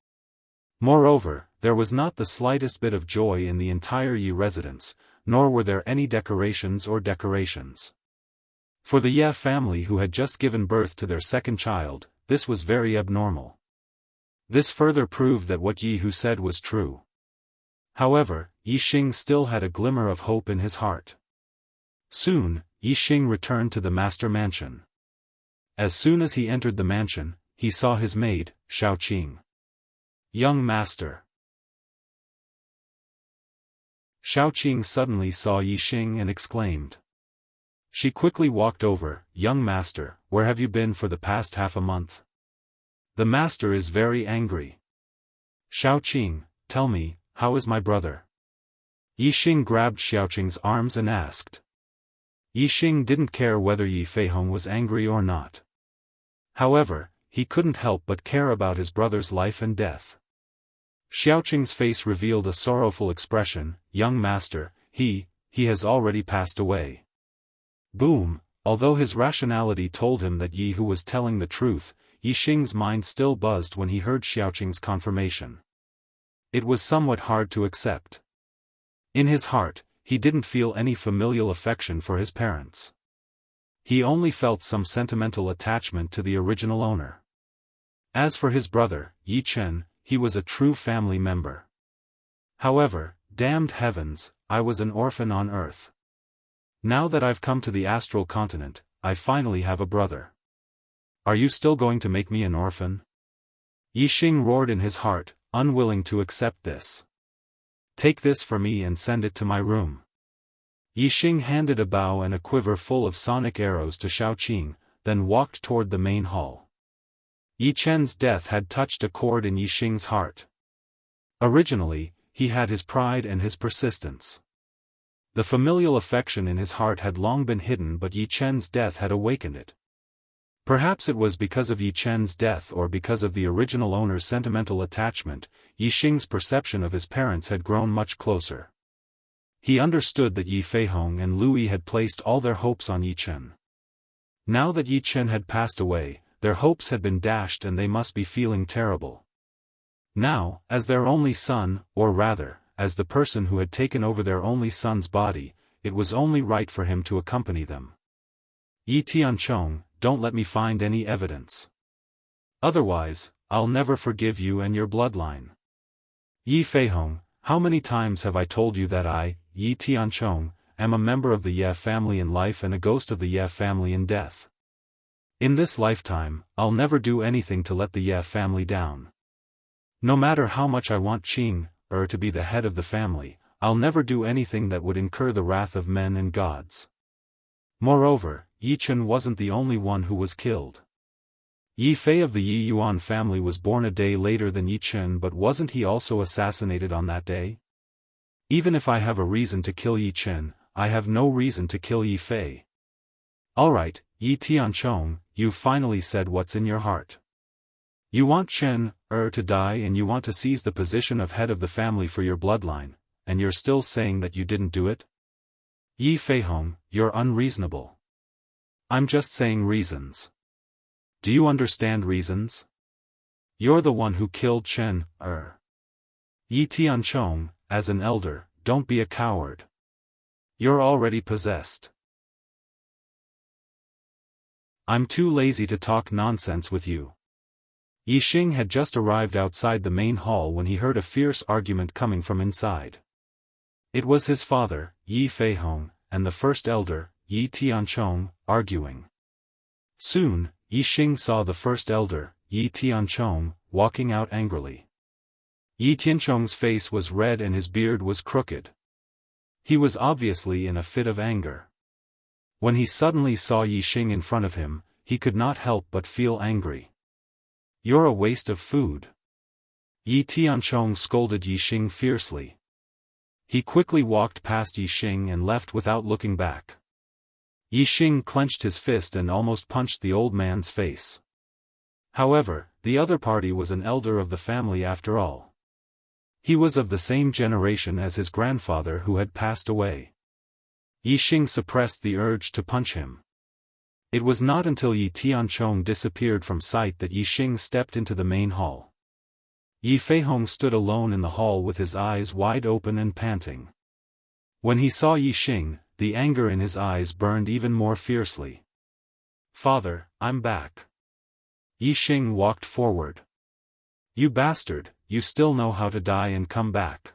Moreover, there was not the slightest bit of joy in the entire Yi residence, nor were there any decorations. For the Ye family who had just given birth to their second child, this was very abnormal. This further proved that what Yi Hu said was true. However, Yi Xing still had a glimmer of hope in his heart. Soon, Yi Xing returned to the master mansion. As soon as he entered the mansion, he saw his maid, Xiaoqing. Young master. Xiaoqing suddenly saw Yi Xing and exclaimed. She quickly walked over. Young master, where have you been for the past half a month? The master is very angry. Xiaoqing, tell me, how is my brother? Yi Xing grabbed Xiaoqing's arms and asked. Yi Xing didn't care whether Yi Feihong was angry or not. However, he couldn't help but care about his brother's life and death. Xiaoqing's face revealed a sorrowful expression. Young master, he has already passed away. Boom, although his rationality told him that Yi Hu was telling the truth, Yi Xing's mind still buzzed when he heard Xiaoqing's confirmation. It was somewhat hard to accept. In his heart, he didn't feel any familial affection for his parents. He only felt some sentimental attachment to the original owner. As for his brother, Yi Chen, he was a true family member. However, damned heavens, I was an orphan on Earth. Now that I've come to the astral continent, I finally have a brother. Are you still going to make me an orphan? Yi Xing roared in his heart, unwilling to accept this. Take this for me and send it to my room. Yi Xing handed a bow and a quiver full of sonic arrows to Xiaoqing, then walked toward the main hall. Yi Chen's death had touched a chord in Yi Xing's heart. Originally, he had his pride and his persistence. The familial affection in his heart had long been hidden, but Yi Chen's death had awakened it. Perhaps it was because of Yi Chen's death or because of the original owner's sentimental attachment, Yi Xing's perception of his parents had grown much closer. He understood that Yi Feihong and Lui had placed all their hopes on Yi Chen. Now that Yi Chen had passed away, their hopes had been dashed and they must be feeling terrible. Now, as their only son, or rather, as the person who had taken over their only son's body, it was only right for him to accompany them. Yi Tianchong, don't let me find any evidence. Otherwise, I'll never forgive you and your bloodline. Yi Feihong, how many times have I told you that I, Yi Tianchong, am a member of the Ye family in life and a ghost of the Ye family in death? In this lifetime, I'll never do anything to let the Ye family down. No matter how much I want Qing, to be the head of the family, I'll never do anything that would incur the wrath of men and gods. Moreover, Yi Chen wasn't the only one who was killed. Yi Fei of the Yi Yuan family was born a day later than Yi Chen, but wasn't he also assassinated on that day? Even if I have a reason to kill Yi Chen, I have no reason to kill Yi Fei. Alright, Yi Tianchong, you've finally said what's in your heart. You want Chen, to die and you want to seize the position of head of the family for your bloodline, and you're still saying that you didn't do it? Yi Feihong, you're unreasonable. I'm just saying reasons. Do you understand reasons? You're the one who killed Chen, Yi Tianchong, as an elder, don't be a coward. You're already possessed. I'm too lazy to talk nonsense with you. Yi Xing had just arrived outside the main hall when he heard a fierce argument coming from inside. It was his father, Yi Feihong, and the first elder, Yi Tianchong, arguing. Soon, Yi Xing saw the first elder, Yi Tianchong, walking out angrily. Yi Tianchong's face was red and his beard was crooked. He was obviously in a fit of anger. When he suddenly saw Yi Xing in front of him, he could not help but feel angry. You're a waste of food. Yi Tianchong scolded Yi Xing fiercely. He quickly walked past Yi Xing and left without looking back. Yi Xing clenched his fist and almost punched the old man's face. However, the other party was an elder of the family after all. He was of the same generation as his grandfather who had passed away. Yi Xing suppressed the urge to punch him. It was not until Yi Tianchong disappeared from sight that Yi Xing stepped into the main hall. Yi Feihong stood alone in the hall with his eyes wide open and panting. When he saw Yi Xing, the anger in his eyes burned even more fiercely. Father, I'm back. Yi Xing walked forward. You bastard, you still know how to die and come back.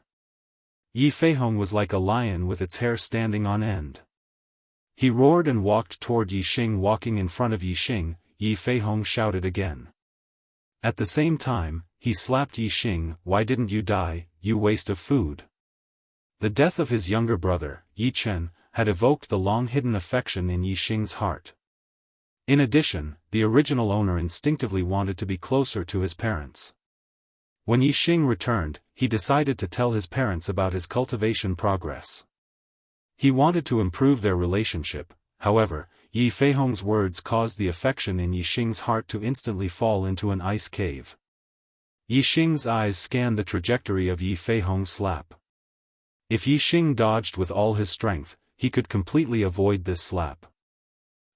Yi Feihong was like a lion with its hair standing on end. He roared and walked toward Yixing. Walking in front of Yixing, Yi Feihong shouted again. At the same time, he slapped Yixing. Why didn't you die, you waste of food? The death of his younger brother, Yi Chen, had evoked the long-hidden affection in Yixing's heart. In addition, the original owner instinctively wanted to be closer to his parents. When Yixing returned, he decided to tell his parents about his cultivation progress. He wanted to improve their relationship. However, Yi Feihong's words caused the affection in Yixing's heart to instantly fall into an ice cave. Yixing's eyes scanned the trajectory of Yi Feihong's slap. If Yixing dodged with all his strength, he could completely avoid this slap.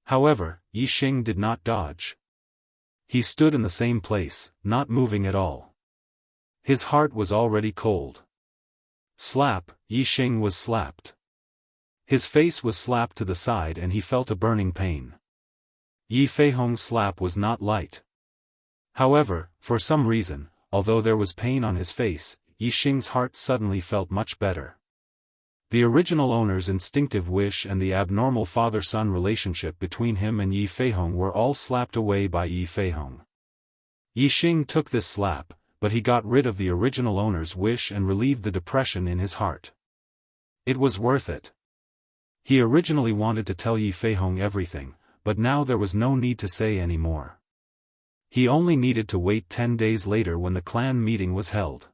However, Yixing did not dodge. He stood in the same place, not moving at all. His heart was already cold. Slap, Yixing was slapped. His face was slapped to the side and he felt a burning pain. Yi Feihong's slap was not light. However, for some reason, although there was pain on his face, Yixing's heart suddenly felt much better. The original owner's instinctive wish and the abnormal father-son relationship between him and Yi Feihong were all slapped away by Yi Feihong. Yixing took this slap, but he got rid of the original owner's wish and relieved the depression in his heart. It was worth it. He originally wanted to tell Yi Feihong everything, but now there was no need to say any more. He only needed to wait 10 days later when the clan meeting was held.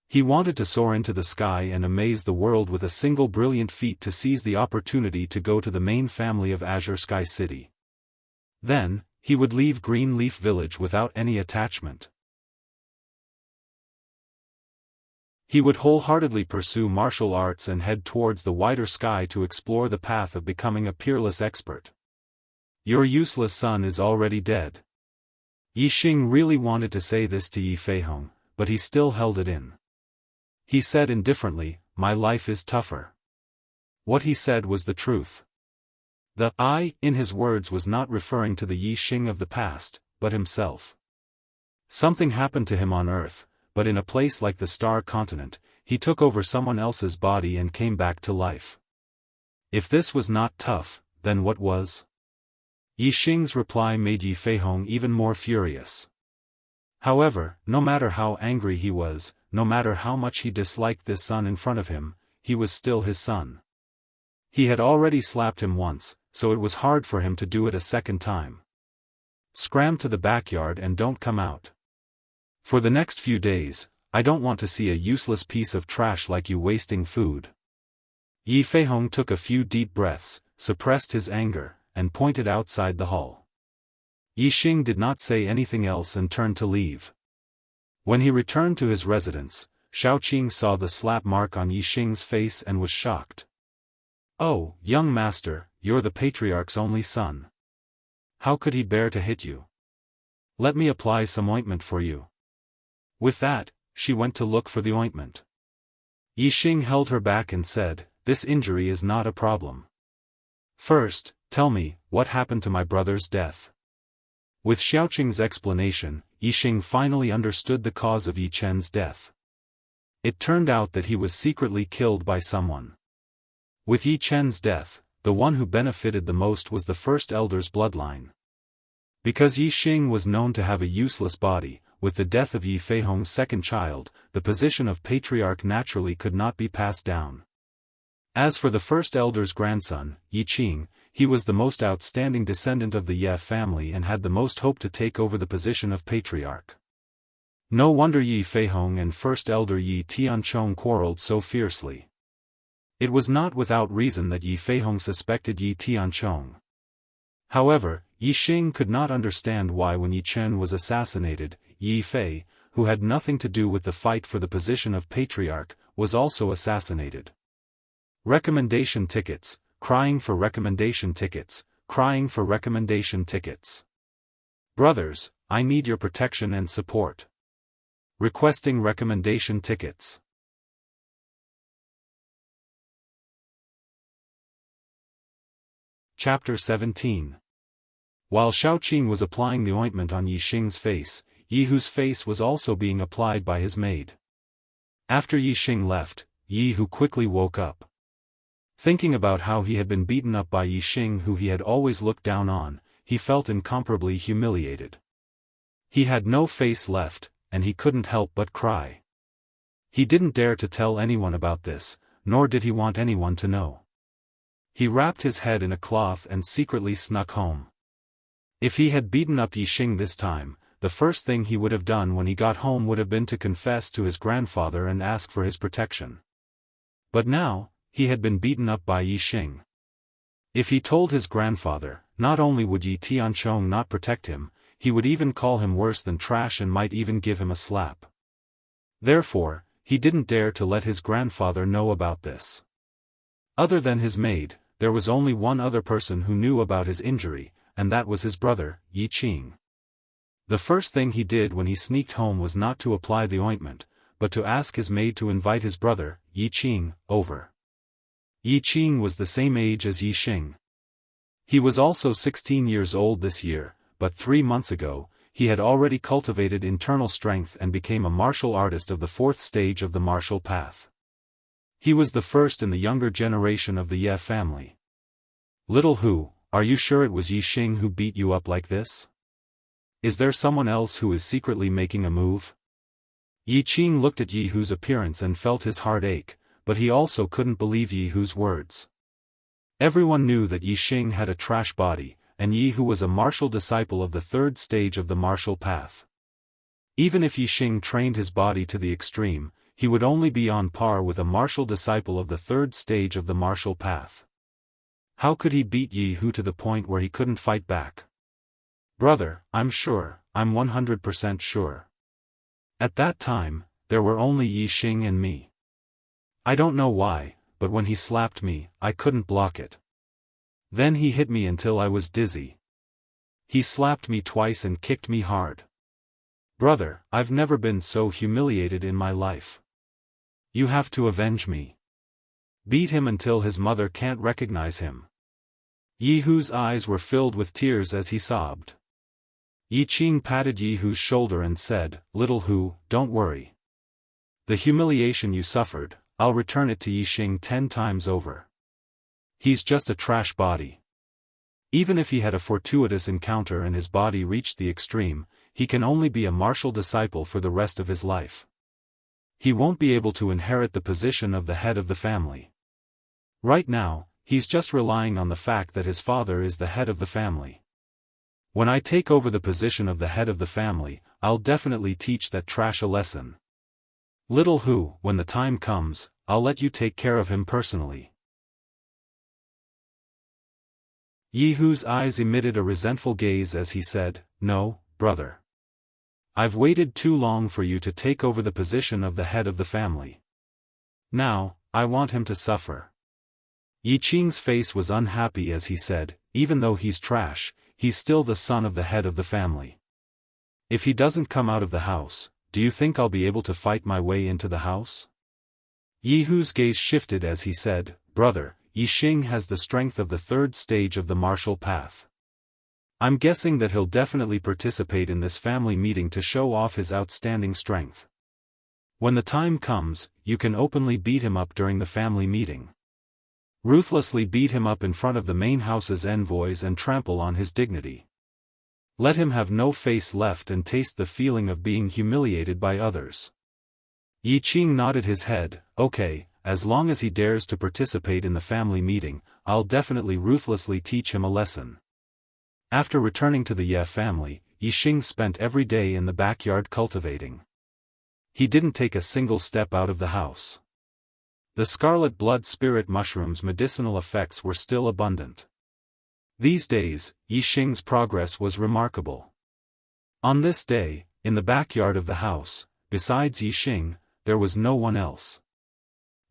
He wanted to soar into the sky and amaze the world with a single brilliant feat to seize the opportunity to go to the main family of Azure Sky City. Then, he would leave Green Leaf Village without any attachment. He would wholeheartedly pursue martial arts and head towards the wider sky to explore the path of becoming a peerless expert. Your useless son is already dead. Yixing really wanted to say this to Yi Feihong, but he still held it in. He said indifferently, "My life is tougher." What he said was the truth. The "I" in his words was not referring to the Yixing of the past, but himself. Something happened to him on Earth, but in a place like the Star Continent, he took over someone else's body and came back to life. If this was not tough, then what was? Yixing's reply made Yi Feihong even more furious. However, no matter how angry he was, no matter how much he disliked this son in front of him, he was still his son. He had already slapped him once, so it was hard for him to do it a second time. Scram to the backyard and don't come out. For the next few days, I don't want to see a useless piece of trash like you wasting food. Yi Feihong took a few deep breaths, suppressed his anger, and pointed outside the hall. Yixing did not say anything else and turned to leave. When he returned to his residence, Xiaoqing saw the slap mark on Yixing's face and was shocked. "Oh, young master, you're the patriarch's only son. How could he bear to hit you? Let me apply some ointment for you." With that, she went to look for the ointment. Yixing held her back and said, "This injury is not a problem. First, tell me, what happened to my brother's death?" With Xiaoqing's explanation, Yixing finally understood the cause of Yi Chen's death. It turned out that he was secretly killed by someone. With Yi Chen's death, the one who benefited the most was the first elder's bloodline. Because Yixing was known to have a useless body, with the death of Yi Feihong's second child, the position of patriarch naturally could not be passed down. As for the first elder's grandson, Yi Qing, he was the most outstanding descendant of the Ye family and had the most hope to take over the position of patriarch. No wonder Yi Feihong and first elder Yi Tianchong quarreled so fiercely. It was not without reason that Yi Feihong suspected Yi Tianchong. However, Yixing could not understand why when Yi Chen was assassinated, Yi Fei, who had nothing to do with the fight for the position of patriarch, was also assassinated. Recommendation tickets, crying for recommendation tickets, crying for recommendation tickets. Brothers, I need your protection and support. Requesting recommendation tickets. Chapter 17. While Xiaoqing was applying the ointment on Yixing's face, Yi Hu's face was also being applied by his maid. After Yixing left, Yi Hu quickly woke up. Thinking about how he had been beaten up by Yixing, who he had always looked down on, he felt incomparably humiliated. He had no face left, and he couldn't help but cry. He didn't dare to tell anyone about this, nor did he want anyone to know. He wrapped his head in a cloth and secretly snuck home. If he had beaten up Yixing this time, the first thing he would have done when he got home would have been to confess to his grandfather and ask for his protection. But now, he had been beaten up by Yixing. If he told his grandfather, not only would Yi Tianchong not protect him, he would even call him worse than trash and might even give him a slap. Therefore, he didn't dare to let his grandfather know about this. Other than his maid, there was only one other person who knew about his injury, and that was his brother, Yi Qing. The first thing he did when he sneaked home was not to apply the ointment, but to ask his maid to invite his brother, Yi Qing, over. Yi Qing was the same age as Yixing. He was also 16 years old this year, but 3 months ago, he had already cultivated internal strength and became a martial artist of the 4th stage of the martial path. He was the first in the younger generation of the Ye family. Little Hu, are you sure it was Yixing who beat you up like this? Is there someone else who is secretly making a move? Yi Qing looked at Yi Hu's appearance and felt his heart ache, but he also couldn't believe Yi Hu's words. Everyone knew that Yixing had a trash body, and Yi Hu was a martial disciple of the 3rd stage of the martial path. Even if Yixing trained his body to the extreme, he would only be on par with a martial disciple of the 3rd stage of the martial path. How could he beat Yi Hu to the point where he couldn't fight back? Brother, I'm 100% sure. At that time, there were only Yixing and me. I don't know why, but when he slapped me, I couldn't block it. Then he hit me until I was dizzy. He slapped me twice and kicked me hard. Brother, I've never been so humiliated in my life. You have to avenge me. Beat him until his mother can't recognize him. Yi Hu's eyes were filled with tears as he sobbed. Yi Qing patted Yi Hu's shoulder and said, Little Hu, don't worry. The humiliation you suffered, I'll return it to Yixing 10 times over. He's just a trash body. Even if he had a fortuitous encounter and his body reached the extreme, he can only be a martial disciple for the rest of his life. He won't be able to inherit the position of the head of the family. Right now, he's just relying on the fact that his father is the head of the family. When I take over the position of the head of the family, I'll definitely teach that trash a lesson. Little Hu, when the time comes, I'll let you take care of him personally. Yi Hu's eyes emitted a resentful gaze as he said, No, brother. I've waited too long for you to take over the position of the head of the family. Now, I want him to suffer. Yi Qing's face was unhappy as he said, Even though he's trash, he's still the son of the head of the family. If he doesn't come out of the house, do you think I'll be able to fight my way into the house? Yi Hu's gaze shifted as he said, Brother, Yixing has the strength of the 3rd stage of the martial path. I'm guessing that he'll definitely participate in this family meeting to show off his outstanding strength. When the time comes, you can openly beat him up during the family meeting. Ruthlessly beat him up in front of the main house's envoys and trample on his dignity. Let him have no face left and taste the feeling of being humiliated by others. Yi Qing nodded his head, Okay, as long as he dares to participate in the family meeting, I'll definitely ruthlessly teach him a lesson. After returning to the Ye family, Yixing spent every day in the backyard cultivating. He didn't take a single step out of the house. The scarlet blood spirit mushroom's medicinal effects were still abundant. These days, Yixing's progress was remarkable. On this day, in the backyard of the house, besides Yixing, there was no one else.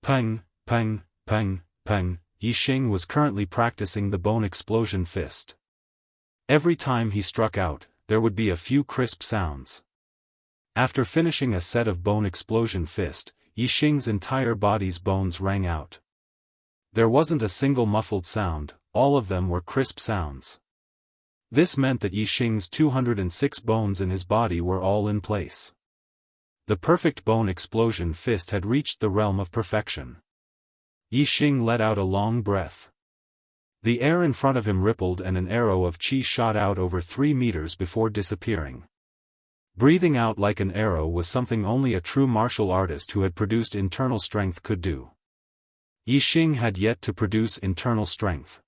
Peng, peng, peng, peng, Yixing was currently practicing the bone explosion fist. Every time he struck out, there would be a few crisp sounds. After finishing a set of bone explosion fist, Yixing's entire body's bones rang out. There wasn't a single muffled sound, all of them were crisp sounds. This meant that Yixing's 206 bones in his body were all in place. The perfect bone explosion fist had reached the realm of perfection. Yi Xing let out a long breath. The air in front of him rippled and an arrow of qi shot out over 3 meters before disappearing. Breathing out like an arrow was something only a true martial artist who had produced internal strength could do. Yi Xing had yet to produce internal strength.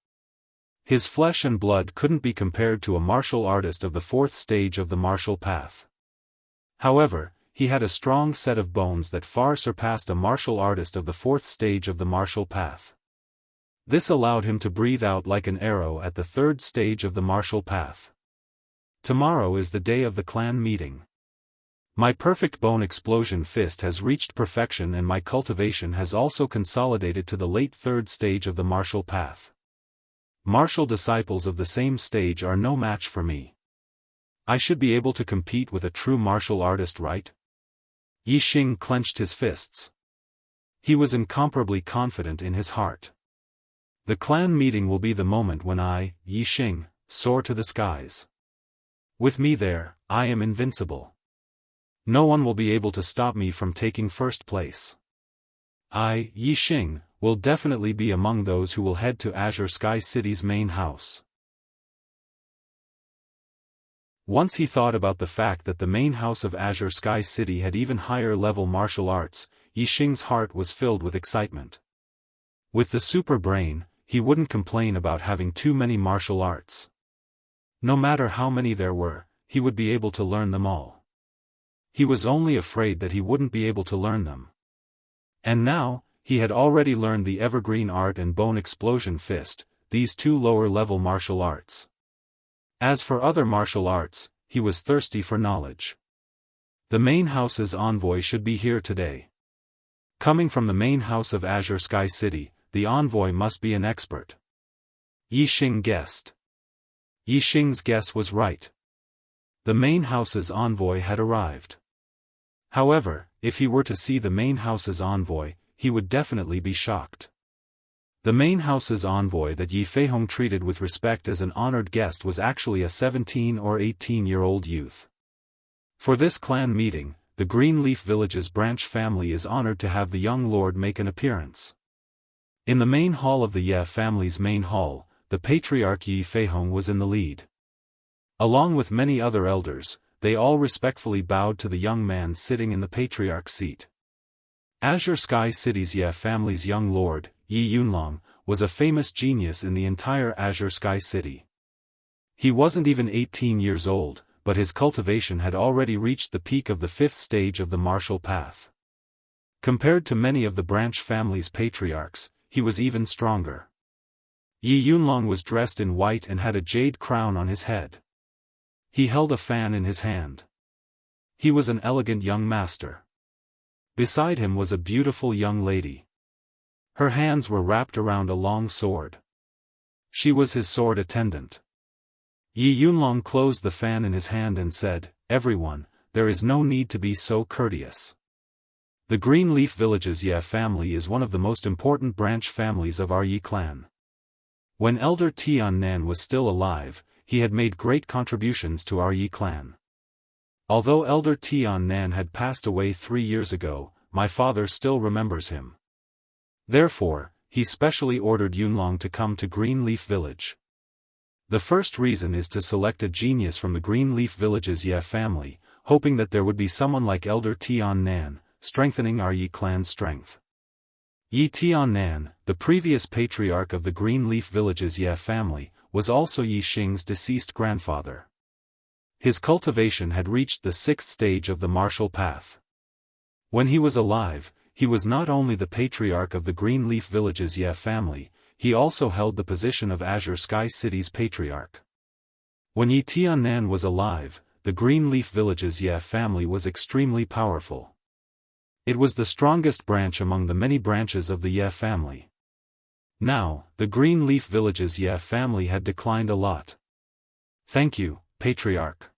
His flesh and blood couldn't be compared to a martial artist of the 4th stage of the martial path. However, he had a strong set of bones that far surpassed a martial artist of the 4th stage of the martial path. This allowed him to breathe out like an arrow at the 3rd stage of the martial path. Tomorrow is the day of the clan meeting. My perfect bone explosion fist has reached perfection and my cultivation has also consolidated to the late 3rd stage of the martial path. Martial disciples of the same stage are no match for me. I should be able to compete with a true martial artist, right? Yi Xing clenched his fists. He was incomparably confident in his heart. The clan meeting will be the moment when I, Yi Xing, soar to the skies. With me there, I am invincible. No one will be able to stop me from taking first place. I, Yi Xing, will definitely be among those who will head to Azure Sky City's main house. Once he thought about the fact that the main house of Azure Sky City had even higher level martial arts, Yi Xing's heart was filled with excitement. With the super brain, he wouldn't complain about having too many martial arts. No matter how many there were, he would be able to learn them all. He was only afraid that he wouldn't be able to learn them. And now, he had already learned the evergreen art and bone explosion fist, these 2 lower-level martial arts. As for other martial arts, he was thirsty for knowledge. The main house's envoy should be here today. Coming from the main house of Azure Sky City, the envoy must be an expert. Yi Xing guessed. Yi Xing's guess was right. The main house's envoy had arrived. However, if he were to see the main house's envoy, he would definitely be shocked. The main house's envoy that Yi Feihong treated with respect as an honored guest was actually a 17 or 18-year-old youth. For this clan meeting, the Greenleaf Village's branch family is honored to have the young lord make an appearance. In the main hall of the Ye family's main hall, the patriarch Yi Feihong was in the lead. Along with many other elders, they all respectfully bowed to the young man sitting in the patriarch's seat. Azure Sky City's Ye family's young lord, Yi Yunlong, was a famous genius in the entire Azure Sky City. He wasn't even 18 years old, but his cultivation had already reached the peak of the 5th stage of the martial path. Compared to many of the branch family's patriarchs, he was even stronger. Yi Yunlong was dressed in white and had a jade crown on his head. He held a fan in his hand. He was an elegant young master. Beside him was a beautiful young lady. Her hands were wrapped around a long sword. She was his sword attendant. Yi Yunlong closed the fan in his hand and said, "Everyone, there is no need to be so courteous. The Greenleaf Village's Ye family is one of the most important branch families of our Yi clan. When Elder Tian Nan was still alive, he had made great contributions to our Yi clan. Although Elder Tian Nan had passed away 3 years ago, my father still remembers him. Therefore, he specially ordered Yunlong to come to Greenleaf Village. The first reason is to select a genius from the Greenleaf Village's Ye family, hoping that there would be someone like Elder Tian Nan, strengthening our Yi clan's strength. Yi Tian Nan, the previous patriarch of the Greenleaf Village's Ye family, was also Yi Xing's deceased grandfather. His cultivation had reached the 6th stage of the martial path. When he was alive, he was not only the patriarch of the Greenleaf Village's Ye family, he also held the position of Azure Sky City's patriarch. When Yi Tian Nan was alive, the Greenleaf Village's Ye family was extremely powerful. It was the strongest branch among the many branches of the Ye family. Now, the Greenleaf Village's Ye family had declined a lot. "Thank you, patriarch."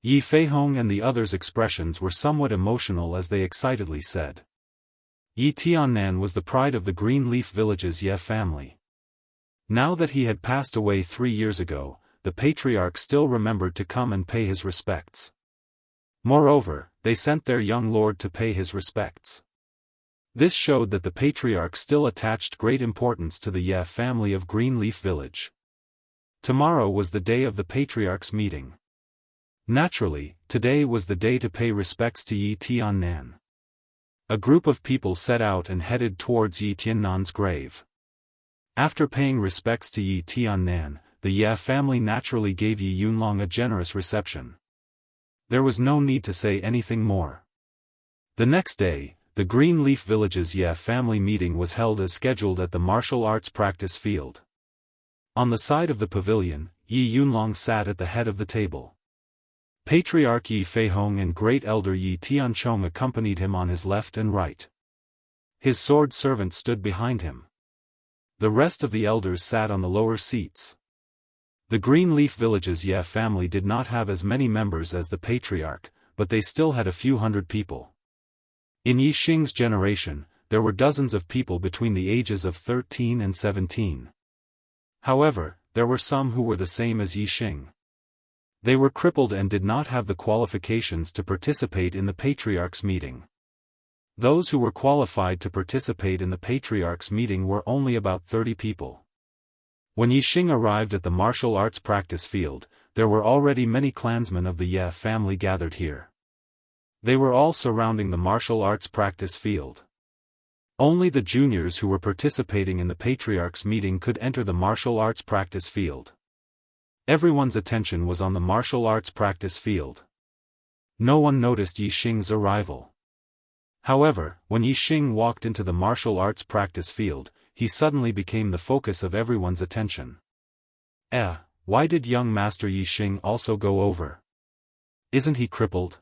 Yi Feihong and the others' expressions were somewhat emotional as they excitedly said. Yi Tiannan was the pride of the Greenleaf Village's Ye family. Now that he had passed away 3 years ago, the patriarch still remembered to come and pay his respects. Moreover, they sent their young lord to pay his respects. This showed that the patriarch still attached great importance to the Ye family of Greenleaf Village. Tomorrow was the day of the patriarch's meeting. Naturally, today was the day to pay respects to Yi Tiannan. A group of people set out and headed towards Yi Tiannan's grave. After paying respects to Yi Tiannan, the Ye family naturally gave Yi Yunlong a generous reception. There was no need to say anything more. The next day, the Greenleaf Village's Ye family meeting was held as scheduled at the martial arts practice field. On the side of the pavilion, Yi Yunlong sat at the head of the table. Patriarch Yi Feihong and Great Elder Yi Tianchong accompanied him on his left and right. His sword servant stood behind him. The rest of the elders sat on the lower seats. The Greenleaf Village's Ye family did not have as many members as the patriarch, but they still had a few hundred people. In Yi Xing's generation, there were dozens of people between the ages of 13 and 17. However, there were some who were the same as Yi Xing. They were crippled and did not have the qualifications to participate in the patriarch's meeting. Those who were qualified to participate in the patriarch's meeting were only about 30 people. When Yi Xing arrived at the martial arts practice field, there were already many clansmen of the Ye family gathered here. They were all surrounding the martial arts practice field. Only the juniors who were participating in the patriarch's meeting could enter the martial arts practice field. Everyone's attention was on the martial arts practice field. No one noticed Yi Xing's arrival. However, when Yi Xing walked into the martial arts practice field, he suddenly became the focus of everyone's attention. Why did young Master Yi Xing also go over? Isn't he crippled?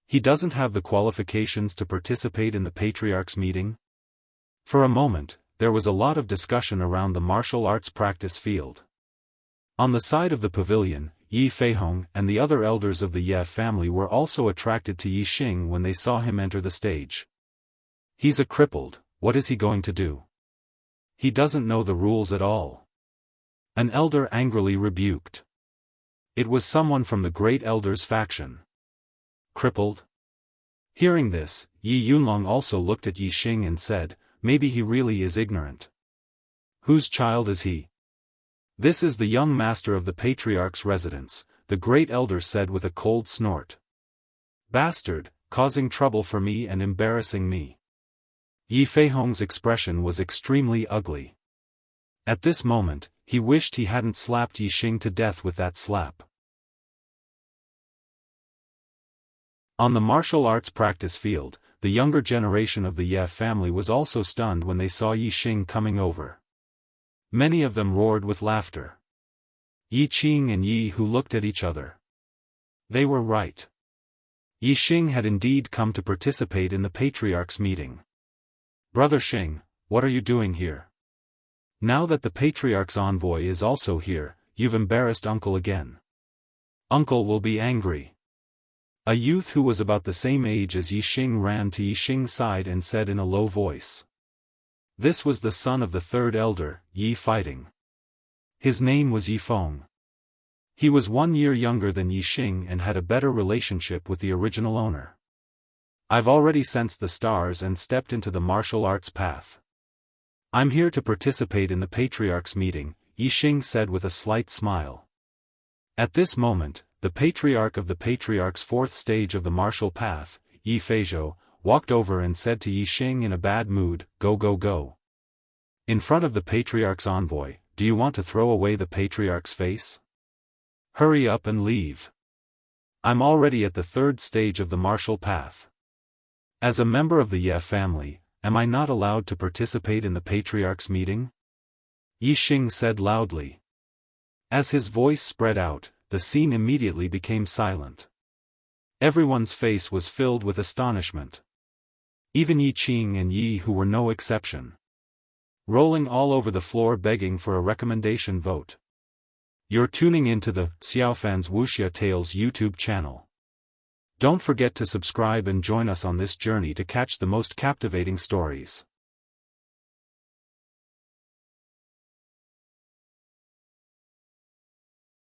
He doesn't have the qualifications to participate in the patriarch's meeting? For a moment, there was a lot of discussion around the martial arts practice field. On the side of the pavilion, Yi Feihong and the other elders of the Ye family were also attracted to Yi Xing when they saw him enter the stage. He's a crippled, what is he going to do? He doesn't know the rules at all. An elder angrily rebuked. It was someone from the Great Elder's faction. Crippled? Hearing this, Yi Yunlong also looked at Yi Xing and said, maybe he really is ignorant. Whose child is he? This is the young master of the patriarch's residence, the Great Elder said with a cold snort. Bastard, causing trouble for me and embarrassing me. Yi Feihong's expression was extremely ugly. At this moment, he wished he hadn't slapped Yi Xing to death with that slap. On the martial arts practice field, the younger generation of the Ye family was also stunned when they saw Yi Xing coming over. Many of them roared with laughter. Yi Qing and Yi Hu looked at each other. They were right. Yi Xing had indeed come to participate in the patriarch's meeting. Brother Xing, what are you doing here? Now that the patriarch's envoy is also here, you've embarrassed uncle again. Uncle will be angry. A youth who was about the same age as Yi Xing ran to Yi Xing's side and said in a low voice. This was the son of the third elder, Yi Fighting. His name was Yi Feng. He was 1 year younger than Yi Xing and had a better relationship with the original owner. I've already sensed the stars and stepped into the martial arts path. I'm here to participate in the patriarch's meeting, Yi Xing said with a slight smile. At this moment, the patriarch of the patriarch's fourth stage of the martial path, Yi Feizhou, walked over and said to Yi Xing in a bad mood, go go go. In front of the patriarch's envoy, do you want to throw away the patriarch's face? Hurry up and leave. I'm already at the third stage of the martial path. As a member of the Ye family, am I not allowed to participate in the patriarch's meeting? Yi Xing said loudly. As his voice spread out, the scene immediately became silent. Everyone's face was filled with astonishment. Even Yi Qing and Yi Hu were no exception. Rolling all over the floor begging for a recommendation vote. You're tuning into the Xiaofan's Wuxia Tales YouTube channel. Don't forget to subscribe and join us on this journey to catch the most captivating stories.